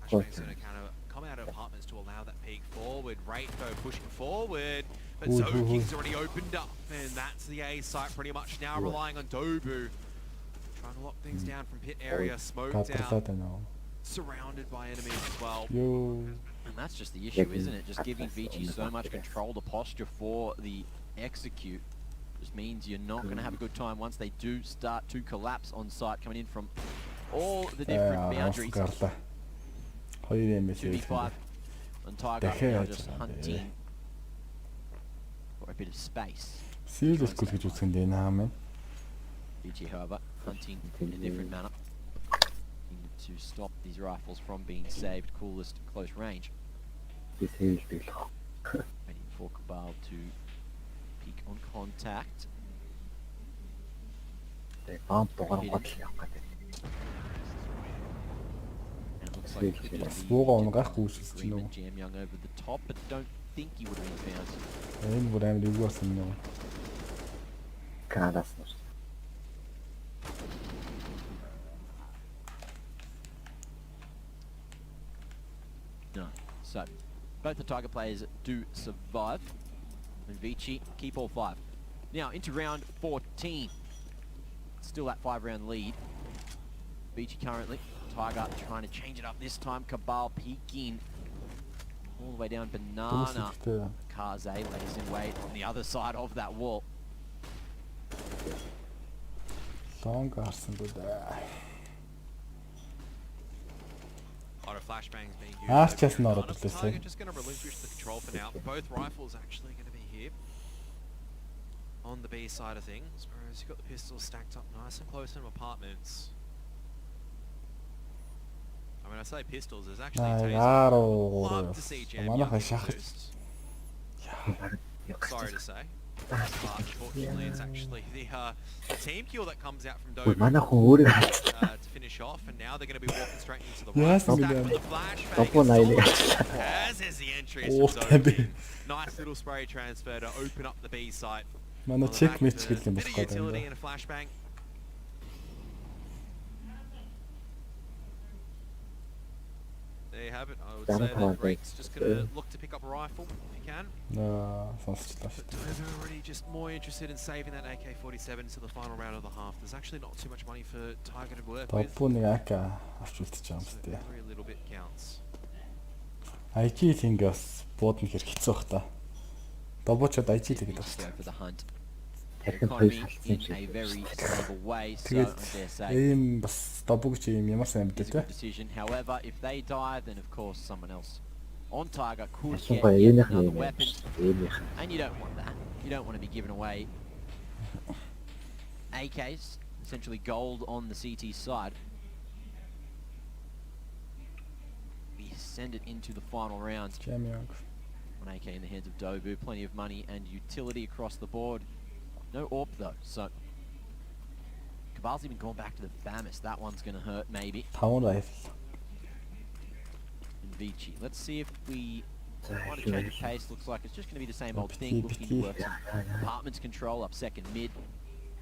Flashbang's going to kind of come out of apartments to allow that peek forward. Rate though pushing forward, but Ooh, ooh, Zoking's already opened up, and that's the A site pretty much now relying on Dobu. Trying to lock things down from pit area, smoked Гадарлаад out, байна уу? surrounded by enemies as well. Ёо. And that's just the issue, isn't it? Just giving Vici so much control, the posture for the execute just means you're not going to have a good time once they do start to collapse on site, coming in from all the different boundaries. Гарлаа. 2 MS 2v5 on Tiger now Дахиад just байгаа. hunting for a bit of space. Serious school гэж үзсэн дээ наа мэн. Vici, however, hunting in a different manner. Looking to stop these rifles from being saved, coolest close range. би сэлдэг л. Waiting for Cabal to peek on contact. Тэгээ бомб дугааргаад л явах гэдэг. And it looks like it could Бас just be бууга унгахгүй үсэж чинь agreement үү. Jam Young over the top, but don't think he would have been found. Энэ бүр амар юу болсон юм. Канадас нь. So, both the Tiger players do survive. And Vici keep all 5. Now, into round 14. Still that 5-round lead. Vici currently. Tiger trying to change it up this time. Cabal peeking all the way down. Banana. Kaze lays in wait on the other side of that wall. Long гарсан good. A lot of flashbangs being used. Just not None a of the place. Tiger just going to relinquish the control for now. Both rifles actually going to be here on the B side of things, whereas you've got the pistols stacked up nice and close in apartments. I mean, I say pistols, there's actually tasers. Love to see Jam Young introduced. Sorry to say. But unfortunately, it's actually the team kill that comes out from Dobu to finish off, and now they're going to be walking straight into the rifle stack with the flashbang. As is the entry from Dobu. Nice little spray transfer to open up the B site. Манай check match Bit гэл юм of болох гэдэг. utility and a flashbang. There you have it. I would say that Rake's just going to look to pick up a rifle if he can. Сонсчлаа. But Dover already just more interested in saving that AK-47 to the final round of the half. There's actually not too much money for Tiger to work with. Топpo нэг AK авч үлдчих юм So шүү дээ. every little bit counts. IG тэнгээс буудна хэрэг хэцүү бах та. Добочод IG тэгээд Go байна. for the hunt. Тархин Economy хоёр in салсан a very шиг. stable way, so I Тэгээд dare say ийм бас добогч ийм ямар сайн it's a мэдээ good те. decision. However, if they die, then of course someone else on Tiger could Асуугаа get yet ээнийх another нь weapon, ээнийх. and you don't want that. You don't want to be giving away AKs, essentially gold on the CT side. We send it into the final round. Jam Young. One AK in the hands of Dobu, plenty of money and utility across the board. No AWP though, so Cabal's even gone back to the FAMAS. That one's going to hurt maybe. 5 rifle. And Vici. Let's see if we want to change of pace. Looks like it's just going to be the same old thing. Looking to work some apartments control up second mid.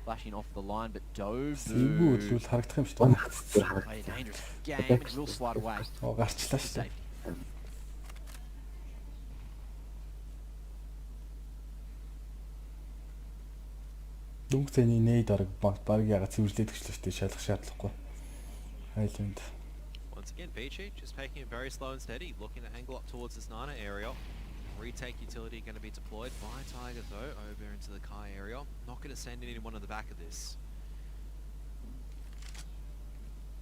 Flashing off the line, but Сигүү Dobu. л харагдах юм шүү дээ. Play a dangerous game and will slide away. Гарчлаа шүү дээ. Safety. Дүнг цэний нээд арга баг яга цэвэрлээд өчлөө шүү дээ. Шалах шаардлагагүй. Хайланд. Once again, Vici just taking it very slow and steady, looking to angle up towards this Nana area. Retake utility going to be deployed by Tiger though, over into the Kai area. Not going to send anyone on the back of this.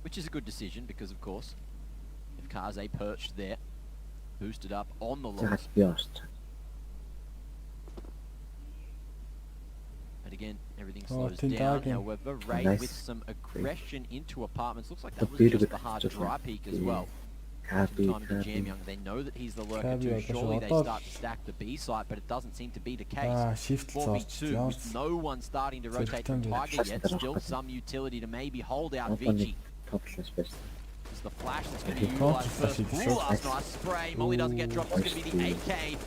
Which is a good decision because, of course, if Kaze perched there, boosted up on the launch. Загас би орч. And again, everything Oh, slows Tin down. Tiger. However, Ray Nice. with some aggression into apartments. Looks like that was Very just good the hard decision. dry peak as well. Copy, Time of the Jam copy. Young. They know that he's the lurker Copy, too. okay, Surely so they I thought- start to stack the B site, but it doesn't seem to be the case. Shift 4v2 with no one starting to rotate from Tiger yet. Still some utility to maybe hold out Vici. Тоглож байсан. It's the flash that's going to be Okay, utilised flash first. is Ooh, so last nice spray. Molly doesn't get dropped. It's going to be the AK.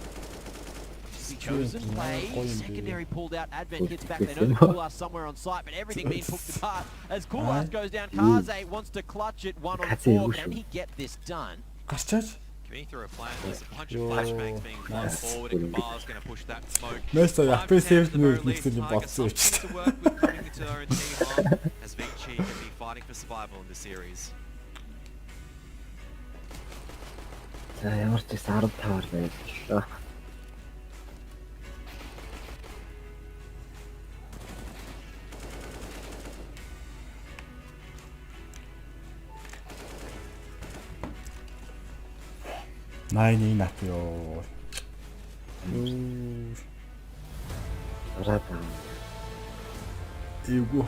The chosen play. Secondary pulled out. Advent hits back. They know the Coolast somewhere on site, but everything being picked apart. As Coolast goes down, Kaze wants to clutch it 1-on-4. Can he get this done? Гарчаач. Coming through a plan, there's a bunch of flashbangs being flung forward, and Cabal's going to push that smoke. Nästa jag 5-10 PC at the nu very least. mixer Tiger bot something switch. to work with coming into their own team up, as Vici can be fighting for survival in this series. За ямар ч гэсэн 15-аар байлаа. Найны нап ёо. Ороод. Эйгүү.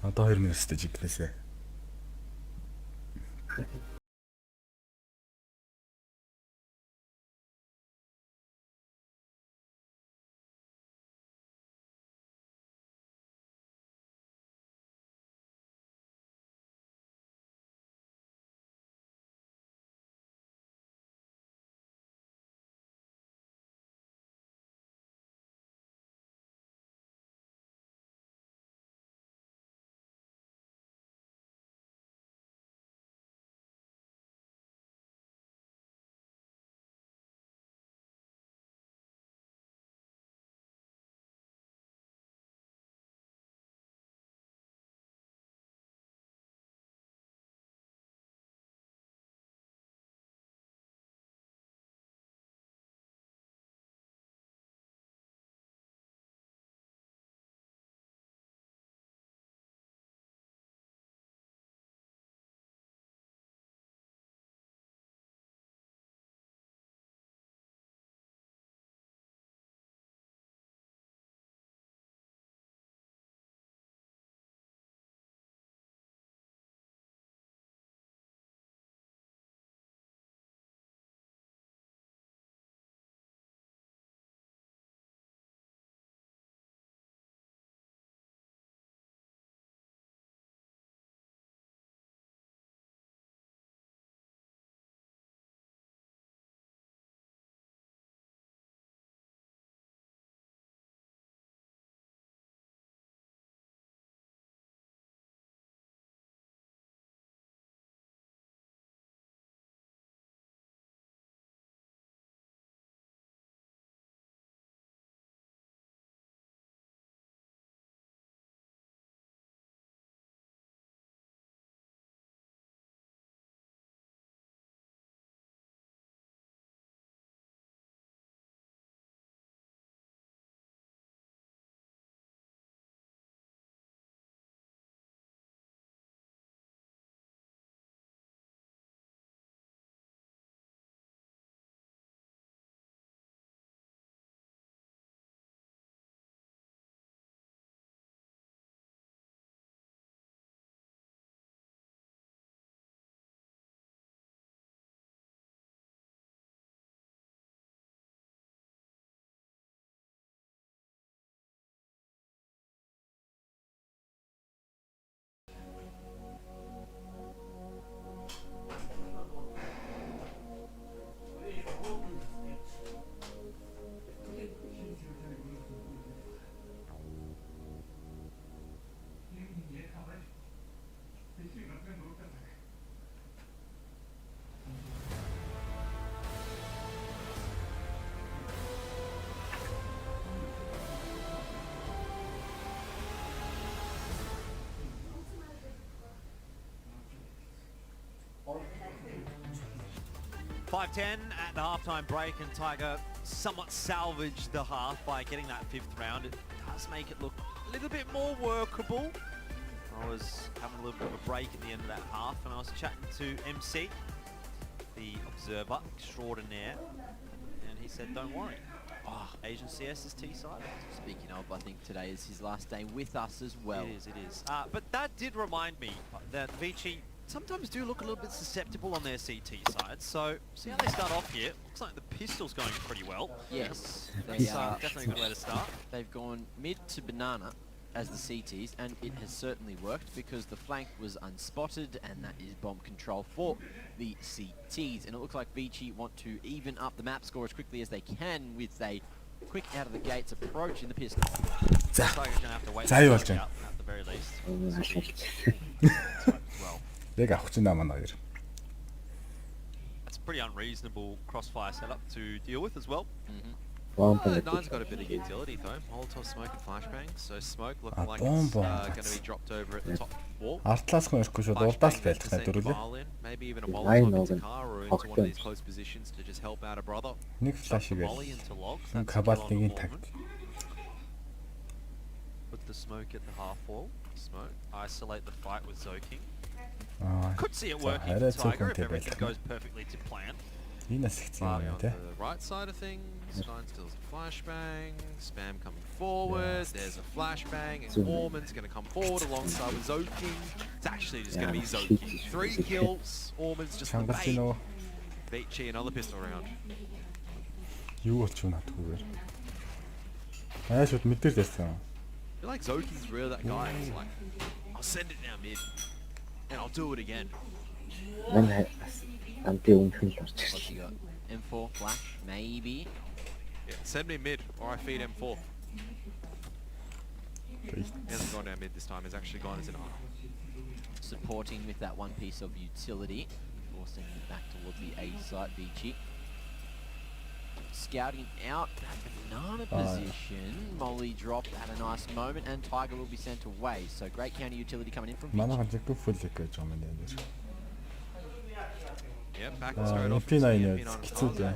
Одоо 2 минуттай жигнэсэ. 5-10 at the halftime break, and Tiger somewhat salvaged the half by getting that 5th round. It does make it look a little bit more workable. I was having a little bit of a break at the end of that half, and I was chatting to MC, the observer extraordinaire, and he said, don't worry. Oh, Asian CS is T-side. Speaking of, I think today is his last day with us as well. It is. But that did remind me that Vici sometimes do look a little bit susceptible on their CT side. So, see how they start off here. Looks like the pistol's going pretty well. Yes, That's definitely a good way to start. They've gone mid to banana as the CTs, and it has certainly worked because the flank was unspotted, and that is bomb control for the CTs. And it looks like Vici want to even up the map score as quickly as they can with a quick out of the gates approach in the pistol. За. Looks like it's gonna have to wait За юу for болж the байна. out at the very least. Well, Яг авах чинь намаа хоёр. that's a pretty unreasonable crossfire setup to deal with as well. Nine's got a bit of utility though. Molotov smoke and flashbang. So smoke looking like it's going to be dropped over at the top wall. Артлаас хүн ирэхгүй шууд урдаас байлах надад Mile in, maybe even a Molotov into car or into one of these close positions to just help out a brother. Нэг флаш игээл. Molly into logs. Кабат нэгийн таг. Put the smoke at the half wall. Smoke. Isolate the fight with Zoking. Could see it working for Tiger if everything goes perfectly to plan. Энэ бас хэцүү юм On тий. the right side of things, Nine steals a flashbang, Spam coming forward, there's a flashbang, and Orman's going to come forward alongside with Zoking. It's actually just going to be Zoking. 3 kills, Orman's just the Чангалж bait. гинөө. Vici, another pistol round. Юу болчих вэ надгүйгээр. Шууд мэдэр дэсэн. I feel like Zoking's really that guy. He's like, I'll send it down mid, and I'll do it again. What's he got? M4 flash, maybe. Yeah, send me mid, or I feed M4. He hasn't gone down mid this time, he's actually gone as an R. Supporting with that one piece of utility, forcing it back towards the A site. Vici scouting out that banana position. Molly dropped at a nice moment, and Tiger will be sent away. So great counter utility coming in from Vici. Манайхан зөвхөн фул гэж юм энэ дээр. Yeah, back straight off. MP9 хэцүү дээ.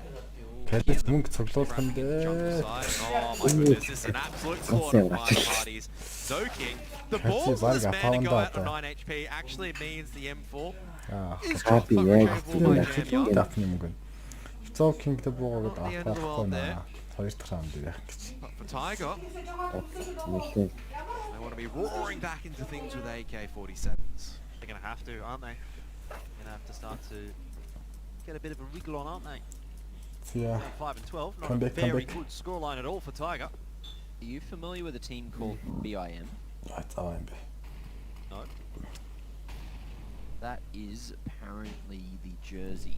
Калис мөнгө цуглуулах юм дээ. Oh my goodness, this is an absolute slaughter by the parties. Zoking, the balls of this man to go out on 9 HP actually means the M4 is dropped but retrievable by Jamia. Дафны мөнгө. Zoking-тэй буугаад авахгүй наа. Хоёр дахь раунд яах гэж. But for Tiger, they want to be roaring back into things with AK-47s. They're going to have to, aren't they? They're going to have to start to get a bit of a wriggle on, aren't they? Yeah. 5 and 12, not Come a back, come very back. good scoreline at all for Tiger. Are you familiar with a team called BIM? That's all I'm. No. That is apparently the jersey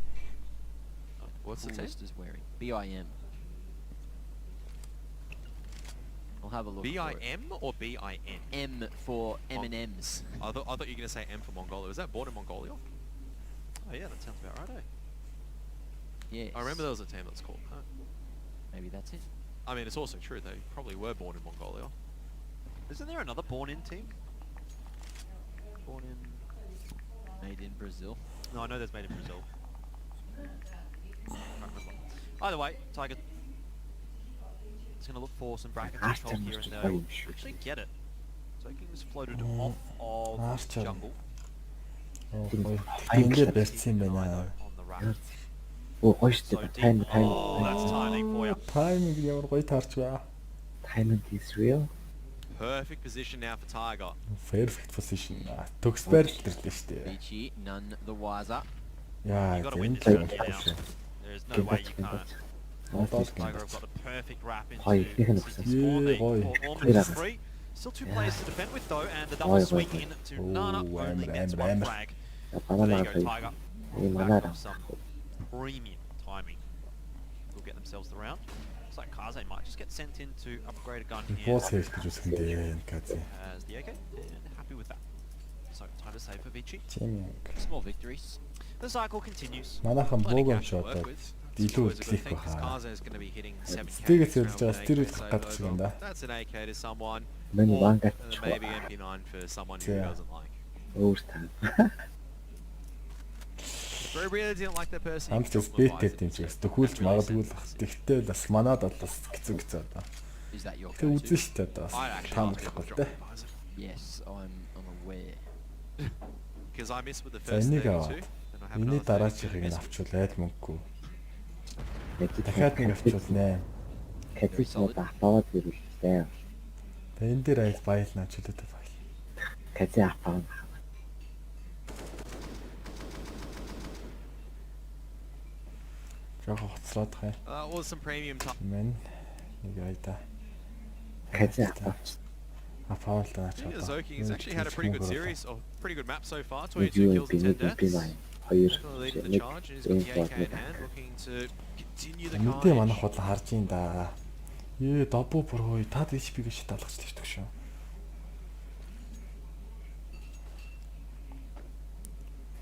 What's the team? Coolest is wearing. BIM. I'll have a look. BIM or BIN? M for M&Ms. I thought you were going to say M for Mongolia. Was that born in Mongolia? Oh yeah, that sounds about right, eh? Yes. I remember there was a team that's called that. Maybe that's it. I mean, it's also true. They probably were born in Mongolia. Isn't there another born-in team? Born in... Made in Brazil. No, I know there's made in Brazil. Can't remember. Either way, Tiger is going to look for some bracket control here and there. Actually get it. Zoking was floated off of jungle. Ингээд барьсан юм байна. On the rack. Гоё шүү дээ. Oh, that's timing for you. Тайминг ямар гоё таарч ба. Timing is real. Perfect position now for Tiger. Perfect position. Төгс байрлалтай шүү дээ. Vici, none the wiser. Яа, You got to win энэ this тийм game now. There's no way you can't. Tiger have got the perfect wrap into Yeah, boy. Orman's free. Still 2 players to defend with though, and the double swing in to Nana only gets 1 frag. There you go, Tiger. Back off some premium timing. Will get themselves the round. Looks like Kaze might just get sent in to upgrade a gun here Boss хийж гэж үсгэн дээ Kazi. as the AK, and happy with that. So time to save for Vici. Тийм юм. Small victories. The cycle continues. Манайхан Plenty бууган cash to work шотод with. илүү It's always a good ихлэх thing 'cause баха. Kaze is going to be hitting 7k. Стигээс next round ярьж with байгаа an стигээс AK, so гадчих юм да. that's an AK to someone, Миний or ванга maybe MP9 for someone who Yeah. doesn't like. өөр таа. Bro really didn't like that person. Хамт бас бэтэй тийм ч гэсэн төхүүлж магадгүй л бах. Тэгтээ бас манад бол бас хэцүү одоо. Is that your Тэг go-to? үзэн штэ одоо. I'd actually Таам like to болохгүй drop те. Visor. Yes, I'm aware. Because I missed with the За first энийг 32. аваад. Then I have Эний another 32 дараачихыг miss. нь авчвал айл мөнгөгүй. Дахиад нэг авчвал 8. Капич мод аваад ирүүлээ. Тэгээ энэ дээр айл баялнаа чөлөөтэй баг. Капич аваад. Жохо хоцроод хай. Was some premium time. Мэн нэг айда. Капич аваад. Апаал та I think начаад. Zoking has actually had a pretty good series, or pretty good map so far. Нэг 22 юу kills and 10 би deaths. маань He's 2 gonna lead the charge, and he's got the AK in hand, looking to continue the Мэдээ манайх carnage. бол харж ин да. Добу бүр хой тад HP гэж талгаж тэгдэг шүү.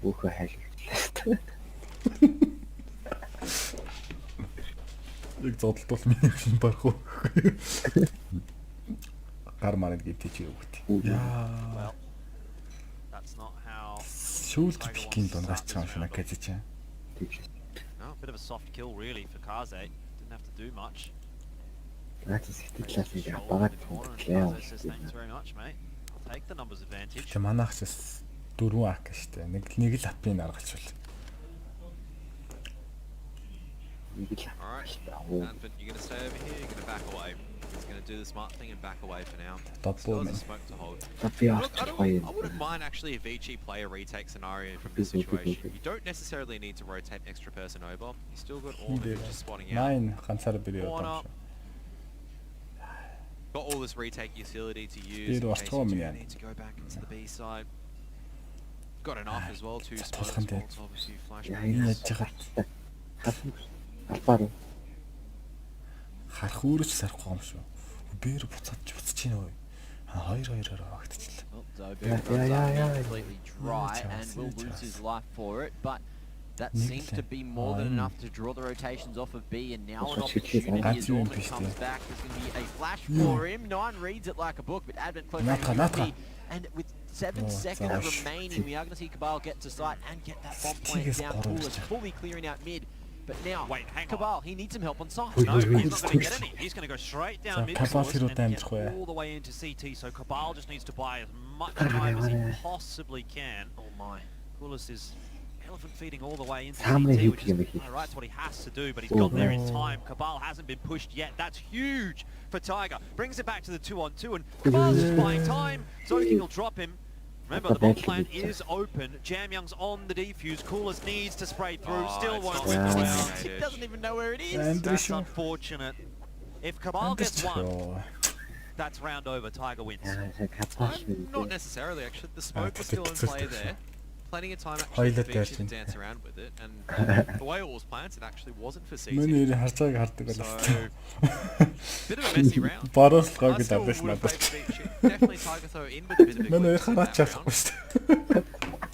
Өөхөө хайл. Яг зодтолтол миний юм барах уу. Гар марад гэдэг чи юу гэдэг. Яа. Well, that's not how. Шүүлж пикийн дундаас ч юм шиг гэж чинь. No, bit of a soft kill really for Kaze. Didn't have to do much. Наач сэтгэлээс Just нэг shouldered багаад the corner and тэмдэглээ. Kaze says thanks very much, mate. I'll take the numbers advantage. Тэ манайх ч 4 ак штэ. Нэг л апын аргалчвал. Alright, Anfin, you're gonna stay over here, you're gonna back away. He's gonna do the smart thing and back away for now. Still has a smoke to hold. Би Look, орчих I гоё. wouldn't mind actually a Vici play a retake scenario from this situation. You don't necessarily need to rotate an extra person over. You still got all who's just spotting out. 9 ганцаар бэрээ Corner. одоо. Got all this retake utility to use Дээр in case бastгаа you do минь. need to go back into the B side. Got enough as well, two smokes, толхон дээр. Molotov, a few Яа энэ flashbangs. яаж байгаа. Хасан. Албаар. Харах өөрөж сарахгүй юм шүү. Бээр буцаж ийн ой. 2-2-оор багтчихлаа. Well, Dobu Yeah, runs yeah, up yeah. completely dry Yeah, and will Chelsea, lose his Chelsea. life for it, but that Nick seems to Len. be more than Fine. enough to draw the rotations off of B, and now an That's what she said, opportunity That's as you Orman interested. comes back. There's going to be a flash Yeah. for him. 9 reads it like a book, but Advent close range Natra, to Natra. B, and with 7 Oh, seconds gosh. remaining, we are going to see Cabal get to site and get that bomb plant Biggest down. bottom. Cool is fully clearing out mid, but now Wait, hang on. Cabal, he needs some help on site. No, Wait, he's not going to wait. get any. He's going to go straight So, down mid Cabal source hero and damage get square. all the way into CT. So Cabal just needs to buy as much time as he possibly can. Oh my. Coolest is elephant feeding all the way into Самрын CT, which хийх юм is их. by rights what he has to do, but he's Oh, got there in no. time. Cabal hasn't been pushed yet. That's huge for Tiger. Brings it back to the 2-on-2, and Cabal's just buying time. Zoking will drop him. Remember, the bomb plant is open. Jam Young's on the defuse. Coolest needs to spray through. Oh, Still it's won't not win the really round. He doesn't even know where it is. And That's Vici. unfortunate. If Cabal gets one, Андэрч. that's round over. Tiger wins. Яа капаш Not necessarily, actually. The smoke was still in that's play good. there. Plenty of time actually Highlight for Vici to there, dance around with it, and the way it was planned, it actually wasn't for CT. Миний харж байгааг хардаг So, байлаа. bit of a messy round. Борослоо I гэж still адаж would have надад. favoured Vici. Definitely Tiger though in with a bit of a Манай glimpse in хараач that чадахгүй round. шүү.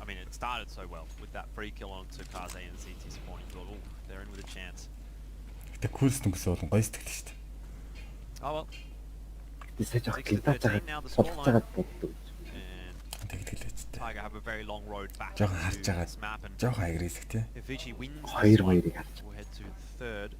I mean, it started so well with that free kill onto Kaze and CT spawn. You thought, oh, they're in with a chance. Гэтэ кулс дүнсээ бол гоё сэтгэл шүү дээ. Oh well. Би сэж 6 авах to гинтаж 13 байгаа. now the Бодож scoreline. байгаа боддог. And Тэгтгэлээчтэй. Tiger have a very long road back Жохон to харж байгаа. this map, and Жохон агрессив тий. if Vici wins this 2-2-ыг one, харж. we'll head to third.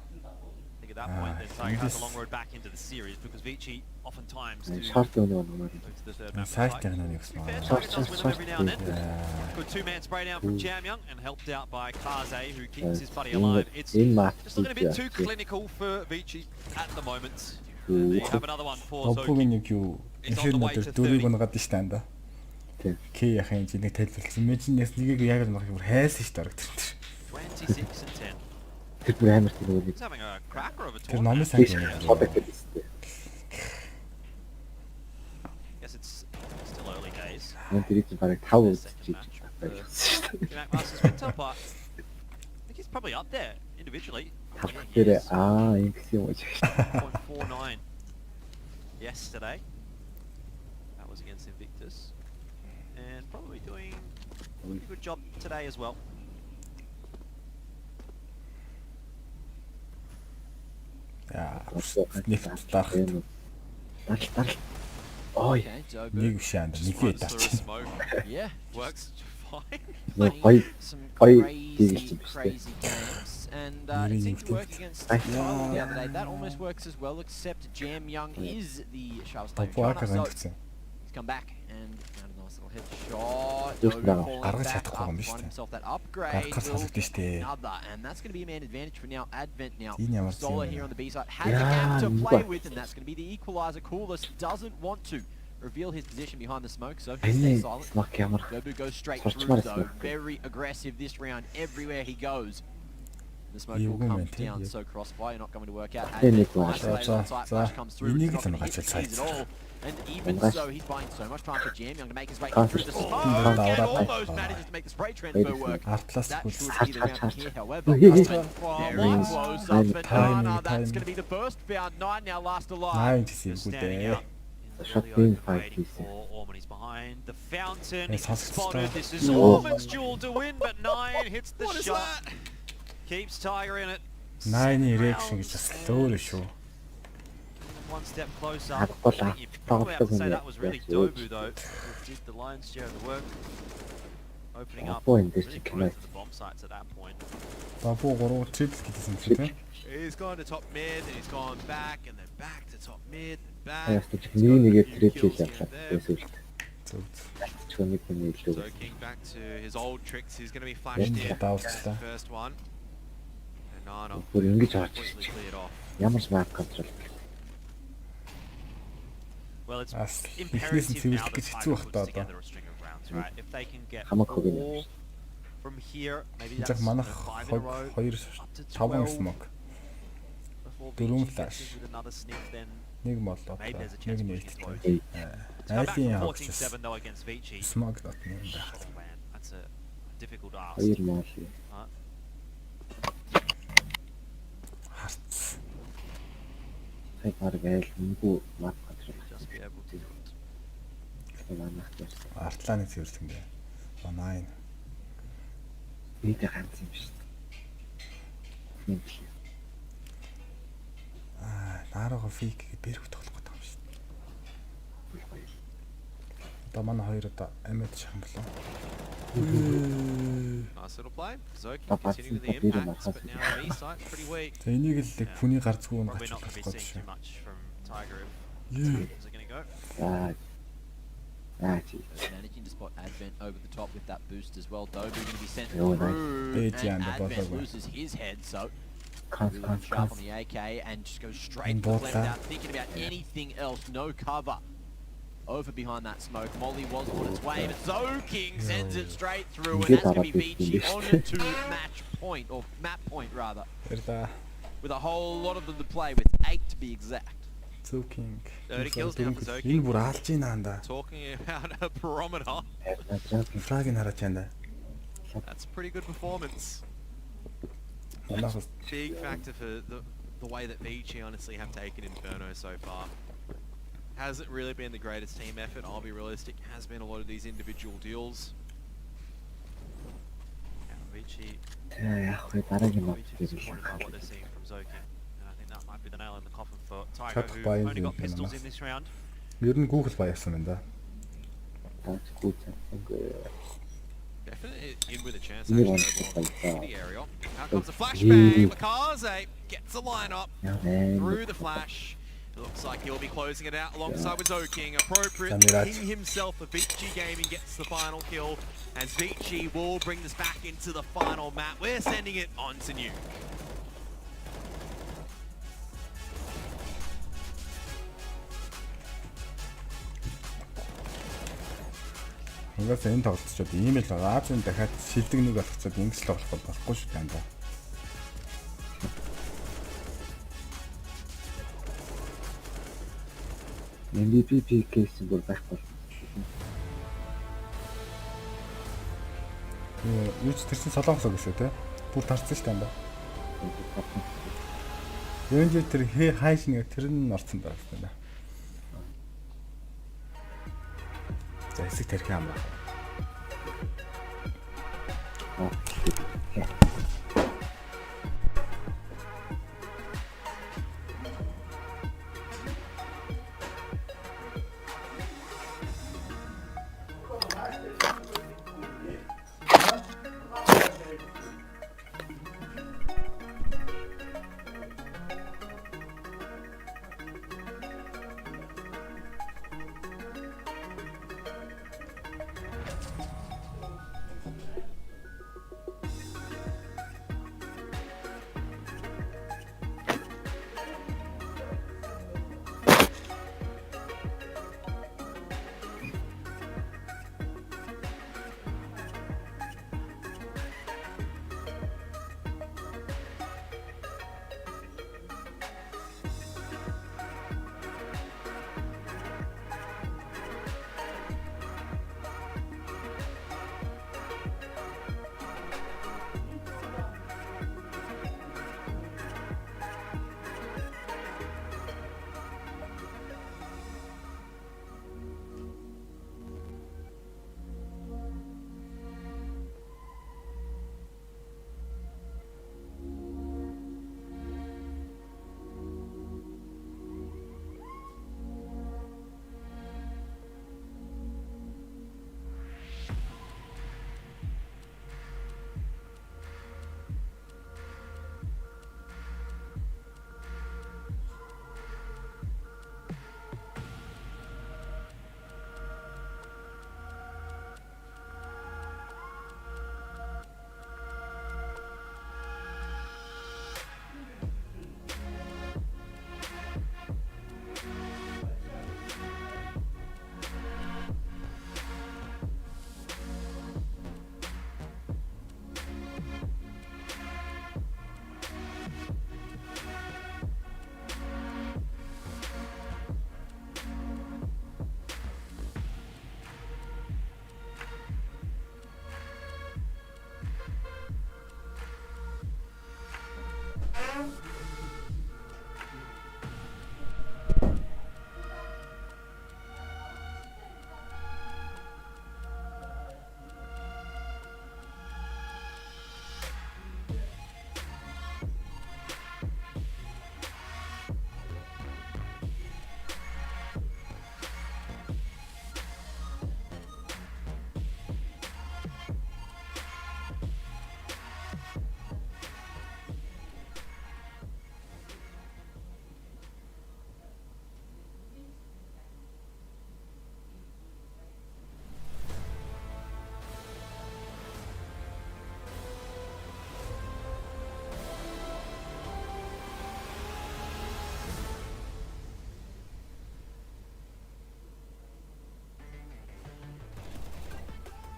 I think at that point, then Tiger has a long road back into the series because Vici oftentimes do Шорт өнөө go өнөө. to the third map. Сайт Tiger. яг нэг To be fair, юм. Tiger does win them every now and then. Яа. Good two-man spray down from Jam Young and helped out by Kaze, who keeps his buddy Энэ alive. It's энэ мат just looking a bit too clinical for Vici at the moment. And they have another one for Оббогийн Zoki. нэг юу инфернодэр дөрвийг унагаад нь штанда. Тийм. К яхаа энэ нэг тайлбарласан. Мэжнээс нэгийг яг нэг бүр хайсан шүү дээ орогдсон. 26 and 10. тэр бүр амар тийм нэг He's having a cracker of a Тэр номын tournament. сайн биш юм. бодох гэдэг. Guess it's still early days. Мөн тэрийг бараг 5 үзчих байлаа шүү дээ. Jack Masters winter, but I think he's probably up there individually. Тав дээр ийм гэсэн юм уу ч гэж. 0.49 yesterday. That was against Invictus. And probably doing a pretty good job today as well. Яа. Нефт дарах. Ой. Okay, Dobu. Нэг биш аа. Just Нэгээ runs through a дарчих. smoke. Yeah. Works fine. Гоё Some Oi, crazy, division işte. crazy games, and Really it seemed to work nifty. against Ay. Tyler the other day. That almost works as well, except Jam Young is the sharpest player in Бабу China, ага so гандцсан. he's come back and found a nice little headshot. Just Dobu now. falling Гаргаж back чадахгүй up, юм биш finding үү? himself that upgrade. Гаргахаар Will салагдсан get шүү дээ. another, and that's going to be a man advantage for now. Advent now. Энэ ямар Solar юм here бэ? on the B side has a Yeah, gap to play but- with, and that's going to be the equalizer. Coolest doesn't want to reveal his position behind the smoke, so he Айны stays silent. смак ямар Dobu goes straight Sorchmar through though, smoke. very aggressive this round everywhere he goes. The smoke You will go, come man, down, yeah. so crossfire not going to work out. Yeah, Advent Nicolas. isolated on site, flash comes through, but Энийг it's л not going to hit нугаач the keys at all. And even Congrats. so, he's buying so much time for Jam Young to make his way Congrats. through the smoke, Oh, and no, almost no. manages to make the spray transfer work. Артлаас That гүйл. should be the round from here, however. Very Very close up, Timing, Banana, that's timing. going to be the first found. 9 now last alive. 9 гэсэн Just юм standing дээ. out in the Shot early being open, fight waiting is- for Ormond. He's behind the fountain. Yes, He's has spotted. to This is Oh. Ormond's duel to win, but 9 hits the What is shot. that? Keeps Tiger in it. 9-ийн 7 reaction гэж бас rounds өөр and шүү. one step closer. I'd I put think that- you probably have to say that that was really was huge. Dobu though, who did the lion's share of the work, opening up Бабу энэ дээр really чи close кэмээ. to the bomb sites at that point. Бабу 3 triple гэдсэн юм шүү дээ. He's gone to top mid, and he's gone back, and then back to top mid, and back. Яас ч нэгээр трипл явуулаад байсан үү. Зөв зөв. Чөө нэг хүн илүү. So King back to his old tricks. He's going to be flashed Энэ in. даавчлаа. First one. And Nana Бүр ингэж авч completely cleared off. ямар смарт контрол. Well, it's Бас ихнээс нь imperative now цэвэрлэх that гэж хэцүү Tiger байх puts та одоо. together a string of rounds, right? If they can get Хамаг хөг юм. 4 from here, maybe Жаг that's манах 5 in a row. 2 Up to 5 12 смог. before Дөрвөн Vici flash. gets in with another sniff, then Нэг молоо. maybe there's a Нэг chance нь pushing his low. эйттэй. To come back Айлын from явагч. 14-7 though against Vici. Смог дот юм байна. Oh man, that's a difficult ask. Хоёр мал. Харц. Сая баг айл нүгүү мат контрол. Just be able to Манах гэсэн. Артлааны цэвэрлэх юм бэ. 9. Нийт ганц юм шүү дээ. Наараа фейк гэж бэрх тоглох гэдэг юм шүү. Одоо манай хоёр одоо амьд шахам болоо. Nice little play. Zoki But continuing with the that's the impacts, but now the B site's pretty weak. За энийг л яг хүний гар згүүн probably гачиж not going to be болох seeing гэж. too much from Tiger if Юу. is it going to go. Чи. Managing to spot Advent over the top with that boost as well. Dobu going to be sent Oh, nice. through, Big and jam, the Advent bottom. loses his head, so Конс really конс sharp конс. on the AK and just goes straight And to the both left that. without thinking about anything else. No cover. Over behind that smoke. Molly was on its way, but Zoking sends it straight through, and Get that's going to out be of this Vici thing. on to match point, or map point rather, Эрдэ. with a whole lot of them to play with, 8 to be exact. Zoking. 30 kills now for Zoking. Энэ бүр алж ийна анда. Talking about a barometer. Фраг нь хараач яанда. That's a pretty good performance. Манайх Big factor for the way that Vici honestly have taken Inferno so far. Hasn't really been the greatest team effort, I'll be realistic. Has been a lot of these individual deals. Yeah, Vici Яг хөө дараагийн мат Vici дээр disappointed by what they're seeing from Zoking. And I think that might be the nail in the coffin for Tiger, Chap who by only got the pistols Venom. in this round. ер нь Google баяасан юм да. таачгүй цаа. Definitely in with a chance You actually want over to on fight the that. aerial. Out comes the Yeah. flashbang. Makaze gets a lineup Яа. through the flash. It looks like he'll be closing it out alongside with Zoking. Appropriate. Samurai. King himself for Vici Gaming gets the final kill. As Vici will bring this back into the final map. We're sending it on to new. Угаасаа энэ тоглолцоод ийм л Азийн дахиад шилдэг нэг болгоцоод ингэж л тоглох болохгүй шүү дээ анда. MVP PK-с бүр байхгүй. Юу ч тэрсэн солонгосоо гэсэн те. Бүр тарцсан шүү дээ анда. Юу ч тэр хайш нэг тэр нь орсон даа гэсэн да. За хэсэг тэрхээ амраа.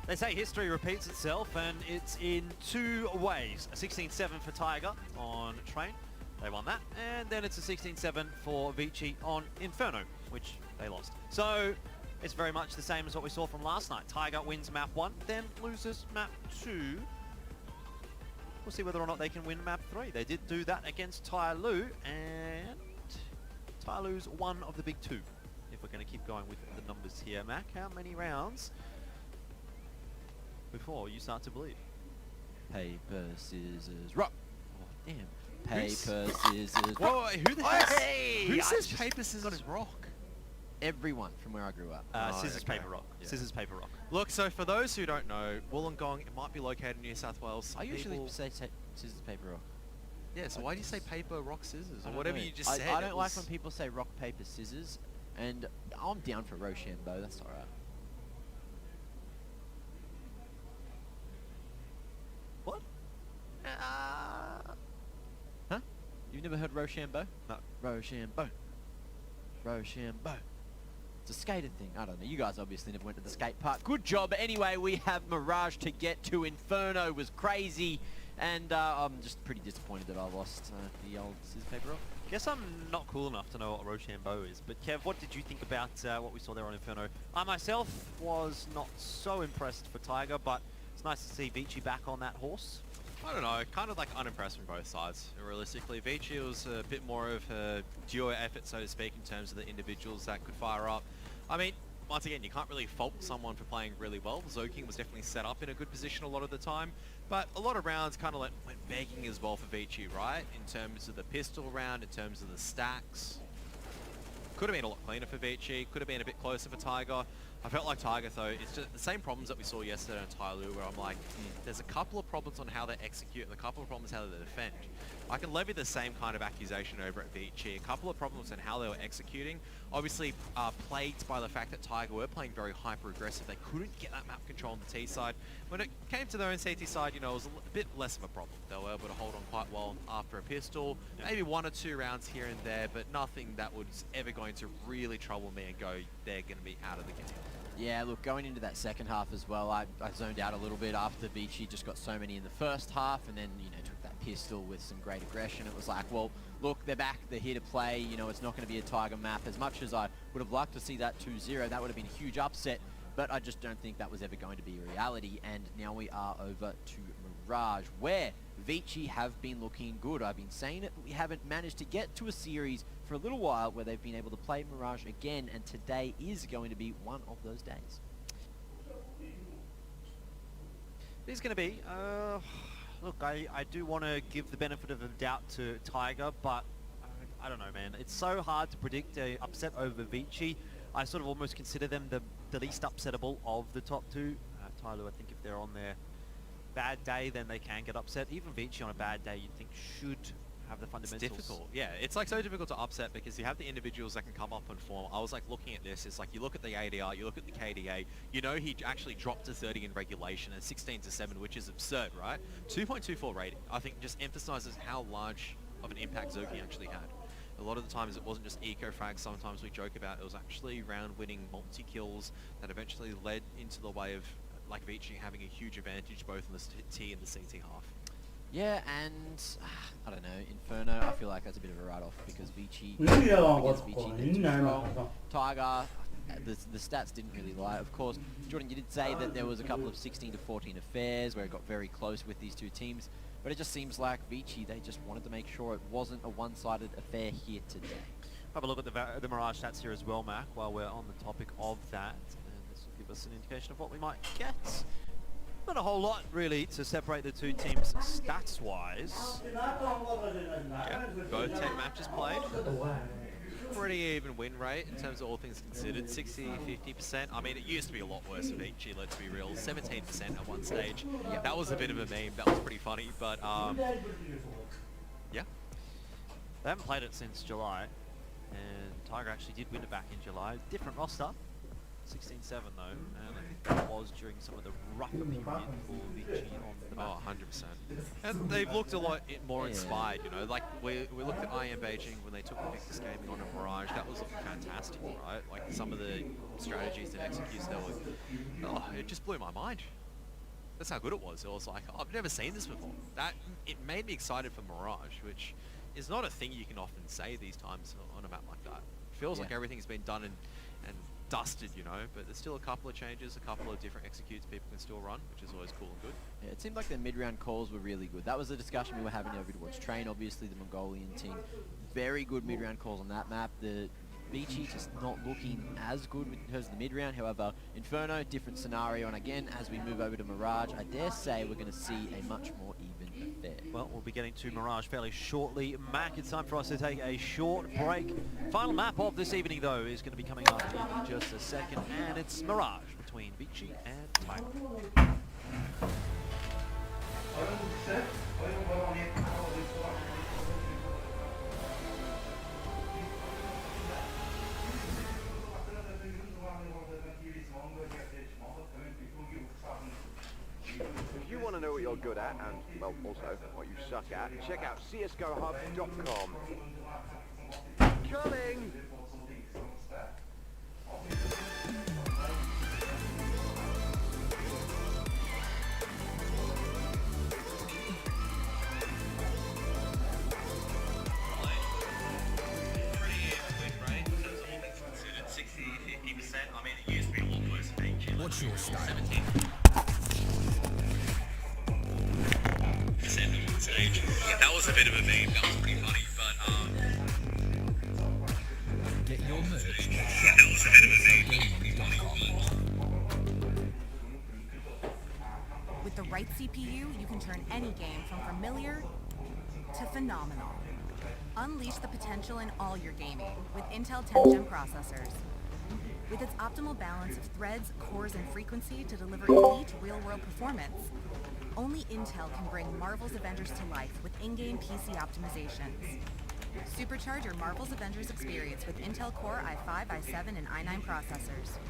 They say history repeats itself, and it's in two ways. A 16-7 for Tiger on Train, they won that, and then it's a 16-7 for Vici on Inferno, which they lost. So it's very much the same as what we saw from last night. Tiger wins map 1, then loses map 2. We'll see whether or not they can win map 3. They did do that against Tai Lu, and Tai Lu's one of the big 2. If we're going to keep going with the numbers here, Mac, how many rounds before you start to believe? Paper, scissors, rock. Oh, damn. Paper, scissors, rock. Whoa, who the hell? Hey! Who says paper, scissors, rock? Everyone from where I grew up. Scissors, okay. paper, rock. Yeah. Scissors, paper, rock. Look, so for those who don't know, Wollongong, it might be located in New South Wales. I usually People- say scissors, paper, rock. Yeah, so why do you say paper, rock, scissors? I Or don't whatever know. you just said. I don't it like was- when people say rock, paper, scissors, and I'm down for Rochambeau, that's alright. What? Huh? You've never heard Rochambeau? No. Rochambeau. Rochambeau. It's a skater thing. I don't know. You guys obviously never went to the skate park. Good job. Anyway, we have Mirage to get to. Inferno was crazy. And I'm just pretty disappointed that I lost the old scissors, paper, rock. Guess I'm not cool enough to know what Rochambeau is. But Kev, what did you think about what we saw there on Inferno? I myself was not so impressed for Tiger, but it's nice to see Vici back on that horse. I don't know, kind of like unimpressed from both sides. Realistically, Vici was a bit more of a duo effort, so to speak, in terms of the individuals that could fire up. I mean, once again, you can't really fault someone for playing really well. Zoking was definitely set up in a good position a lot of the time, but a lot of rounds kind of went begging as well for Vici, right? In terms of the pistol round, in terms of the stacks. Could have been a lot cleaner for Vici, could have been a bit closer for Tiger. I felt like Tiger, though, it's just the same problems that we saw yesterday on Tai Lu, where I'm like, there's a couple of problems on how they execute and a couple of problems how they defend. I can levy the same kind of accusation over at Vici. A couple of problems in how they were executing, obviously plagued by the fact that Tiger were playing very hyper-aggressive. They couldn't get that map control on the T side. When it came to their own CT side, you know, it was a bit less of a problem. They were able to hold on quite well after a pistol, maybe 1 or 2 rounds here and there, but nothing that was ever going to really trouble me and go, they're going to be out of the game. Yeah, look, going into that second half as well, I zoned out a little bit after Vici just got so many in the first half, and then, you know, took that pistol with some great aggression. It was like, well, look, they're back, they're here to play, you know, it's not going to be a Tiger map. As much as I would have liked to see that 2-0, that would have been a huge upset, but I just don't think that was ever going to be a reality. And now we are over to Mirage, where Vici have been looking good. I've been saying it, but we haven't managed to get to a series for a little while where they've been able to play Mirage again, and today is going to be one of those days. It is going to be. Look, I do want to give the benefit of the doubt to Tiger, but I don't know, man. It's so hard to predict a upset over Vici. I sort of almost consider them the least upsettable of the top 2. Tai Lu, I think if they're on their bad day, then they can get upset. Even Vici on a bad day, you'd think should have the fundamentals. It's difficult, yeah. It's like so difficult to upset because you have the individuals that can come up and form. I was like looking at this, it's like you look at the ADR, you look at the KDA, you know he actually dropped to 30 in regulation and 16-7, which is absurd, right? 2.24 rating, I think just emphasizes how large of an impact Zoki actually had. A lot of the times it wasn't just eco frags, sometimes we joke about it was actually round winning multi-kills that eventually led into the way of like Vici having a huge advantage both in the T and the CT half. Yeah, and I don't know, Inferno, I feel like that's a bit of a write-off because Vici, against Vici, they're too strong. Tiger, the stats didn't really lie. Of course, Jordan, you did say that there was a couple of 16-14 affairs where it got very close with these two teams, But it just seems like Vici, they just wanted to make sure it wasn't a one-sided affair here today. Have a look at the Mirage stats here as well, Mac, while we're on the topic of that. And this will give us an indication of what we might get. Not a whole lot, really, to separate the two teams stats-wise. Yeah, both 10 matches played. Pretty even win rate in terms of all things considered. 60-50%. I mean, it used to be a lot worse for Vici, let's be real. 17% at one stage. Yeah, that was a bit of a meme. That was pretty funny, but yeah. They haven't played it since July, and Tiger actually did win it back in July. Different roster. 16-7 though, and I think that was during some of the rougher period for Vici on the map. Oh, 100%. And they've looked a lot more inspired, you know. Like, we looked at IM Beijing when they took the Victus gaming on a Mirage. That was looking fantastic, right? Like, some of the strategies and executes, they were... Oh, it just blew my mind. That's how good it was. It was like, oh, I've never seen this before. It made me excited for Mirage, which is not a thing you can often say these times on a map like that. It feels like everything's been done and dusted, you know, but there's still a couple of changes, a couple of different executes people can still run, which is always cool and good. Yeah, it seemed like their mid-round calls were really good. That was the discussion we were having over towards Train, obviously the Mongolian team. Very good mid-round calls on that map. The Vici just not looking as good in terms of the mid-round. However, Inferno, different scenario, and again, as we move over to Mirage, I dare say we're going to see a much more even affair. Well, we'll be getting to Mirage fairly shortly. Mac, it's time for us to take a short break. Final map of this evening, though, is going to be coming up in just a second, and it's Mirage between Vici and Tiger. If you want to know what you're good at, and, well, also what you suck at, check out csgohub.com. Coming! What's your style? Yeah, that was a bit of a meme. That was pretty funny, but Get your merch at shop.gaming.com. With the right CPU, you can turn any game from familiar to phenomenal. Unleash the potential in all your gaming with Intel 10th Gen processors. With its optimal balance of threads, cores, and frequency to deliver elite real-world performance, only Intel can bring Marvel's Avengers to life with in-game PC optimizations. Supercharge your Marvel's Avengers experience with Intel Core i5, i7, and i9 processors.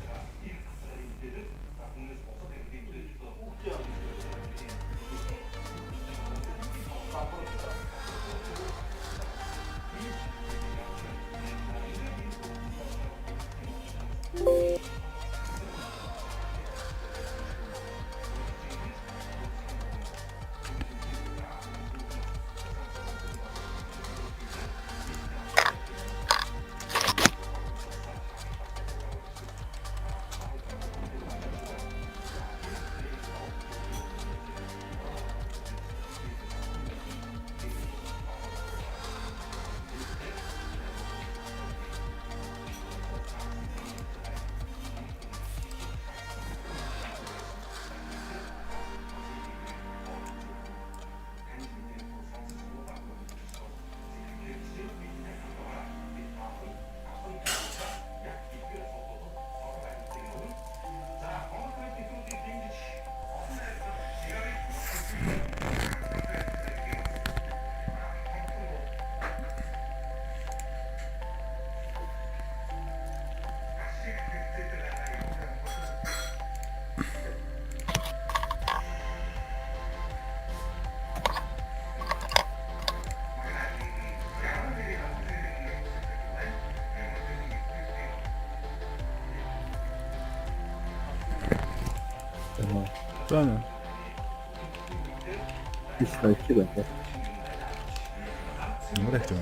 저는 비슷하게 키던데. 노래 좀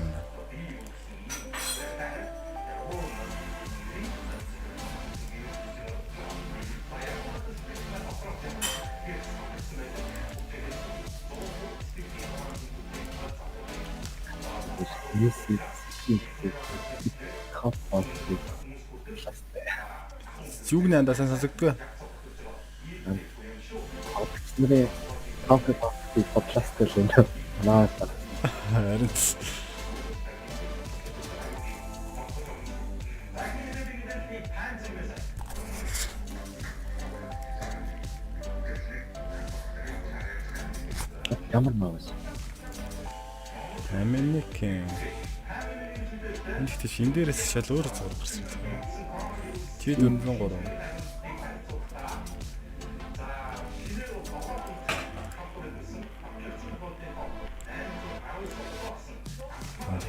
Vici top of the class. Зүг нэндаа сайн сонсогдгүй. Нэрээ top of the class гэдэг наа. Харин Ямар маус. Америкийн энэ ихтэй шин дээрээс шал өөр цаг гарсан. Чи 403.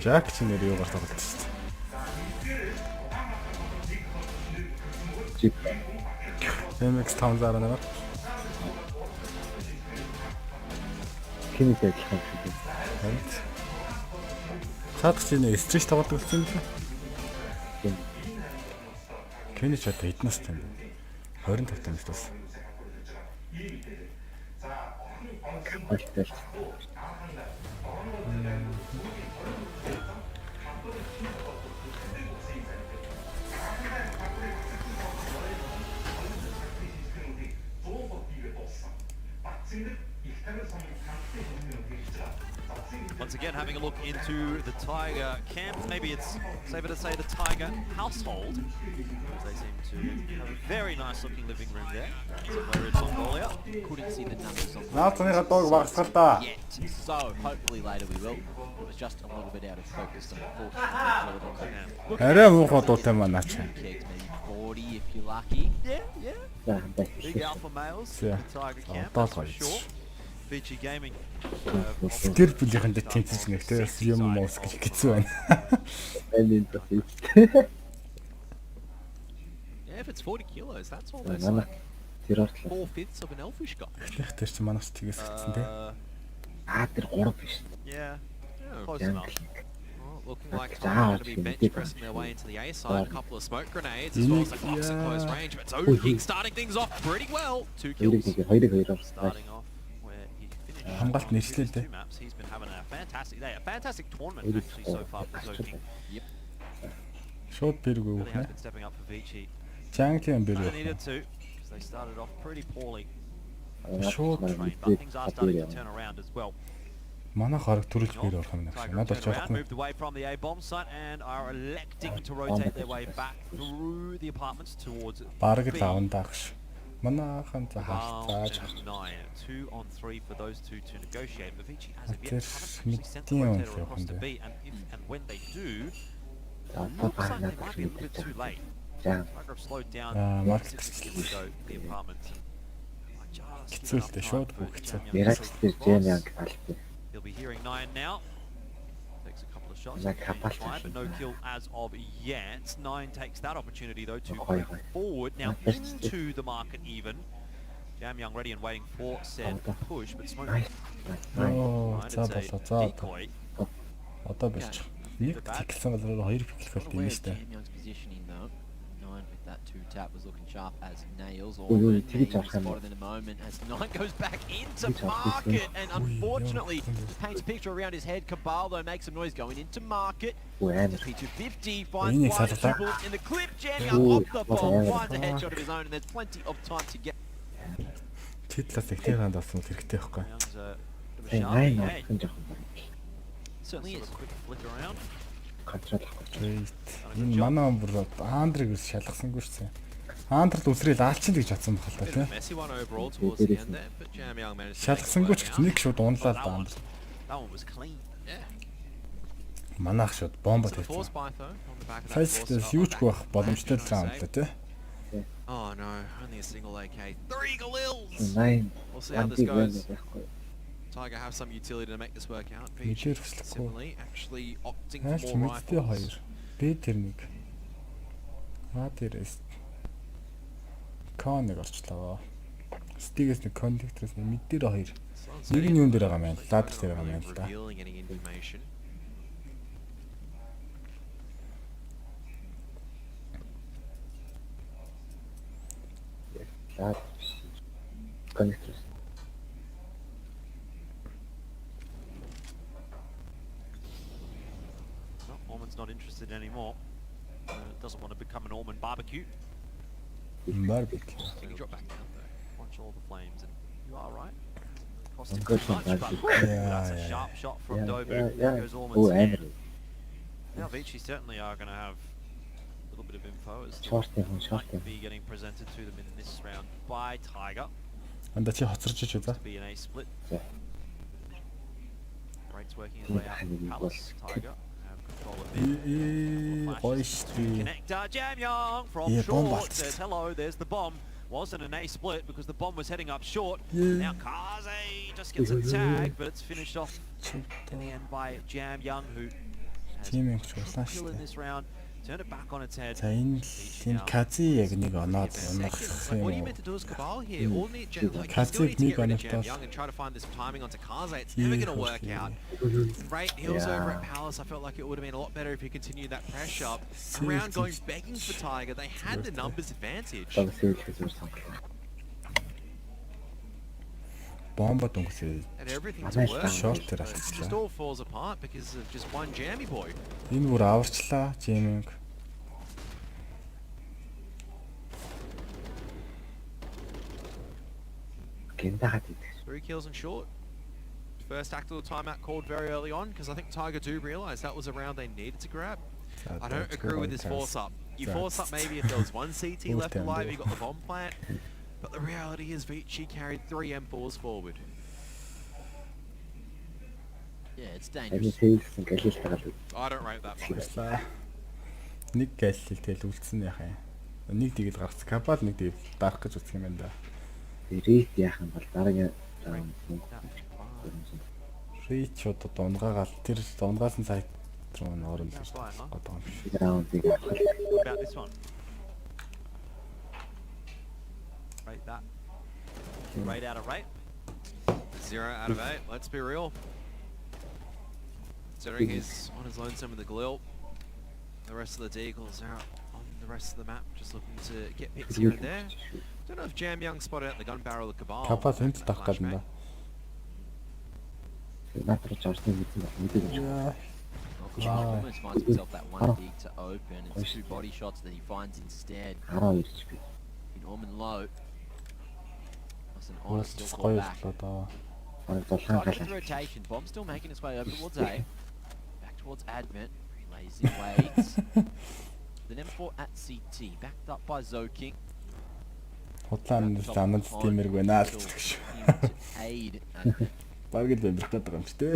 Жак чи нэр юу гарч байгаа шүү дээ. MX 508. Киний адилхан шүү дээ. Цаадах чи нэ стрич тоглодог болсон юм байна. Киний ч одоо хэдэн настай юм бэ? 25 тань настай. Once again, having a look into the Tiger camp. Maybe it's safer to say the Tiger household. They seem to have a very nice looking living room there. Somewhere in Mongolia. Couldn't see the numbers on Наатныга дог багсгал та. yet, so hopefully later we will. It was just a little bit out of focus, unfortunately. Арай муухай дуутай маа наач. Maybe 40 if you're lucky. Yeah. Big alpha males in the Tiger camp, that's for sure. Vici Gaming. Гэр бүлийнхэндээ тэнцэж нэгтэй юм моус гэж хэцүү байна. Yeah, if it's 40 kilos, that's almost Манай тэр 4/5 of an elfish guy. Эхнийх тэр чи манаас тгээс хэцэн тий. Тэр 3 биш. Yeah. Close enough. Looking like Tiger going to be bench pressing their way into the A side. A couple of smoke grenades as well as the clocks at close range. But Zoking starting things off pretty well. 2 kills. Starting off where he finished. Хамгаалт нэршлээ дээ. Two maps. He's been having a fantastic tournament actually so far for Zoking. Yep. Шууд бэрг Really өгөх has нэ. been stepping up for Vici. Жанклин бэрг They өгөх. needed to because they started off pretty poorly. Шууд Train, but things are starting to turn around as well. манай хараг төрүүлж бэр орох юм байна. Tiger Надад turn around, чухал. moved away from the A bomb site and are electing to rotate their way back through the apartments towards Бараг B. л авандаагш. Манайхан за Val хартааж. and Naya, 2 on 3 for those two to negotiate. But Vici has of Тэр yet haven't actually sent the мэдээ rotator юм across to байна. B, and if and when they do, looks like they might be a little bit too late. Tiger have slowed down Market significantly though the apartments. Хэцүүлтэй шууд бүгцээ. Яраач тэр Жэм Янг албаа. He'll be hearing 9 now. Takes a couple of shots. Like Getting Kapal try, but no station. kill as of yet. 9 takes that opportunity though to Okay, move okay. forward now That's into the market even. Jam Young ready and waiting for said Okay. push, but Smoke Nice. Оо right, за it's болоо a за. decoy. Одоо бэлч. Нэг тиклсэн бол руу хоёр пиклэх Not юм aware шүү of дээ. Jam Young's positioning though. 9 with that 2-tap was looking sharp as nails. Ui, Orban tigi being charge spotted in a moment as 9 goes back into Tigi charge, market please. and unfortunately just paints a picture around his head. Cabal though makes some noise going into market. Ой амар. P250 finds Энийг one салглаа. triple in the clip. Jam Ui, Young off the what bomb, a- finds a headshot of his own and there's plenty of time to get. Титлаас их тэрэнд авсан хэрэгтэй байхгүй. Young's a bit of a Эй sharp. айн Hey, авсан жоохон баг. Certainly sort is. of quick flick around. Контрол авах гэж. Энэ манай бүр Андрыг ус шалгасангүй шүү. Андрд үсрээл алчин гэж атсан бахал та Bit тий. of a messy one overall towards the end there, but Jam Young managed to make it Шалгасангүй ч work гэсэн нэг out. шууд унлаа л That да one- Андр. That one was clean. Yeah. Манайх шууд бомбо So the force тавьсан. spike though on the back of that Сайс force. юучгүй байх боломжтой л раунд л тий. Oh no, only a single AK. 3 Galils! 9 We'll see how this антиг goes. байхгүй. Tiger have some utility to make this work out. Мэдээр Vici хүслэхгүй. similarly actually opting Яаж for more мэдтэй rifles. хоёр. Би тэр нэг. Дээрээс Кон нэг орчлоо. Стигээс нэг контекторс мэдээр хоёр. Sounds Нэг like нь юун дээр байгаа юм бэ? Ладер дээр байгаа not юм really л да. revealing any information. За. Коннектор. Orman's not interested anymore. Doesn't want to become an Orman barbecue. Barbecue. Can you drop back down though? Watch all the flames, and you are right. Cost him Good too much, but that's a sharp shot from Dobu. There goes Orman's hand. Now Vici certainly are going to have a little bit of info as to what might be getting presented to them in this round by Tiger. Анда чи хоцорч ич удаа. Be an A split. Rate's working his way out from Palace. Tiger have control of mid. Гоё штий. Connector Jam Young from short says hello. There's the bomb. Wasn't an A split because the bomb was heading up short. Now Kaze just gets a tag, but it's finished off in the end by Jam Young, who has kill in this round. Turned it back on its head. За энэ Кази яг нэг оноод унах юм. What are you meant to do as Cabal here? All need like you Казиг still need to нэг get rid of оноод Jam Young and try to find this timing onto Kaze. It's never going to work out. Right, he was over at Palace. I felt like it would have been a lot better if he continued that pressure. Around going begging for Tiger, they had the numbers advantage. Бомба дүнсээ. And everything to work. Short It just all falls apart because of just one jammy boy. Энэ бүр аварчлаа Жиминг. 3 kills and short. First tactical timeout called very early on because I think Tiger do realise that was a round they needed to grab. I don't agree with this force up. You force up maybe if there was one CT left alive, you got the bomb plant. But the reality is Vici carried 3 M4s forward. Yeah, it's dangerous. I don't rate that much. Нэг гэлэл тэгэл үлдсэн яхаа. Нэг тэгэл гарц капал нэг тэгэл дарах гэж үзэх юм байна да. Рейт яах юм бол дараагийн Рейт одоо дунгаагаал тэр дунгаас нь сайт руу орно гэж бодож байгаа юм шиг. About this one. Rate that. Rate out of rate. 0 out of 8. Let's be real. Considering he's on his lonesome with the Glil, the rest of the Deagles are on the rest of the map, just looking to get picks here and there. Don't know if Jam Young spotted out the gun barrel of Cabal. Капал энд тах гэдэг Cabal almost finds himself that one dig to open. It's 2 body shots that he finds instead. In Orman low. That's an honest still call back. Got into rotation. Bomb still making its way over towards A. Back towards Advent. Lazy waits. Then M4 at CT. Backed up by Zoking. Хутлаан санаад стимерг байна л гэж. Aid Advent. Багт бэмрэх гэдэг юм ч тий.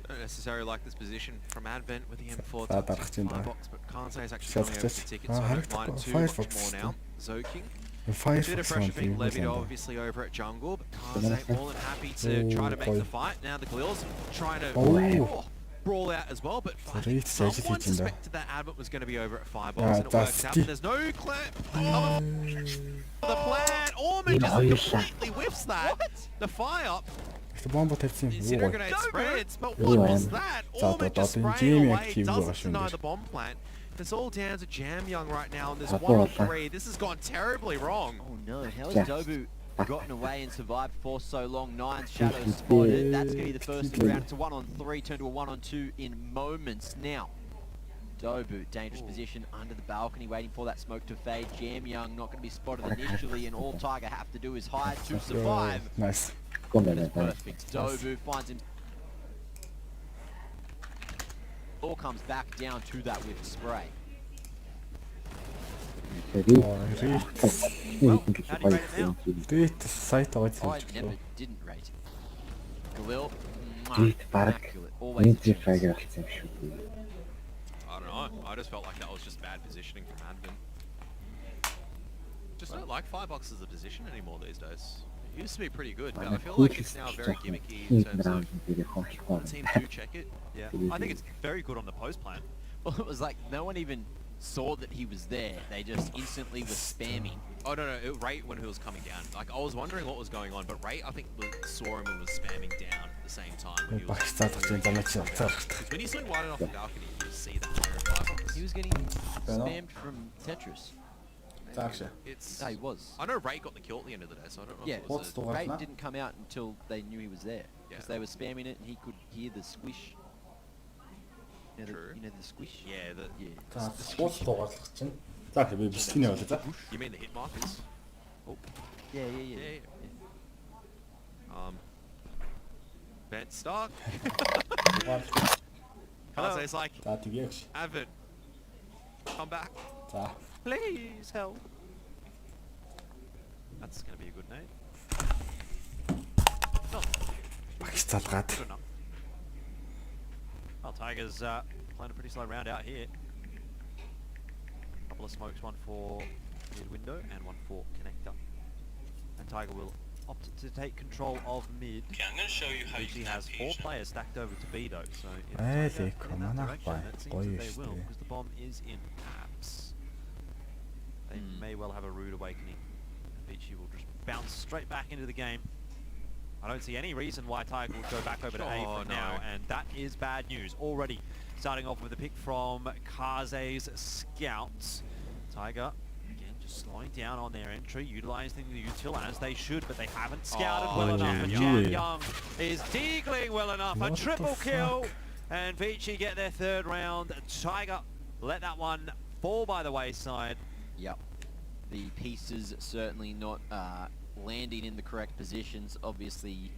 Don't necessarily like this position from Advent with the M4 За дарах чинь да. box, but Kansei is actually coming over the ticket, so I don't mind too much more now. Zoking. A bit of pressure being levied obviously over at jungle, but Kansei more than happy to try to make the fight. Now the Glils trying to brawl out as well, but someone suspected that Advent was going to be over at Firebox, and it works out. There's no cover the plan. Orman just completely whiffs that. The fire up. Бомба тавьсан юм. Incinerator grenade spreads, but what was that? Orman just spraying away, doesn't deny the bomb plant. It's all down to Jam Young right now, and there's 1-on-3. This has gone terribly wrong. Oh no, how has Dobu gotten away and survived for so long? 9 shadows spotted. That's going to be the first of the round. It's a 1-on-3, turned to a 1-on-2 in moments. Now, Dobu, dangerous position under the balcony, waiting for that smoke to fade. Jam Young not going to be spotted initially, and all Tiger have to do is hide to survive. Nice. Perfect. Dobu finds him. All comes back down to that with spray. Rate сайт аваад I хэлж never өгөө. didn't rate it. Galil, immaculate. I don't know. I just felt like that was just bad positioning from Advent. Just don't like Firebox as a position anymore these days. It used to be pretty good, but I feel like it's now very gimmicky in terms of the teams do check it. Yeah, I think it's very good on the post plan. Well, it was like no one even saw that he was there. They just instantly were spamming. Oh no, Ray when he was coming down. Like I was wondering what was going on, but Ray I think saw him and was spamming down at the same time when he was. Because when he's wide off the balcony, you see that Firebox. He was getting spammed from Tetris. It's. He was. I know Ray got the kill at the end of the day, so I don't know. Yeah, if it was Ray didn't come out until they knew he was there. Because they were spamming it and he could hear the squish True. You know the squish? Yeah, the За спорт дугаарлах чинь. За би бичлэгний явуулъя за. you mean the hit markers? Yeah. Yeah. Ben Stark. Kaze's like, За тэгье. Avid, come back, За. please help. That's gonna be a good name. Багш залгаад. Good enough. Well, Tiger's playing a pretty slow round out here. Couple of smokes, one for mid window and one for connector. And Tiger will opt to take control of mid. Okay, I'm going to show you how you He can has have 4 patience. players stacked over to B though, so if Hey, Tiger they in come that on up direction, by. it seems Boy, that they is will, they- because the bomb is in apps. They may well have a rude awakening. Vici will just bounce straight back into the game. I don't see any reason why Tiger would go back over to A for now, and that is bad news. Already starting off with a pick from Kaze's scouts. Tiger, again, just slowing down on their entry, utilizing the util as they should, but they haven't scouted well enough. And Jan Young is deagling well enough. What A the triple kill, fuck? and Vici get their 3rd round. Tiger let that one fall by the wayside. Yep. The pieces certainly not landing in the correct positions. Obviously,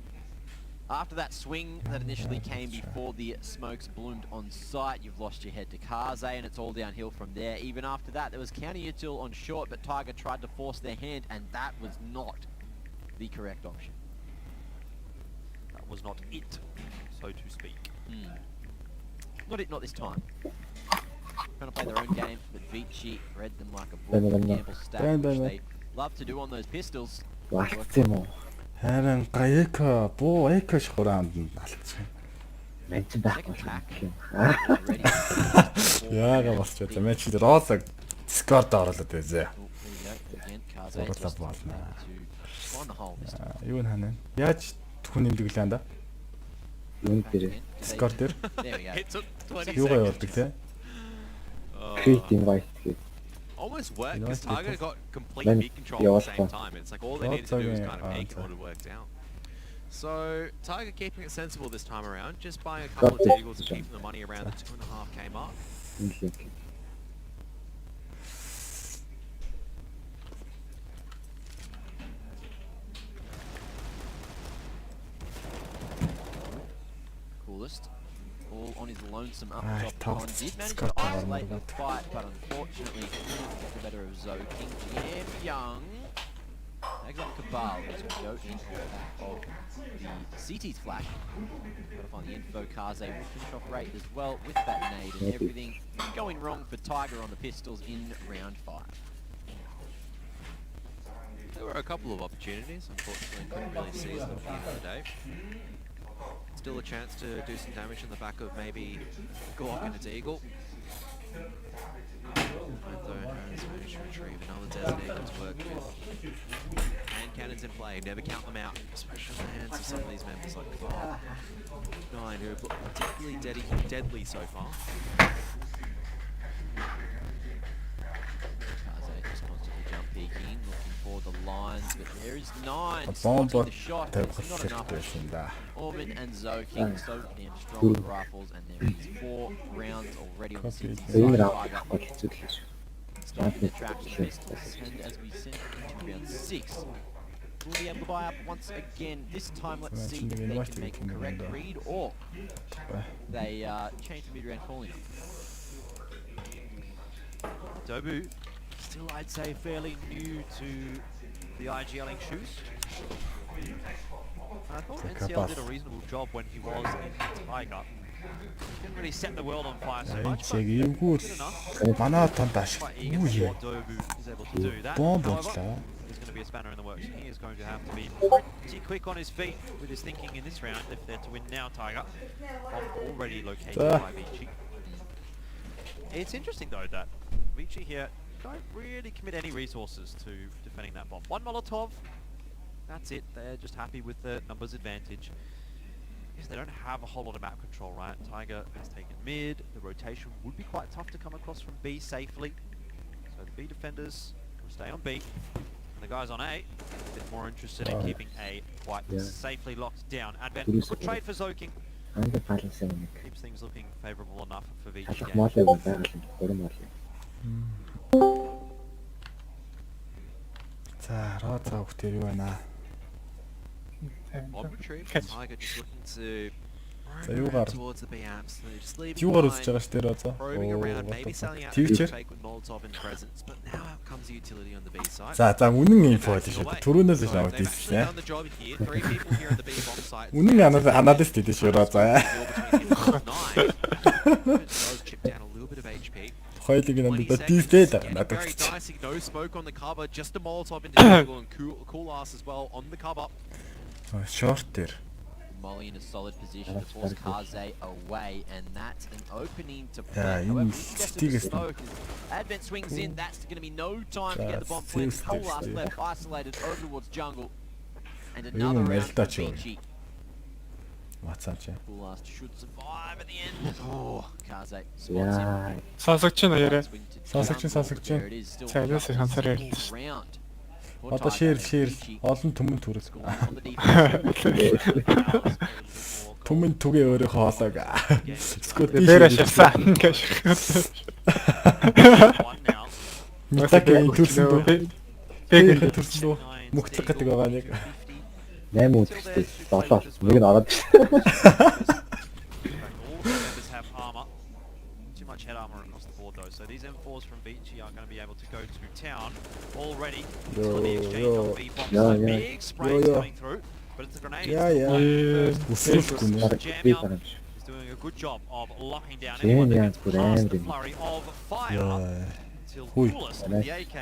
after that swing that initially came before the smokes bloomed on site, you've lost your head to Kaze, and it's all downhill from there. Even after that, there was counter util on short, but Tiger tried to force their hand, and that was not the correct option. That was not it, so to speak. Not this time. Trying to play their own game, but Vici read them like a book. Gamble stack, which they love to do on those pistols. Валцсан юм уу? Харин гаяка буу экош хураанд нь алцсан. Мэн ч байхгүй Second pack. юм. Ready. Яага болч за мэч Розаг Discord оруулаад байзээ. Oh, there you go. Again, Kaze Зурлаа just болно. to on the hole this time. Юу нэ? Яаж хүн нэмдэг лээ анда? Юунд дээр Discord дээр There we go. It took 20 юугаа seconds. явуулдаг те? create invite гэдэг. Almost worked, You know, because Tiger people- got complete Then beat control you at the same also- time. It's like all they needed to do was kind of peek and okay. it would have worked out. So Tiger keeping it sensible this time around, just buying a couple of deagles and keeping the money around the 2.5k mark. Энэ линк. Coolest. All on his lonesome up Ah, top. tough. Con did manage Scott to Power isolate the Morgan. fight, but unfortunately couldn't get the better of Zoking. Jam Young tags up Cabal, who's going to go in on the back of the CT's flash. Gotta find the info. Kaze will finish off rate as well with that nade, and everything going wrong for Tiger on the pistols in round 5. There were a couple of opportunities, unfortunately couldn't really seize them at the end of the day. Still a chance to do some damage in the back of maybe a Glock and a Deagle. Though has managed to retrieve another Desert Eagle to work with. Hand cannons in play, never count them out, especially in the hands of some of these members like Cabal. 9, who have looked particularly deadly so far. Kaze just constantly jump peeking, looking for the lines, but there is 9 Bomb spotting the shot, but it's not enough. тавьчихсан да. Ormond and Zoking so damn strong with rifles, and there is 4 rounds already on the Copy. CT Энэ side. раунд Tiger авах хэцүү л гэж. starting the traps and pistols, and as we send into round 6, we'll be able to buy up once again. This time, let's see if they can make a correct read, or they change the mid-round calling up. Dobu, still I'd say fairly new to the IGLing shoes. I thought NCL did a reasonable job when he was in Tiger. Didn't really set the world on fire so much, but Энийг good эвгүй enough. манай танд ашиг. Quite eager Юу to see яа? what Dobu is able to do. That, Bomb however, боллоо. is going to be a spanner in the works. He is going to have to be pretty quick on his feet with his thinking in this round if they're to win now, Tiger. Bomb already located by Vici. It's interesting though that Vici here don't really commit any resources to defending that bomb. One Molotov, that's it. They're just happy with the numbers advantage. Yes, they don't have a whole lot of map control, right? Tiger has taken mid. The rotation would be quite tough to come across from B safely. So the B defenders will stay on B. And the guys on A, a bit more interested in keeping A quite safely locked down. Advent, good trade for Zoking. Англи баланс юм нэг. Keeps things looking favourable enough for Vici. Халах моолыг байгаад юм. Гурван моол. За, Роза хөхтөр юу байна? On retrieve, Tiger just looking to За юугаар towards the B absolute. Just leaving юугаар behind, үзэж байгаа ш тэр Роза? probing around, maybe selling out Teacher? fake with Molotov in presence, but now out comes the utility on the B side. За үнэн инфо гэж шүү. Түрүүнээс л аваад They've actually ийсэн. done the job here. 3 people here at the B bomb site. Үнэн аналист гэдэг шүү Роза. Does chip down a little bit of HP. Хоёлыг надад 20 тийстэй seconds, надад. very dicey, no smoke on the cover, just a Molotov in the jungle and cool ass as well on the cover. Short дээр. Molly in a solid position to force Kaze away, and that's an opening to Yeah, play. However, you he's just stick the it. smoke. As Advent swings in, that's going to be no time to get the bomb planted. Colas left isolated over towards jungle. And another round for Vici. What's up, Jay? Colas should survive at the end. Oh, Kaze spots him. Яа. Сонсогч нь яриа. Сонсогч. There it is, still Цайнаас just хансаар a ярьж. single round. Одоо шир олон түмэн түрэг. On the defense. Түмэн түгээ өөрийнхөө хоолойг. Скоти. Бэрэ шавсан гэж. Митагийн төрсөн дөө. Бэгийн төрсөн дөө. Мөхтлөг гэдэг байгаа нэг. 8 үлдэхтэй 7 нэг нь ороод Have armor. Too much head armor across the board though. So these M4s from Vici are going to be able to go to town already. Until the exchange on B bomb. So big sprays coming through, but it's a grenade. Үсрэхгүй нэ. He's doing a good job of locking down Yeah, anyone that yeah, gets good past the aim. flurry of fire. Until Hui. Coolest with the AK.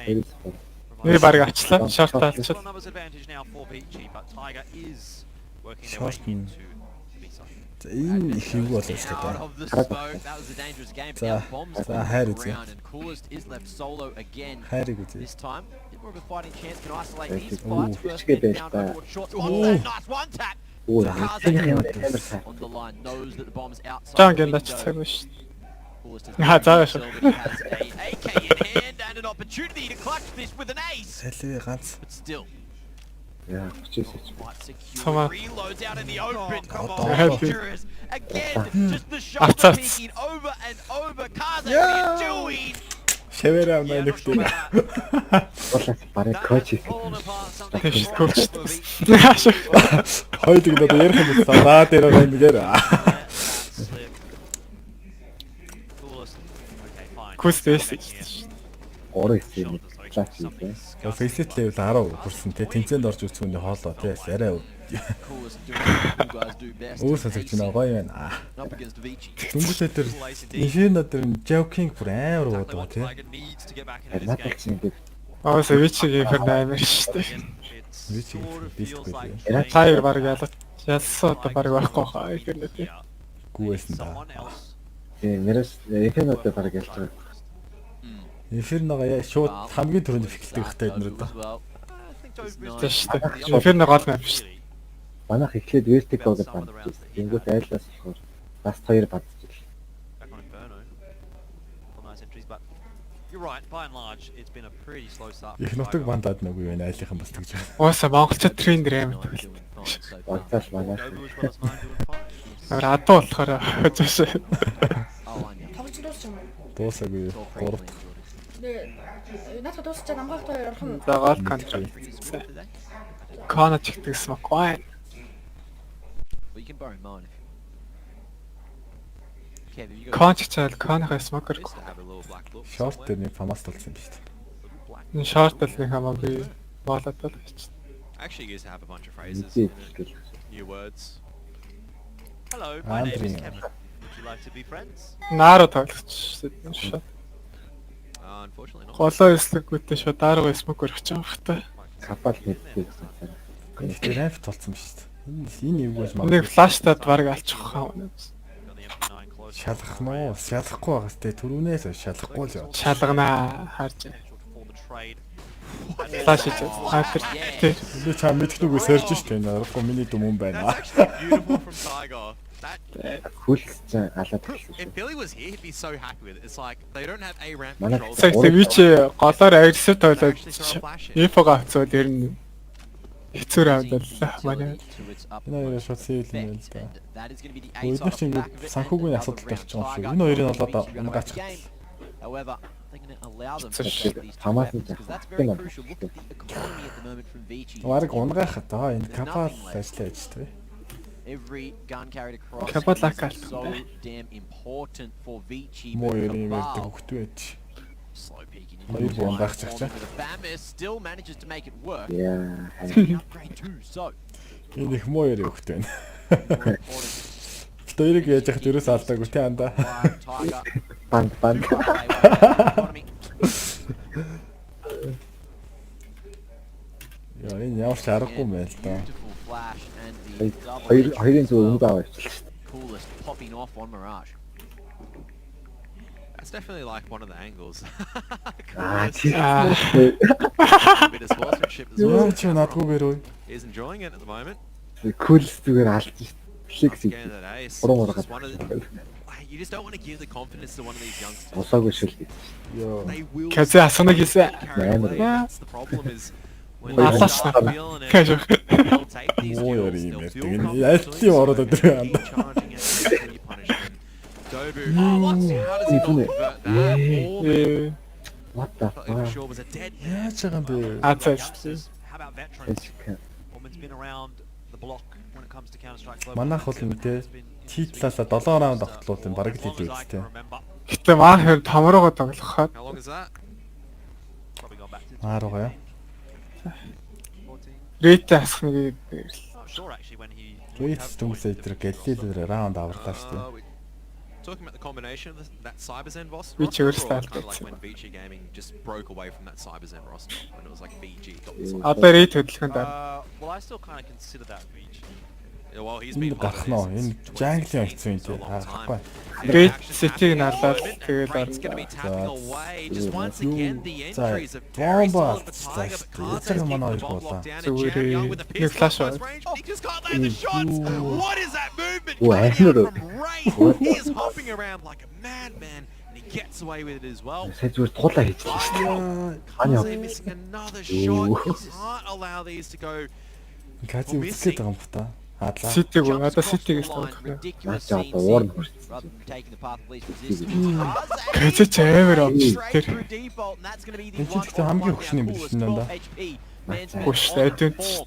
Би баг ачлаа. Шорт Still таалчаад. numbers advantage now for Vici, but Tiger is working their Short way into the B side. За энэ их юу болов шүү Out дээ. of the smoke, that was a dangerous game. But now bombs on the хайр үзье. ground, and Coolest is left solo again. Хайрыг үзье. This time, a bit more of a fighting chance. Can isolate these Ooh, fights. First get man this down back. over shots. Oh, nice one tap. Өө Kaze нэг юм амар сайн. on the line knows that the bomb's outside. Жан the гэндач window. цаг биш. Coolest has Ah, proven заа himself that he has a AK in hand and an opportunity to clutch this with an ace. Сэлээ ганц. But still, Яа, очиж. might secure Come on. reloads out in the open. Come on. dangerous. Again, just the shoulder Outside. peeking over and over. Kaze, what are you doing? Шавэр амнаа Yeah, not sure нэгтэй. about that. Болоо барыг That коуч has хийх. fallen apart something He's right coached. for Vici. Хоёулыг надад ярих юм байна. Наа дээр байгаа юм гээр. Slip. Coolest. Okay, fine. Кус дэс. Ороо хийсэн. Shoulders, so Класс something хийсэн. Фейсет левел 10 хүрсэн те. Тэнцээнд орж үзсүний хоолоо те. Арай Coolest doing what you guys do best. өөр сонсогч наа гоё байна. Up against Vici. Дүнгийн дээр инферно дээр joking бүр амар Exactly уудаа what те. Tiger needs to get back into this Надад game. чинь ингэ Аа сэвичиг ихэр наймаар штэ. It Vici sort of beast feels good, like yeah. playing Тайр баг ялсан одоо баг байхгүй хаа ихэр нэ. here Гүүсэн with да. someone else. нэрээс эхнээдээ бараг ялж байгаа. Инферногоо шууд хамгийн түрүүнд фиклдэг хтай эднэр да. As well. I think Joe's Nice. Тэ штэ. Ихэр гол юм биш. Манайх эхлээд вертик гол банд. Тэнгүүт айлаас болохоор ласт 2 бандчихлаа. Back on Inferno. Well, nice entries, but you're right. By and large, it's been a pretty slow start. for Их нутаг Tiger. бандаад нүг байна айлынхан бас тэгж байна. Ууса монголчууд трендер юм. Nine doing fine so far. Багтааш манайх Nobu as well as mine doing fine. Амар адуу болохоор зөөш. Oh, I know. тоглож дууссан юм. Дуусаагүй It's all pretty 3 clean, Jordan. Тэгээ надад дуусчаад амгаах хоёр орох юм. За гол контрол. Pretty smooth today. Кона чигдэг смок бай. Well, you can borrow mine if you... Kev, have you got Кон чичаал конохоо смокер. this to have a little black look? шорт дээр нэг фамас толсон юм биш үү? Энэ шорт л нэг хамаагүй болоод л гэж. Actually used to have a bunch of phrases, мэдээ. new words. Hello, my name is Andrea. Kevin. Would you like to be friends? Нааро тоглож шот. Unfortunately not. Голоо эслэггүйтэй шот дарга смок өрөх ч юм бахтай. Капал мэдээ. Тэр рамп толсон биш үү? Энэ юу гэж Нэг флаштад баг алчих хаа. Got the MP9 close. шалгах нь шалгахгүй байгаас тэ түрүүнээс шалгахгүй л яваад. Шалганаа харж. For the trade. Флаш хийж. Тэр Би чам мэдхнүгөө сэрж штэ энэ арахгүй миний дүмэн байна. That's actually beautiful from Tiger. That Хүлцэн алаад if хэлсэн. Billy was here, he'd be so happy with it. It's like they don't have a ramp Манай control. цаг Ой, тэвич голоор агрессив They тойлоод actually throw a flash in. инфого авцвал ер нь Хэцүү авдаллаа манай. Энэ хоёроо шууд сэлэн байл да. Өдөр чинь санхүүгийн асуудалтай болчих юм шүү. Энэ хоёрын болоод унгаач. However, they're going to allow them to Shit. get these two Hamas weapons is because that's a- very crucial. Look at the economy at the moment from Vici. Варг унгаахад энэ капал ажиллаж дээ. Every gun carried across Kapal is akal. so damn important for Vici. Муу But юм ярьдаг Cabal, хөхт байж. slow peeking Хоёр into буун the байх line, чагчаа. forming with a Bamis, still manages to make it work. Яа. It's an upgrade too, so Энэ их муу ярь хөхт байна. more important. Хоёрыг яаж яхад ерөөс алдаагүй тий анда. Tiger. Банд. Economy. Яа энэ ямар ч аргагүй юм байл да. Beautiful flash and the double Хоёрын зөв өнгө аваа явчихлаа. coolest popping off on Mirage. That's definitely like one of the angles. Аа Coolest, тийм. a bit of sportsmanship as well. Яа чи надгүй бэрөө. He's enjoying it at the moment. Кулс зүгээр алж шиг Getting that ace. Уран Just ургаад. one of the- You just don't want to give the confidence to one of these youngsters. Усаагүй шил. Йоо. They will Кэзэ асууна хийсэн. carry away. Yeah. That's the problem is when Well, they that's start not- feeling it, Кэж. they'll take these Муу kills, ярь юм they'll ярьдаг. feel Энэ comfortable альтын doing so, ороод and өдрөө keep анда. charging and eventually you punish them. Dobu, how does he not convert that? All the What the thought it for fuck? sure was a dead Яаж байгаа юм бэ? youngsters. How about veterans? Эск. Woman's been around the block when it comes to Counter-Strike Global. Манайх бол мэдээ T-клаасаа 7 раунд автлууд энэ бараг л As long илүү as I үстэй. can remember. Гэтэ маань хэр томрогоо тоглоход How long is that? Probably gone back to Ааруугаа. 14. рейт асах нэг Not sure actually when he Рейт дүнсээ тэр гэллэлээр раунд аварлаа шүү дээ. We- Talking about the combination of that CyberZen boss Vici roster, or style kind of like bits. when Vici Gaming just broke away from that CyberZen roster when it was like VG got the одоо рейт хөдөлгөөнд байна. Well, I still kind of consider that reach. Yeah, well, he's Энэ been part гарах of нөө. this Энэ since Жанглийн 2016, хэцүү юм so a тий. long time. Харахгүй. Рейт сетиг налаад тэгээд Raid's going to be орно. tapping That's- away. Just once Юу again, the за entries are very бомба solid for Tiger, but алцлаа. Kaze's Яцаг keeping манай the хоёр bomb буулаа. locked down, and Зүгээр Jam Young with the нэг pistol флаш close байна. range. He just can't land the shots. What is that movement Ooh, coming I know out from Raid? He is hopping around like a madman, and he gets away with it as well. Сая зүгээр туулаа хийчихлээ шүү дээ. Хааны Kaze missing another shot. You can't allow these to go. Кази үзлээд байгаа юм ба та. Хадлаа. Сетиг үү? Jumps Одоо across the сетигээс line, тоглох юм. ridiculous Наач scene одоо уурн set. хүрсэн. Rather than taking the path of least resistance. Кэзэ ч амар Straight амжилттай. through default, and that's going to be the Энэ ч one ихтэй on хамгийн one хөшний юм down. биш Coolest энэ 12 даа. HP. Man's been Хүш, on айдван form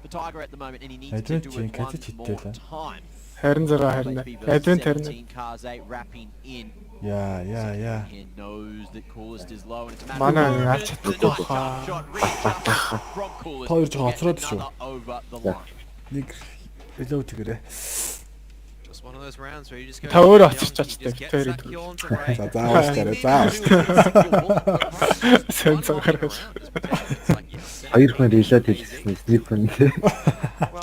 for Tiger at the moment, and he needs to Айдван do чинь it кэзэ one читтэй more лээ. time. 26 харна. Адвент харна. 17 Kaze wrapping in. Яа. He knows that Coolest is low, and it's a matter Манай of нэг moments. аль The чадахгүй nice хаа. shot rejump from Coolest. Хоёр to жоо get хоцроод шүү. another over the line. Нэг элөө тэгэрээ. Just one of those rounds where you just go. Та өөрөө young, очиж he чачтай, just gets битээр that идвэл. kill onto Raid. За заавал тарай. Заавал. Сэн цагаараа. Хоёр хүн релот хийсэн снайпер нь.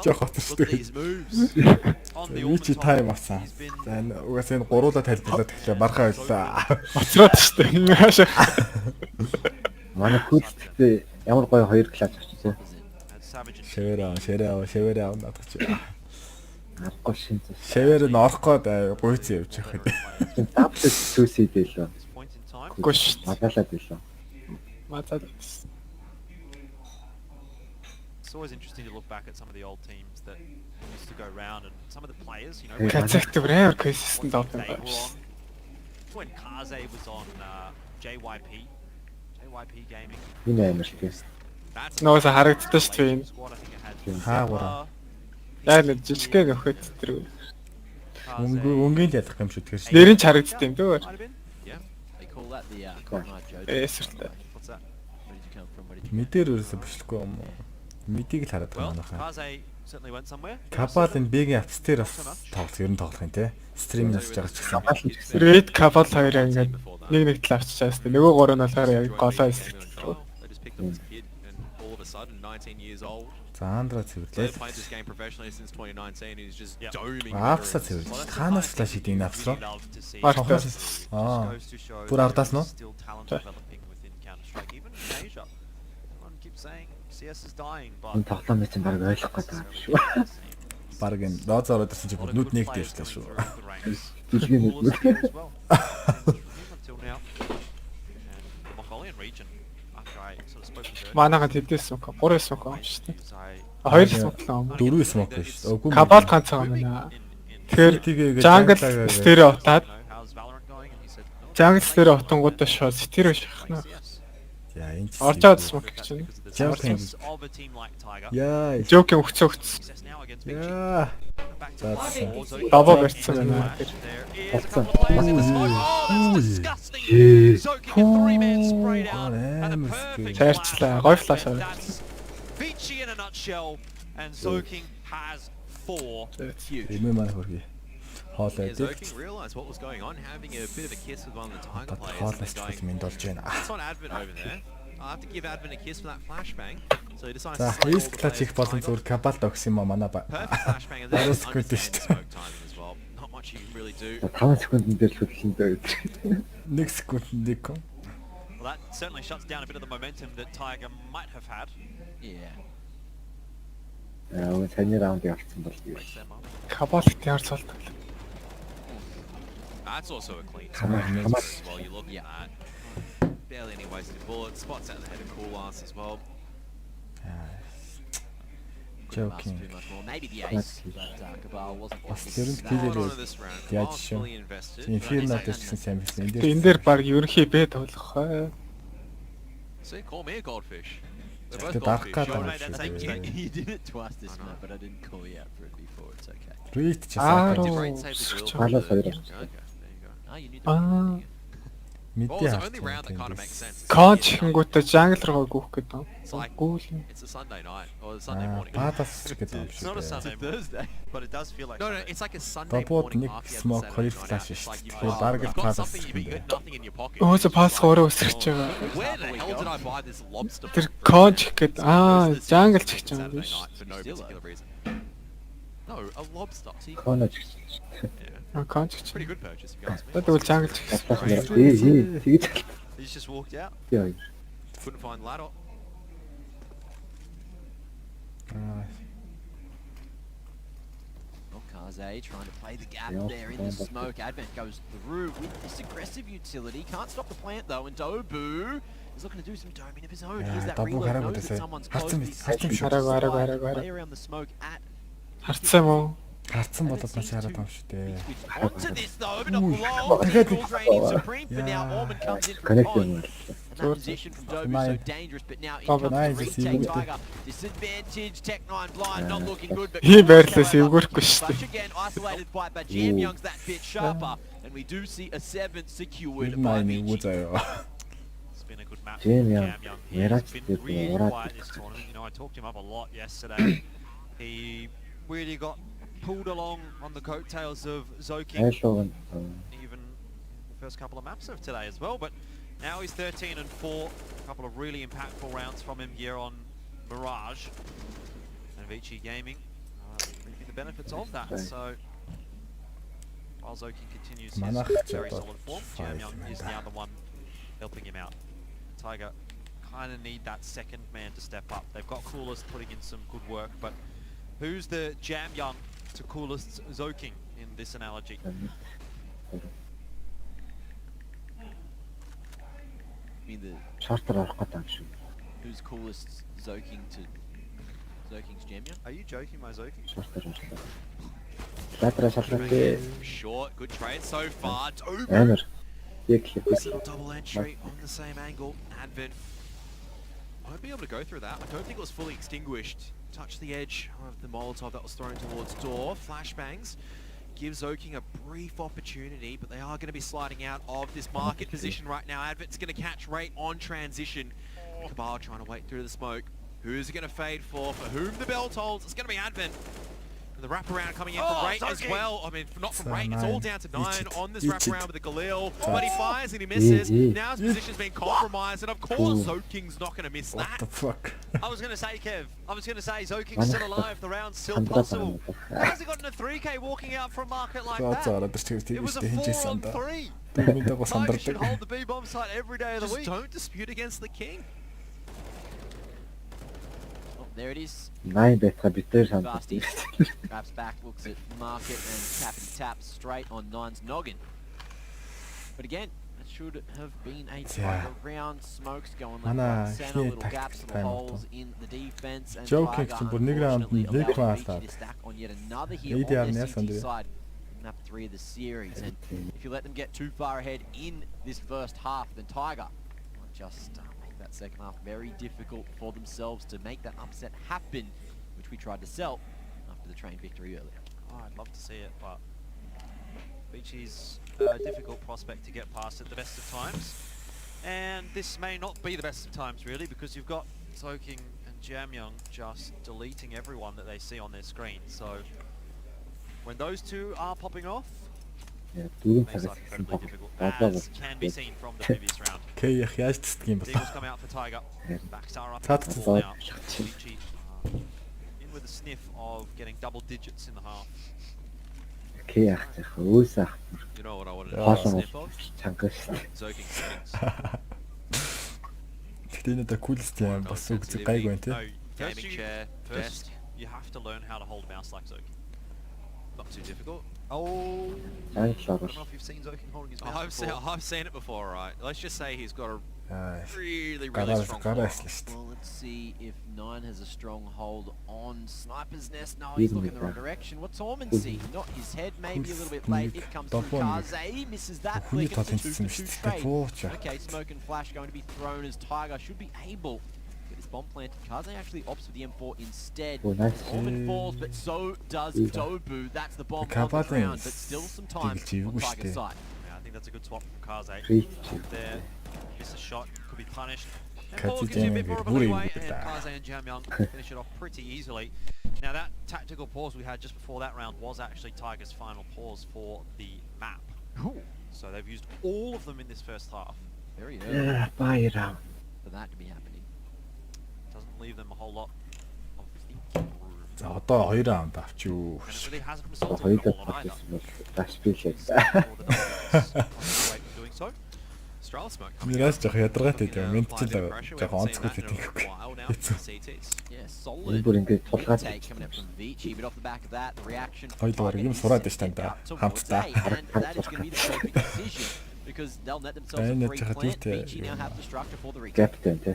Жоо хоцорчтой. These moves. On the Вичи Orbital, тайм авсан. he's been За энэ угаасаа энэ гуруулаа тайлбарлаад тэгэхээр мархаа байлаа. Оцроод штэ. Хаашаа. Манай хүүхдтэй ямар гоё хоёр класс авчихсан. Had Savage and Шавэр аа надад чи. Аргагүй шин зүс. Шавэр нь орох гээд гуйц явж явах гэдэг. Даблет сүсий дэлөө. this point in time. Үгүй штэ. Мадалаа дэлөө. Мацаад. It's always interesting to look back at some of the old teams that used to go round and some of the players, you know, Hey, Кэзэгт амар кэсэстэн they тоглоом were байна. on. When Kaze was on JYP Gaming. Энэ амар тийм. That's Нөөс харагддаг шүү дээ. squad, I think it had Хаагура. Яг нэг жижигхэн нөхөд тэр Өнгийн л ялах юм шүү тэгэхээр. нэрийн ч харагддаг юм дөө. Might have been. Yeah. They call that the Cottoneye Joe. Эсэртэй. What's that? Where did you come from? Where did you Мэдээр өрөөсө бишлэхгүй юм уу? Мэдийг л хараад Well, байгаа манайхаа. Kaze certainly went somewhere. Капал энэ бигийн апс дээр бас тоглох ер нь тоглох юм те. Стрим насж байгаа ч гэсэн. Red Cabal хоёр ингээд нэг тал авчичаас тэ нөгөө гурав нь болохоор яг голоо эсрэгдэл. Well, they just picked up this kid, and all of a sudden, 19 years old. За Андра They've цэвэрлээ. played this game professionally since 2019. He's just Yep. doming. Апсаа veterans. цэвэрлээ. Ханаас флаш хийдэг энэ апс руу. Love to see. Артаа. Аа. Goes to show Бүр ардаас нь уу? still talent developing within Counter-Strike, even in Asia. Everyone keeps saying CS is dying, but Энэ тоглоом чинь баг ойлгох гэдэг юм шүү. Бараг энэ лоз ороод ирсэн чи бүр нүд нэгтэй ирсэн шүү. Дэлхийн нүд. until now. And the Mongolian region, I after I sort of spoke with her. Манайхад хэдэн смок? 3 смок юм шүү дээ. Is I 2 смок л юм. 4 смок биш. Үгүй Кабал ганцхан юм байна. Тэгэхээр jungle стерео утаад how's Valorant going? And he said, no, jungle стерео утангуудаа шоо стерео шахна. яа энэ ч Оржоод смок гэж байна. Joking. of a team like Tiger. яа Жоокийн өгцөө өгц. Success now against Vici. яа Back to four. Zoki Дабл барьсан байна. there is a couple of players in the smoke. Oh, that's disgusting. Zoki a 3-man sprayed out and the perfect Цайрчлаа. Гой флаш аваад. That's Vici in a nutshell, and Zoking has 4. Huge. эмээ маань хөргий хоол Yeah, байдаг Zoking realised what was going on, having a bit of a kiss with one of the Tiger одоо players. хоолоос And then ч going, минь болж байна that's on Advent over there. I have to give Advent a kiss for that flashbang. So he decides за to slay all риск the клач players хийх болон Tiger. зүгээр кабалд өгсөн юм а манай Perfect flashbang, and then Баруус understand гүйдэж the шүү дээ. smoke timing as well. Not much you can really do. 5 секундын дээр л хөдлөндөө гэж. 1 секунд дэкон Well, that certainly shuts down a bit of the momentum that Tiger might have had. Yeah. Аа таны раунд явуулсан бол юу. Breaks them up. Кабалт яар цолдог. That's also a clean Come on, smash come on. as well. You look at that. Barely any wasted bullets. Spots out the head of Cool Lance as well. Couldn't ask Joking. too much more. Maybe the ace, but Cabal wasn't Бас quite тэр нь that. хийлээ Hold on to this round. яаж Miles шүү fully invested. инферно гэсэн сайн байсан Тэгээ энэ дээр баг ерөнхий бэ тоглох бай. See, call me a goldfish. They're Тэ both дарах goldfish. гэдэг Sure, mate, that's юм eight. шүү You did it twice this I know. map, but I didn't call you out for it before. It's okay. Рейт ч Аа, сайн Did Oh, Rain save the drill? Carlos for the- Ayres. Okay, there you go. Oh, you knew Ah. that. What was мэдээ the only round that kind of makes sense? Конч хингүүтэ jungle руу гүөх гэдэг. It's like Гүүл. it's a Sunday night or a Sunday morning. баадас ч гэдэг юм It's not a шүү дээ Sunday morning, Thursday. but it does feel like No, no, Sunday. it's like a Sunday Добууд morning нэг after you had smoke the хоёр Saturday night flash out. It's шүү like дээ. you've Тэгэхээр got- бараг you've got палас something, гэх but юм you've бэ. got nothing in your pocket. Өөсө It's пас like, өөрөө өсөрч байгаа. where the hell did I buy this lobster Тэр from? конч гэдэг. Because Аа, this jungle is ч гэж юм Saturday биш. night for no particular reason. No, a lobster. Конож гэж. Yeah, Аа, конч гэж. pretty good purchase if you ask me. Тэгвэл jungle ч гэж. Тэгж He's just walked out. яа. Couldn't find ladder. Kaze trying to play the gap Yeah, there in the smoke. Advent goes through with this aggressive utility. Can't stop the plant though, and Dobu is looking to do some doming of his own. Here's that Dobu reload. хараагүй Knows that дэсэ. someone's close. but he's Харцсан шүү. Хараагүй. Play around the smoke at Харцсан юм уу? Харцсан болоод маш хараад байгаа юм шүү дээ. switch onto this though, but not Ooh. below. Eagles reigning supreme for now. Yeah. Ormond comes in from Connect Con. them. And that position from Dobu so Mine. dangerous, but now in Oh, comes mine the is retake. easy. Tiger disadvantage. Tech9 blind, not looking good. But Ийм байрлалаас эвгүрхгүй шүү Clutch дээ. again, isolated fight, but Jam Young's that bit sharper, and we do see a 7th secured by Майн үгүй Vici. заяа. It's been a good match. Jam Young. Jam Young. He's Яраач been тэгээд really ураад quiet this tournament. You know, I talked him up a lot yesterday. He really got pulled along on the coattails of Zoking, Айлууг нь even the first couple of maps of today as well. But now he's 13 and 4. A couple of really impactful rounds from him here on Mirage. And Vici Gaming reaping the benefits of that. Okay. So while Zoking continues Manach his very Jabba solid form, Jam five Young is member. now the one helping him out. Tiger kind of need that second man to step up. They've got Coolest putting in some good work, but who's the Jam Young to Coolest's Zoking in this analogy? I mean, шортер орох гэдэг юм шиг. who's coolest Zoking to Zoking's Jam Young? Are you joking, my Zoking? Шортер орлоо. Латра шалтгаалтай. Short, good trade so far. Dobu. Амар. Яг л This little double entry on the same angle. Advent won't be able to go through that. I don't think it was fully extinguished. Touch the edge of the Molotov that was thrown towards door. Flashbangs gives Zoking a brief opportunity, but they are going to be sliding out of this market position right now. Advent's going to catch rate on transition. Cabal trying to wait through the smoke. Who's it going to fade for? For whom the bell tolls? It's going to be Advent. And the wraparound coming in from Rate as well. I mean, not from Rate, it's all down to 9 on this wraparound with the Galil. But he fires and he misses. Now his position's been compromised, and of course Zoking's not going to miss What that. the fuck? I was going to say, Kev, I was going to say Zoking's still alive, the round's still possible. How's he gotten a 3k walking out from a market like За that? зараад тэр It was a тийм хинжээсэн 4 on да. 3. Дэмэндээ го Tiger should сандардаг. hold the B-bomb site every day of the Just week. don't dispute against the king. Oh, there it is. 9 байтга бид дээр Vasty санддаг. grabs back, looks at market and tappity taps straight on Nine's noggin. But again, a should have been a Yeah. Tiger round. Smoke's going Mana, left, right, center, here little gaps, tactics little time holes in the defense, and Joking Tiger чинь бүр нэг раунд unfortunately нэг allowing маалаад. Vici to stack on yet another here ADR on their нээс CT ондоо. side. Picking up 3 of the series, and if you let them get too far ahead in this first half, then Tiger might just make that second half very difficult for themselves to make that upset happen, which we tried to sell after the train victory earlier. Oh, I'd love to see it, but Vici's a difficult prospect to get past at the best of times. And this may not be the best of times, really, because you've got Soking and Jamyoung just deleting everyone that they see on their screen. So when those two are popping off, it makes life incredibly difficult, as can be seen from the previous round. Кей яг яаж тсдэг юм бол. Eagles come out for Tiger. Backstar up Цаад in the цаад. ball now. Vici in with a sniff of getting double digits in the half. Кей ах зах өөсөө ах. You know what I wanted to sniff of? Чангас шүү. Soaking settings. Гэтэ энэ дэ кулст юм бас үг гайгүй байна те. No, Gaming chair, first you have to learn how to hold a mouse like Zoking. Not too difficult. Oh, I I don't know if you've seen Zoking holding his mouse before. I've seen it before, right? Let's just say he's got a really Гараас strong гараас core. л шүү. Well, let's see if 9 has a strong hold on Sniper's Nest. No, he's looking in the wrong direction. What's Orman see? Not his head, maybe a little bit late. It comes through Kaze, misses that Хүний flick, and татын it's a 2 for 2 цэцэн шүү дээ. trade. Бууч. Okay, Smoke and Flash going to be thrown as Tiger should be able to get his bomb planted. Kaze actually opts for the M4 instead. Oh, nice. Orman falls, but so does Dobu. That's the bomb on the Kaba's ground, but still some time on Tiger's side. Yeah, I think that's a good swap from Kaze. Three. There, miss a shot, could be punished. And Kaze Paul gives you a bit more of a Jamyoung leeway, with and that. Kaze and Jamyoung finish it off pretty easily. Now that tactical pause we had just before that round was actually Tiger's final pause for the map. So they've used all of them in this first half. Very early Баяраа. for that to be happening. Doesn't leave them a whole lot of thinking room. За одоо 2 раунд авчуу. And it really hasn't resulted in Хоёроо a whole lot either. бас биш Or the Dolphins on the way to doing so. Strala smoke coming Нэрээс out. жоох ядаргаатай Looking юм. to Энд apply ч a bit л of pressure. We жоох haven't seen онцгой that in a гэдэг. while now from the CTs. Yeah, Энэ solid. бүр ингээд тулгаад Take coming up from Vici, but off the back of that, the reaction. Хоёулаа юм сураад байж тань да. Хамтдаа. And that is going to be the perfect decision because they'll net themselves a Энд free жахад plant. үүтэй Vici now have the structure for the retake. Captain те.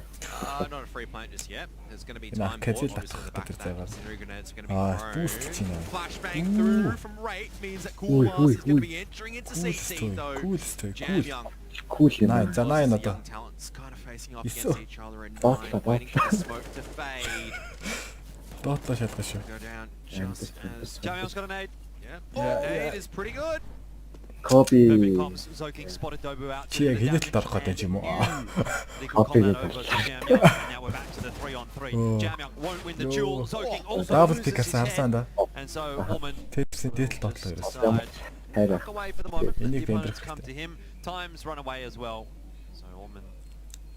Not a free plant just yet. There's going to be Энэ time Kaze bought, л obviously, in the back of that. татах Incendiary grenades are going to be бүүст чинь thrown. юм. Flashbang through from Rate means that Cool Blast is going to be entering into CT though. Кулстэй. Jamyoung. Cool юм. Nine. За 9 The одоо. young talents kind of facing off Исо. against each other and Баатлаа, Nine waiting for the баатлаа. smoke to fade. Доотлоо шатгах шүү. Go down just as Jamyoung's got a nade. yeah. Nade is pretty good. Copy. Perfect comms. Zoking spotted Dobu out. Чи яг хинэт л орох гэдэг юм уу? They could call that over to Jamyoung, and now we're back to the 3-on-3. Jamyoung won't win the duel. Zoking also Дабл loses пик his харсан харсан head. да. And so Orman Тэпсэн дээдл доотлоо decides ерөөс. to Хайраа. walk away for the moment. Let the Энийг opponents бэмбэрх come to him. Time's run away as well. So Orman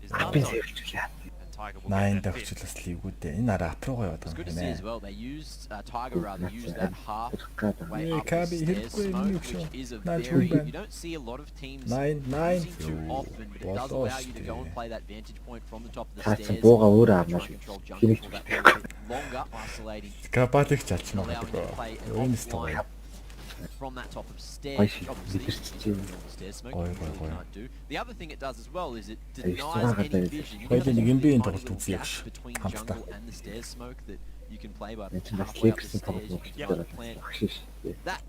is Би done. сэрчүүлээ. And Tiger will 8 get their давч fifth. бас лигүүдээ. Энэ араа апруугаа яваад It's good to байгаа see юм as байна. well. They used Tiger rather used that half way Yeah, up the Kabi, stairs хэрэггүй smoke, юм which шүү. is a Наач very хүн байна. you don't see a lot of teams 9 using too often, but it does болоо allow you to go and штэ. play that vantage point from the top of the Таацсан stairs. бууга өөр Try аамаа and шүү. control jungle Хэнийг for that ч little bit longer, isolating, Кабалик чалч and allowing you to магадгүй. play an Үүнээс тоо. offline from that top of stairs. Ой, ши, Obviously, мэдэрч you чинь. can stairs smoke, Ой, you really ой, ой. can't do. The other thing it does as well is it Эй, denies сугагаад any байдаг. vision. You Хоёулаа have нэг юм these би энэ tiny тоглолт little үзье gaps гэж. between Хамтдаа. jungle and the stairs smoke that you can play by Энд чинь бас halfway up the лексэн stairs. You тоглох can гэж plant багш шүү. that.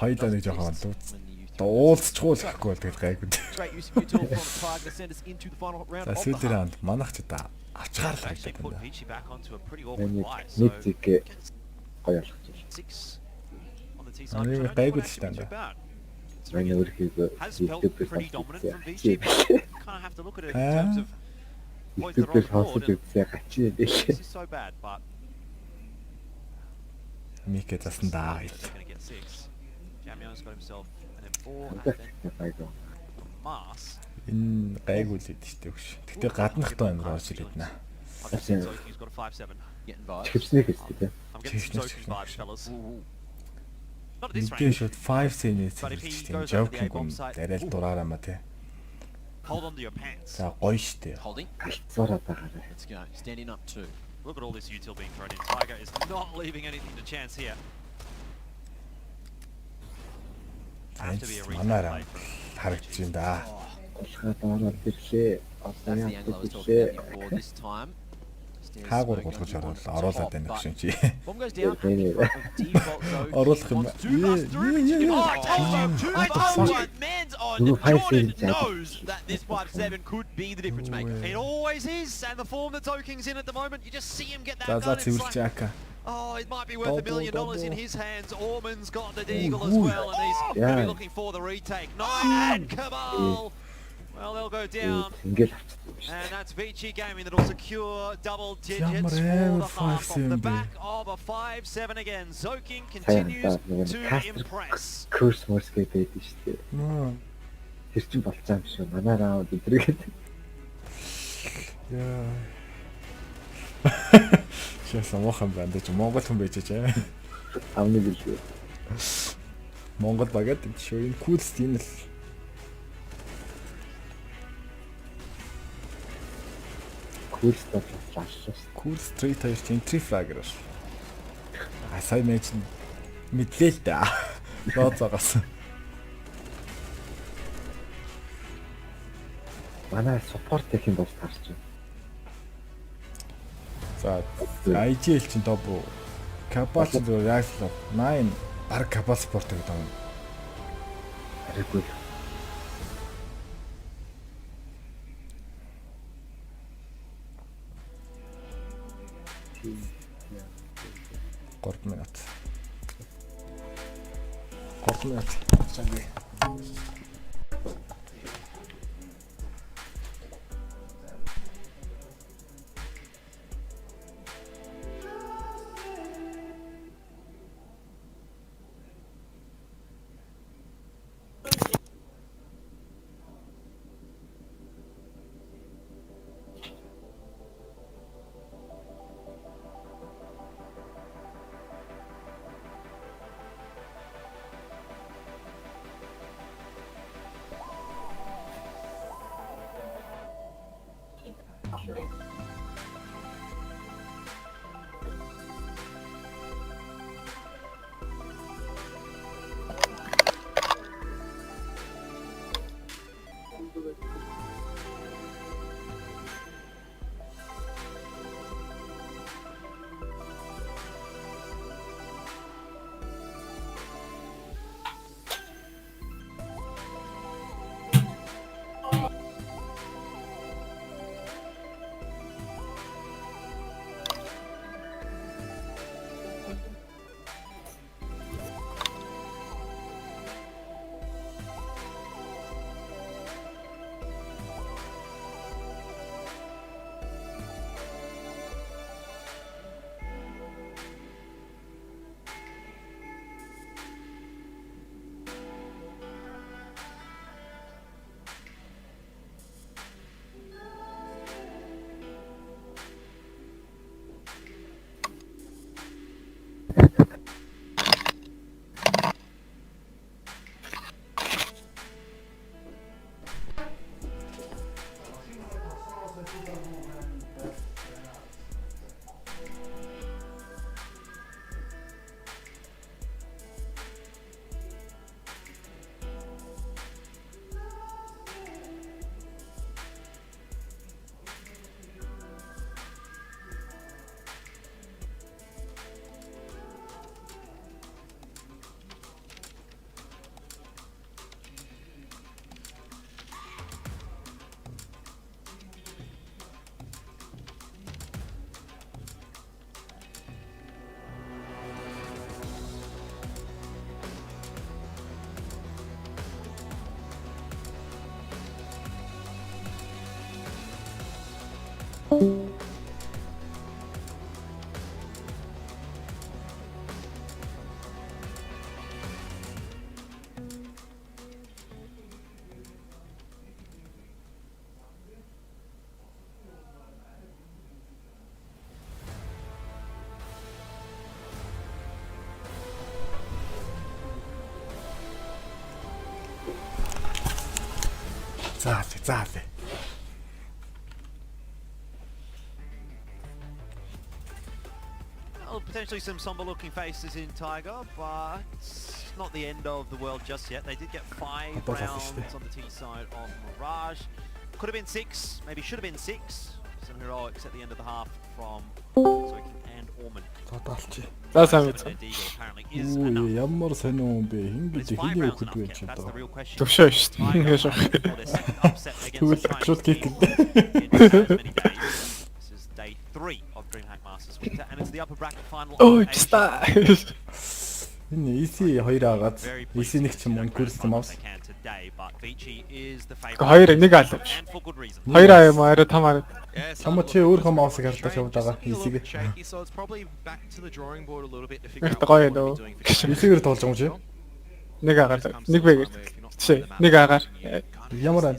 Хоёулаа нэг жоохон doesn't лууц. exist when you throw Дуулцчихгүй л гэхгүй бол тэгээд гайгүй. Great use of util from Tiger to send us into the final round За of the сүүлдээ half. раунд манах ч удаа авчгаар л Actually хайдаг put байна. Vici back onto a pretty awkward Нэг fly. нэг So зэг гоё болгочих. 6 on the T Ah, side. nee, which I maar don't kijk think wat would actually be staan too bad. Манай өөрхийгөө Has felt pretty dominant from Vici. YouTube Kind of have to look at it in terms of points that are on дээр the board. хосод үзээ гачи This дээ. is so bad, but Микэ засан даа. they're going to get 6. Jamyoung's got himself an M4 and Хангах then гайгүй. Mars. Энэ гайгүй л дэжтэй өгш. Гэтэ гаднах тоо амир орж ирээд наа. I've just seen Zoki's got a 5-7. Getting vibes. Чипснэг хэвчээ дээ. I'm getting some Chipsness, Zoki vibes, chipsness. fellas. Not at this Мэдээ range. шууд 5 cm-ээс But if he тийм goes over the joking A-bomb гүн site, дарайл дураараа ма тий. Hold on to your pants. За гоё штэ. Holding. Галцуураад байгаарай. Let's go. Standing up 2. Look at all this util being thrown in. Tiger is not leaving anything to chance here. Have to be a Манаараа replay from харагдаж байна да. Улхаад ороод ирлээ. Одоо That's the яах angle I was talking вэ? about before. This time, Stairs Хаагур Smoke болгож going to be on оруулаад top, байна but гэсэн чи. bomb goes down at the front of default though. Оруулах юм. Wants to bust through, but you can- Oh, I told you! I told you! Man's on. Jordan knows that this 5-7 could be the difference maker. It always is, and the form that Toking's in at the moment, you just see him get that За gun. It's цэвэрлж like, яака. oh, it might be worth $1 million in his hands. Orman's got the deagle as Ooh. well, and he's going to be looking for the retake. Nine and Kamal. Well, they'll go down. Ингээд And that's Vici Gaming that'll secure double digits Ямар for the амар half off the 5-7 back of a 5-7 again. Zoking continues to impress. curse morse гэдэг шүү дээ. Тэр чинь болцоо юм шиг манай раунд өдрөгээд. Яа. Шээс амхан байна дэж Монгол хүн байж чаа. Амны билүү. Монгол багад шүү энэ кул стил л Cool stuff флаш. Cool Street 2 чинь entry flagger. Сайн мэж мэдлээ л да. Лооцоогоос. Манай support гэх юм бол таарч байна. За IGL чинь топ уу? Capal зөв яаслаа. 9 баг Capal Sport гэдэг юм. Арайгүй. Минут. 3 минут. Чанги. Заале. Well, potentially some somber looking faces in Tiger, but not the end of the world just yet. They did get 5 rounds on the T side of Mirage. Could have been 6, maybe should have been 6. Some heroics at the end of the half from Zoking and Orman. За сайн үү. Ямар сонио юм бэ? Ингэж хийгээ өгөх гэж байна. Төвшөө шүү дээ. Тэгвэл шууд хийх. This is day 3 of DreamHack Masters Winter and it's the upper bracket final. Oh,ста. Энэ EC 2 агаад EC 1 ч юм уу курс маус. Хоёр нэг аль. Хоёр аа юм арай том арай. Чамд чи өөрийнхөө маусыг хардаж явж байгаа EC-г. So it's probably back to the drawing board a little bit to figure Их out гоё what нөө. we're doing for EC-гэр тоглож байгаа юм чи? Нэг агаар. Нэг бэгээр. Чи нэг агаар. Ямар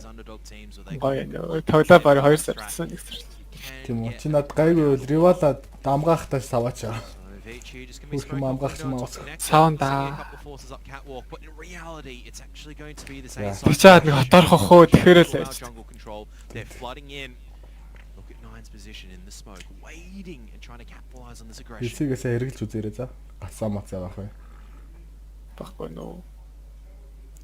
Гоё нөө. Тоглоо барь 2 сар гэсэн нэг сар. Тийм үү. Чи над гайгүй Ривала дамгаахтай саваач. Бүх юм амгаахч маус. Саунда. but in reality it's actually going to be this Yeah. A Чаад нэг хоторхох уу тэгэхээр л байж. jungle control. They're flooding in. Look at Nine's position in the smoke, waiting and trying to capitalize on this aggression. EC-гээс эргэлж үзээрэй за. Гацаа мац явах бай. Баггүй нөө.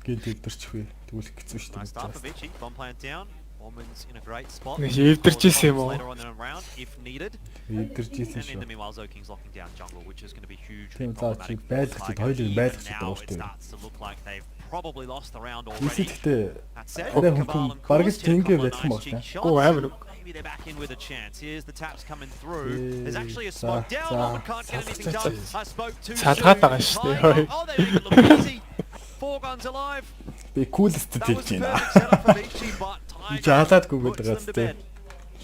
Гинт өвдөрчих вэ. Тэгвэл хэцүү шүү Nice start for дээ. Vici. Bomb plant down. Orman's in a great spot. Нэг эвдэрчээсэн юм уу? Later on in the round if needed. Эвдэрчээсэн And in the шүү. meanwhile Zoking's locking down jungle, which is going to be huge. Тийм за чи байлгах чи хоёулыг байлгах чи Now дууш it дээ. starts to look like they've probably lost the round EC already. гэхдээ That said, арай Cabal хүнхэн and бараг Coolest hit a тэнгээ couple of байтхан nice баг cheek та. shots. Оо амар. Maybe they're back in with a chance. Here's the taps coming through. There's actually a За, smoke down. за, Orman can't get anything done. I spoke too Салгаад байгаа soon. шүү дээ. Tiger- Oh, they make it look easy. 4 guns alive. Би кулстэд That was хэлж the байна. perfect setup for Vici, but Tiger Жаалаадгүй puts гэдэг them to газтай. bed.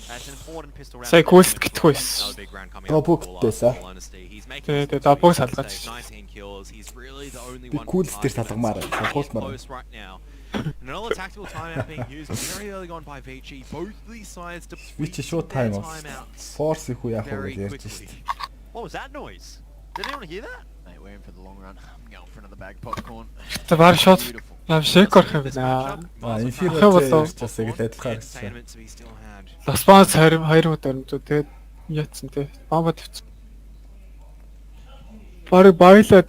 That's an important pistol round. Сая кулст гитгүй That байсан. was a big round coming Доо up for бүгдээсээ. Cool, all honesty. He's making Тэгээ his доо бүгд save, салгаач. 19 kills. He's really the only Би one кулс дээр fighting. салгамаар. It's pretty Салгуулмаар. close right now. And another tactical timeout being used very early on by Vici. Both of these sides Вичи шууд their тайм авсан. timeouts Форс их уу яах вэ very гэж ярьж quickly. шít. What was that noise? Did anyone hear that? Mate, we're in for the long run. I'm going for another bag of popcorn. За баг шот. Beautiful. Нам шек орох юм байна. Эфир болов. ч бас яг адилхан гэсэн. Entertainment to be still had. Лоспанс 20 мод өрнөдөө тэгээд яатсан те. Бомба тавьсан. Бараг баялаад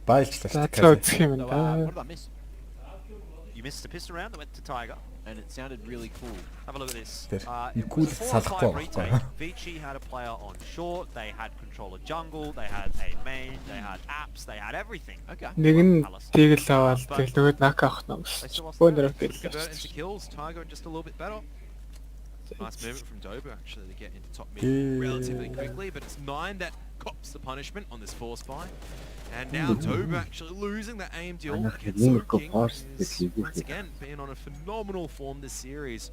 Байлчлаа задлаа шүү. үзэх юм So, байна. what did I miss? You missed a pistol round that went to Tiger. And it sounded really cool. Have a look at this. There. It Cool was a 4-5 salakko, retake. huh? Vici had a player on short, they had controller jungle, they had a main, they had apps, they had everything. Okay. Нэг нь тэгэл аваад тэгэл нөгөөд нак авах нь They still lost Бөөнөр that. тэгэл. Convert into kills. Tiger just a little bit better. Nice movement from Dobu actually to get into top mid relatively quickly, but it's Nine that cops the punishment on this force buy. And now Dobu actually losing the aim deal against Zoking, who's once again been on a phenomenal form this series.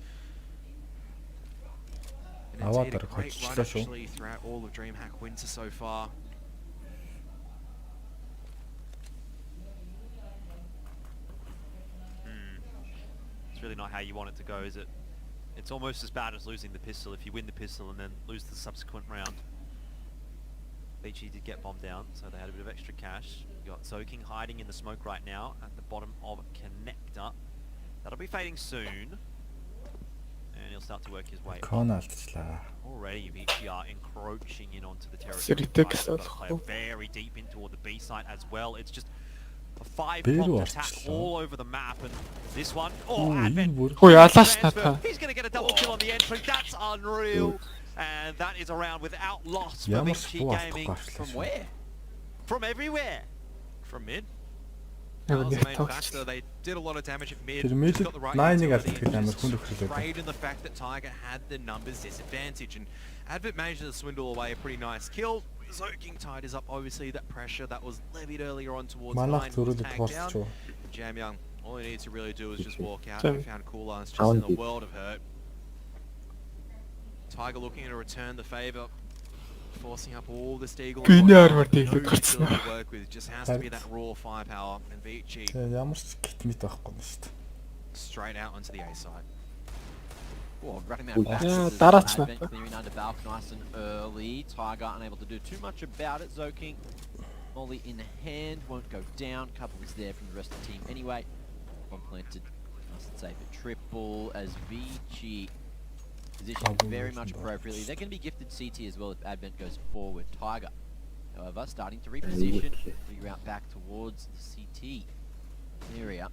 And it's had a great run actually throughout all of DreamHack Winter so far. It's really not how you want it to go, is it? It's almost as bad as losing the pistol if you win the pistol and then lose the subsequent round. Vici did get bombed down, so they had a bit of extra cash. You got Zoking hiding in the smoke right now at the bottom of Connector. That'll be fading soon. And he'll start to work his way. Кон алдчихлаа. Already Vici are encroaching in onto the territory. Siritex They've got to play болох. very deep in toward the B site as well. It's just a 5 Бэр prompt attack болчихлоо. all over the map, and this one, oh, Оо, Advent. энэ бүр Хөөе ялааш Transfer. та. He's going to get a double kill on the entry. That's unreal. And that is a round without loss for ямар Vici спуу Gaming. алдахгүй From шүү. where? From everywhere. From mid. Ямар That was the main нэг factor. They did a lot of damage at mid. Тэр мэд Just got the right 9-ыг utility алдах гэж and амар just хүн өхрөлөө. preyed on the fact that Tiger had the numbers disadvantage, and Advent managed to swindle away a pretty nice kill. Zoking tied is up, obviously that pressure that was levied earlier on towards Манайх Nine was зөрүүлээд tagged down. туусч. Jam Young, all he needs to really do is just walk out. Jam. He found Cool Lines just in a world of hurt. Tiger looking to return the favour, forcing up all this Deagle. Биний армор No дэглэг utility гарцсан. to work with, just has to be that raw firepower, and Vici Тэгээ ямар ч гитмит байхгүй юм шүү дээ. straight out onto the A side. Oh, running that back. Yeah, This is that's Advent not- clearing under Valk nice and early. Tiger unable to do too much about it. Zoking, Molly in hand, won't go down. Couple is there from the rest of the team anyway. One planted, nice and safe at triple as Vici positioned very much appropriately. They're going to be gifted CT as well if Advent goes forward. Tiger However, starting to reposition, figure out back towards the CT area.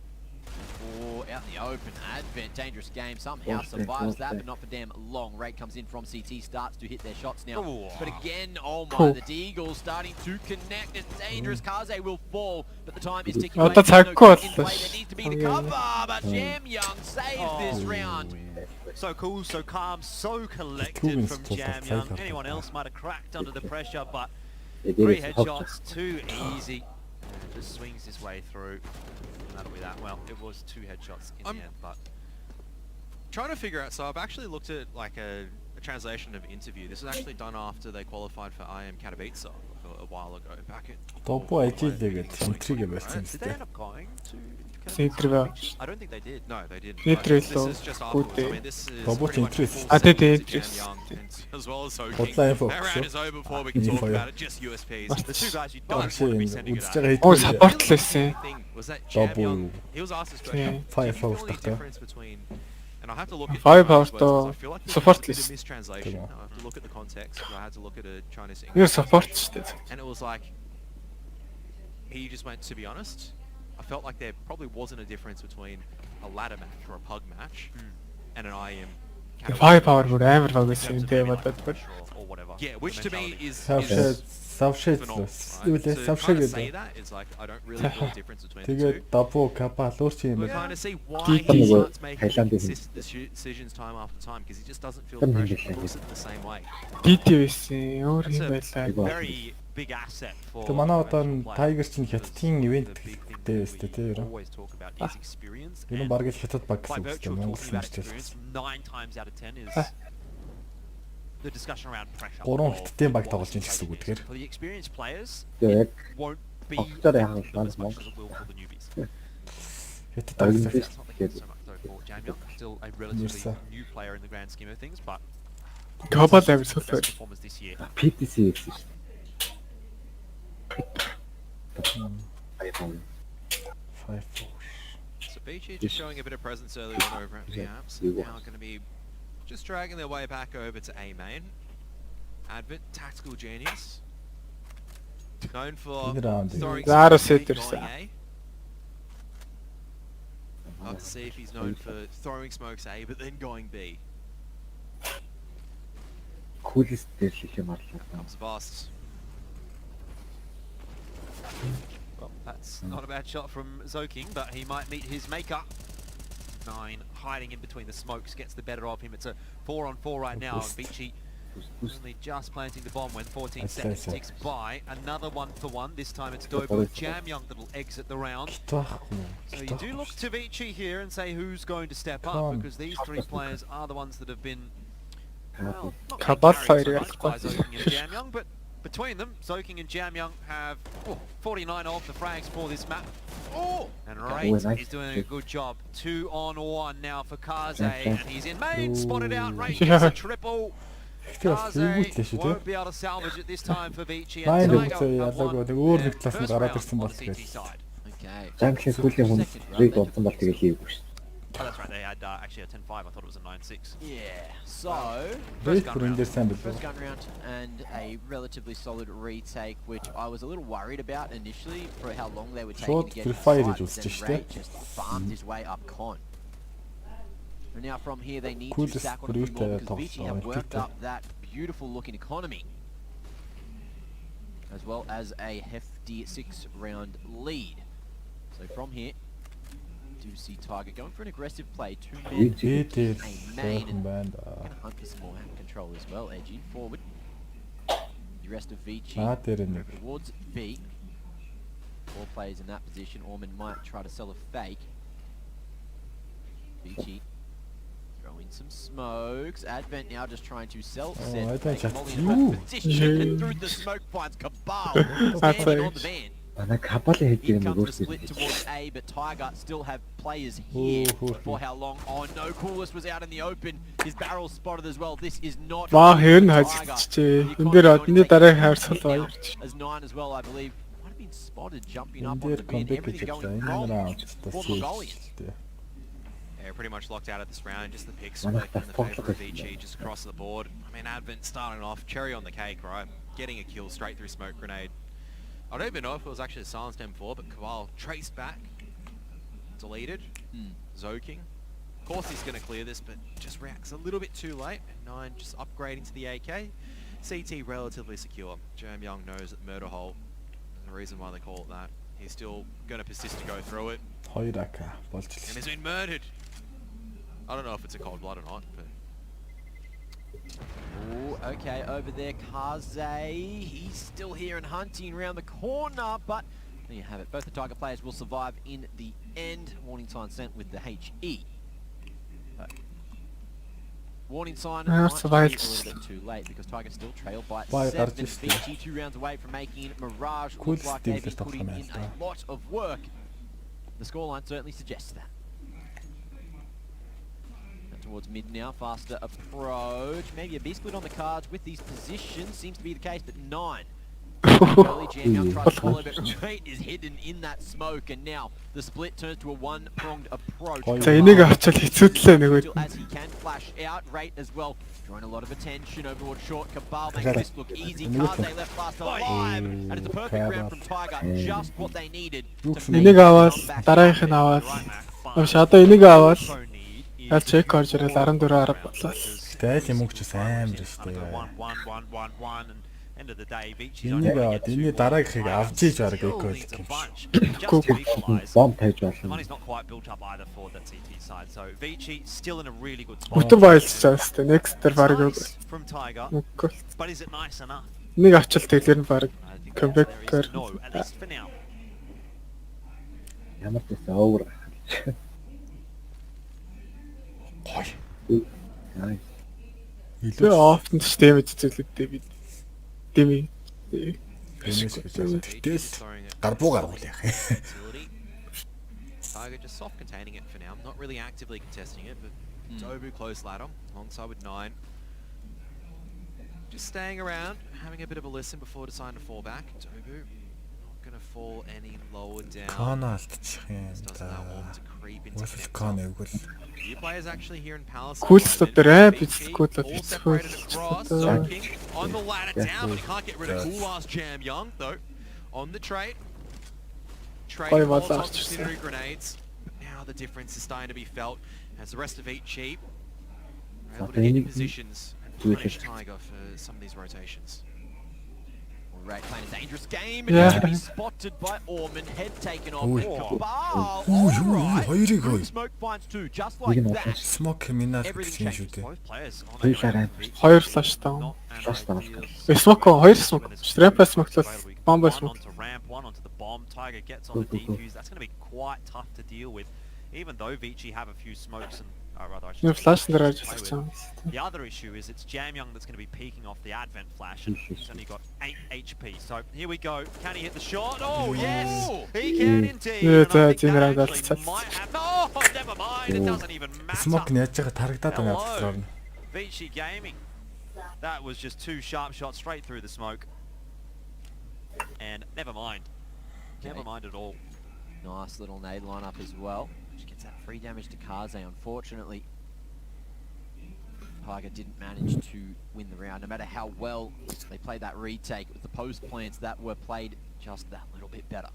Or out in the open, Advent, dangerous game, somehow survives that, but not for damn long. Raid comes in from CT, starts to hit their shots now. But again, oh my, the Deagle starting to connect. It's dangerous. Kaze will fall, but the time is ticking away. There's no in play. There needs to be the cover, but Jam Young saves this round. So cool, so calm, so collected from Jam Young. Anyone else might have cracked under the pressure, but 3 headshots, too easy. Just swings his way through. And that'll be that. Well, it was 2 headshots in the end, but trying to figure out. So I've actually looked at like a translation of interview. This was actually done after they qualified for IM Katowice a while ago. Back in. Топ ажилдээ центрийг байсан юм did they тест. end up going to? Центрийг. I don't think they did. No, they didn't. Центрээс This is just afterwards. I mean, this is Топ pretty much центрээс. full Тэд set to центрээс. Jam Young and as well as Soaking. Бодлоо инфо That round is over before we can talk about it. Just USPs. The 2 guys you don't want to be sending it at. Оо саппортлээсэн. Was that Jam Young? He was asked this question. Firefox The difference between, and I have to look at Firefox because I feel like there's support a bit of list. mistranslation. I have to look at the context. I had to look at a Chinese Юу English. support шүү дээ. And it was like he just went, to be honest, I felt like there probably wasn't a difference between a ladder match or a pug match and an IM. Firepower бүр амар баг байсан юм дээ бодоод бүр. Or whatever. Yeah, which to me is Савшэд phenomenal. юу лээ To савшэд kind of say гэдэг. that is like I don't really feel a difference between the Тэгээд two. дабу капа луурч юм We байна. kind of see why Deep he in the starts making Thailand is- consistent decisions time after time because he just doesn't feel Some the pressure English to lose it the same way. DD байсан. Өөр юм That's a байлаа. very big asset for. Тэгээ манай одоо professional Tiger players. чинь хятадын ивент That's a big thing дээр that өстэй we тий ерөө. always talk about is experience. Ер нь and баг л хятад баг by гэсэн үг virtue тийм of Монгол talking about хүмүүс experience, 9 times out of 10 is the discussion around pressure. Гурван or хятадын баг what тоглож ийн the гэсэн үг is. тэгэхээр. For the experienced players, Тэгээ яг won't be Офицер яах вэ? as much as it will for the newbies. Хятад Аргин баг. биш That's not the case тэгээд so much though for Jam Young. Still a relatively new player in the grand scheme of things, but Global амар best супер. performance this year. PTC гэсэн шүү дээ. iPhone. 5-4. So Vici just showing a bit of presence early on over at Perhaps. Now going to be just dragging their way back over to A main. Advent, tactical genius. Known for Good round, dude. throwing Zara smokes A, Sitter, going sir. A. I'll have to see if he's known for throwing smokes A, but then going B. Coolest дээр л их юм арлаа. Comes Vast. Well, that's not a bad shot from Zoking, but he might meet his maker. 9 hiding in between the smokes gets the better of him. It's a 4-on-4 right now, and Vici only just planting the bomb when 14 seconds ticks by. Another 1-for-1. This time it's Dobo Jam Young that'll exit the round. So you do look to Vici here and say who's going to step up, because these 3 players are the ones that have been, well, not being carried so much by Zoking and Jam Young, but between them, Zoking and Jam Young have 49 of the frags for this map. And Rate is doing a good job. 2-on-1 now for Kaze, and he's in main, spotted out. Rate gets a triple. Kaze won't be able to salvage it this time for Vici. And Tiger have won their first round on the CT side. Okay. Junction сүүлийн хүн рейд болсон бол тэгээ хийгээгүй шүү. Oh, that's right. They had actually a 10-5. I thought it was a 9-6. Yeah. So First gun round and a relatively solid retake, which I was a little worried about initially for how long they would take to get inside, but then Ray just farmed his way up con. And now from here they need to stack on a few more, because Vici have worked up that beautiful looking economy, as well as a hefty 6-round lead. So from here, do see Tiger going for an aggressive play, 2 men, a main, and gonna hunt for some more hand control as well, edging forward. The rest of Vici over towards B. 4 players in that position. Orman might try to sell a fake. Vici throw in some smokes. Advent now just trying to sell set. Position, and through the smoke finds Cabal standing on the van. Манай Кабалын хэд Here юм comes the өөрсдөө. split towards A, but Tiger still have players here. For how long? Oh no, Coolest was out in the open. His barrel spotted as well. This is not Ваа good хэн for хазчихжээ. Tiger. Энд дээр одны дараа хайрцал баярч. As 9 as well, I believe. Might have been spotted jumping up on the bin. Everything going wrong for Mongolians. Yeah, pretty much locked out of this round. Just the picks working in the favour of Vici just across the board. I mean, Advent starting off, cherry on the cake, right? getting a kill straight through smoke grenade. I don't even know if it was actually a silenced M4, but Kowal traced back, deleted, Zoking. Of course he's going to clear this, but just reacts a little bit too late. 9 just upgrading to the AK. CT relatively secure. Jam Young knows that murder hole. There's a reason why they call it that. He's still going to persist to go through it. 2 AK болж And he's been murdered. I don't know if it's a cold blood or not, but... Ooh, okay, over there, Kaze. He's still here and hunting around the corner, but there you have it. Both the Tiger players will survive in the end. Warning sign sent with the HE. But warning sign might be a little bit too late because Tiger still trailed by 7. Vici 2 rounds away from making Mirage look like they've been putting in a lot of work. The scoreline certainly suggests that. Towards mid now, faster approach. Maybe a B-split on the cards with these positions. Seems to be the case, but 9. Early Jam Young tries to follow, but Rate is hidden in that smoke, and now the split turns to a one-pronged approach. Still as he can flash out, Rate as well, drawing a lot of attention over towards short. Cabal makes this look easy. Kaze left fast alive, and it's a perfect round from Tiger. Just what they needed to make чек орж ирэл 14 арга боллоо. Тэгэл юм өгч амар шүү дээ. End of the day, Vici's энэ дараагийнхыг авч иж бараг эко юм шиг. Bomb page болно. Money's not quite built up either for the CT side, so Vici still in a really good spot. Өтөр байлцаас тэ next тэр бараг from Tiger. But is it nice enough? Нэг авчил тэглэр нь бараг comeback-ээр. No, at least for now. Ямар ч гэсэн over. Nice. Илүү often damage зүйлүүдтэй бид дэмий. Тэгэл гарбуу гаргуул яах юм. Tiger just soft containing it for now, not really actively contesting it, but Dobu close ladder alongside with 9. Just staying around, having a bit of a listen before deciding to fall back. Dobu not going to fall any lower down. Канаалтчих юм да. Few players actually here in Palace. Cool stuff there, it's cool on the ladder down, but he can't get rid of cool ass Jam Young though. On the trade. Trading Molotov incendiary grenades. Now the difference is starting to be felt as the rest of Vici are able to get in positions and punish Tiger for some of these rotations. Right, playing a dangerous game, and he's to be spotted by Orman, head taken off, and Cabal, alright, smoke finds 2, just like that. Smoke минаас Everything шүү дээ. Хоёр flash down. Smoke 2 smoke. Ramp smoke-лол bomb smoke. Onto ramp, 1 onto the bomb. Tiger gets on the defuse. That's going to be quite tough to deal with, even though Vici have a few smokes and the other issue is it's Jam Young that's going to be peeking off the Advent flash, and he's only got 8 HP. So here we go. Can he hit the shot? Oh yes, he can indeed. And I think that actually might have. No, never mind. It doesn't even matter. Smoke нь яаж байгаа тарагдаад байгаа юм байна. Vici Gaming. That was just 2 sharp shots straight through the smoke. And never mind. Never mind at all. Nice little nade lineup as well. Which gets that free damage to Kaze. Unfortunately, Tiger didn't manage to win the round. No matter how well they played that retake with the post plants that were played just that little bit better.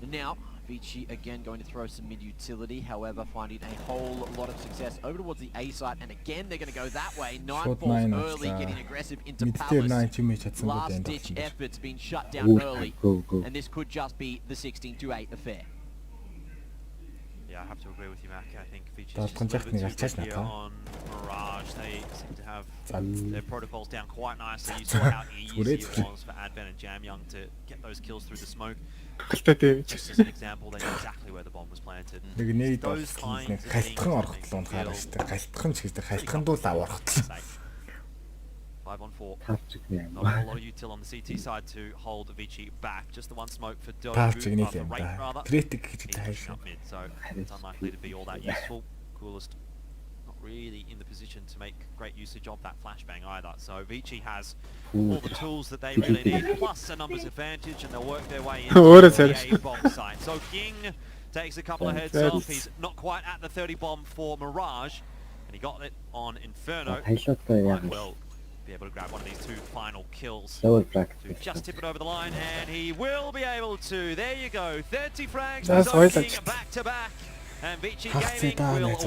And now, Vici again going to throw some mid-utility, however finding a whole lot of success over towards the A site, and again they're going to go that way. 9 falls early, getting aggressive into Palace. Last-ditch efforts being shut down early, and this could just be the 16-8 affair. Yeah, I have to agree with you, Mac. I think Vici's just a little bit too good here on Mirage. They seem to have their protocols down quite nicely. You saw how easy it was for Advent and Jam Young to get those kills through the smoke. Just as an example, they knew exactly where the bomb was planted. Those kinds of things I 5 on 4. Not a whole lot of util on the CT side to hold Vici back. Just the one smoke for Dobu, the Rate rather. He's up mid, so it's unlikely to be all that useful. Coolest not really in the position to make great usage of that flashbang either. So Vici has all the tools that they really need, plus a numbers advantage, and they'll work their way into the A bomb site. So King takes a couple of heads off. He's not quite at the 30 bomb for Mirage, and he got it on Inferno. Well, be able to grab one of these 2 final kills Double frag. to just tip it over the line, and he will be able to. There you go, 30 frags That's right, back to back, and Vici Хагас Gaming даа will найзаа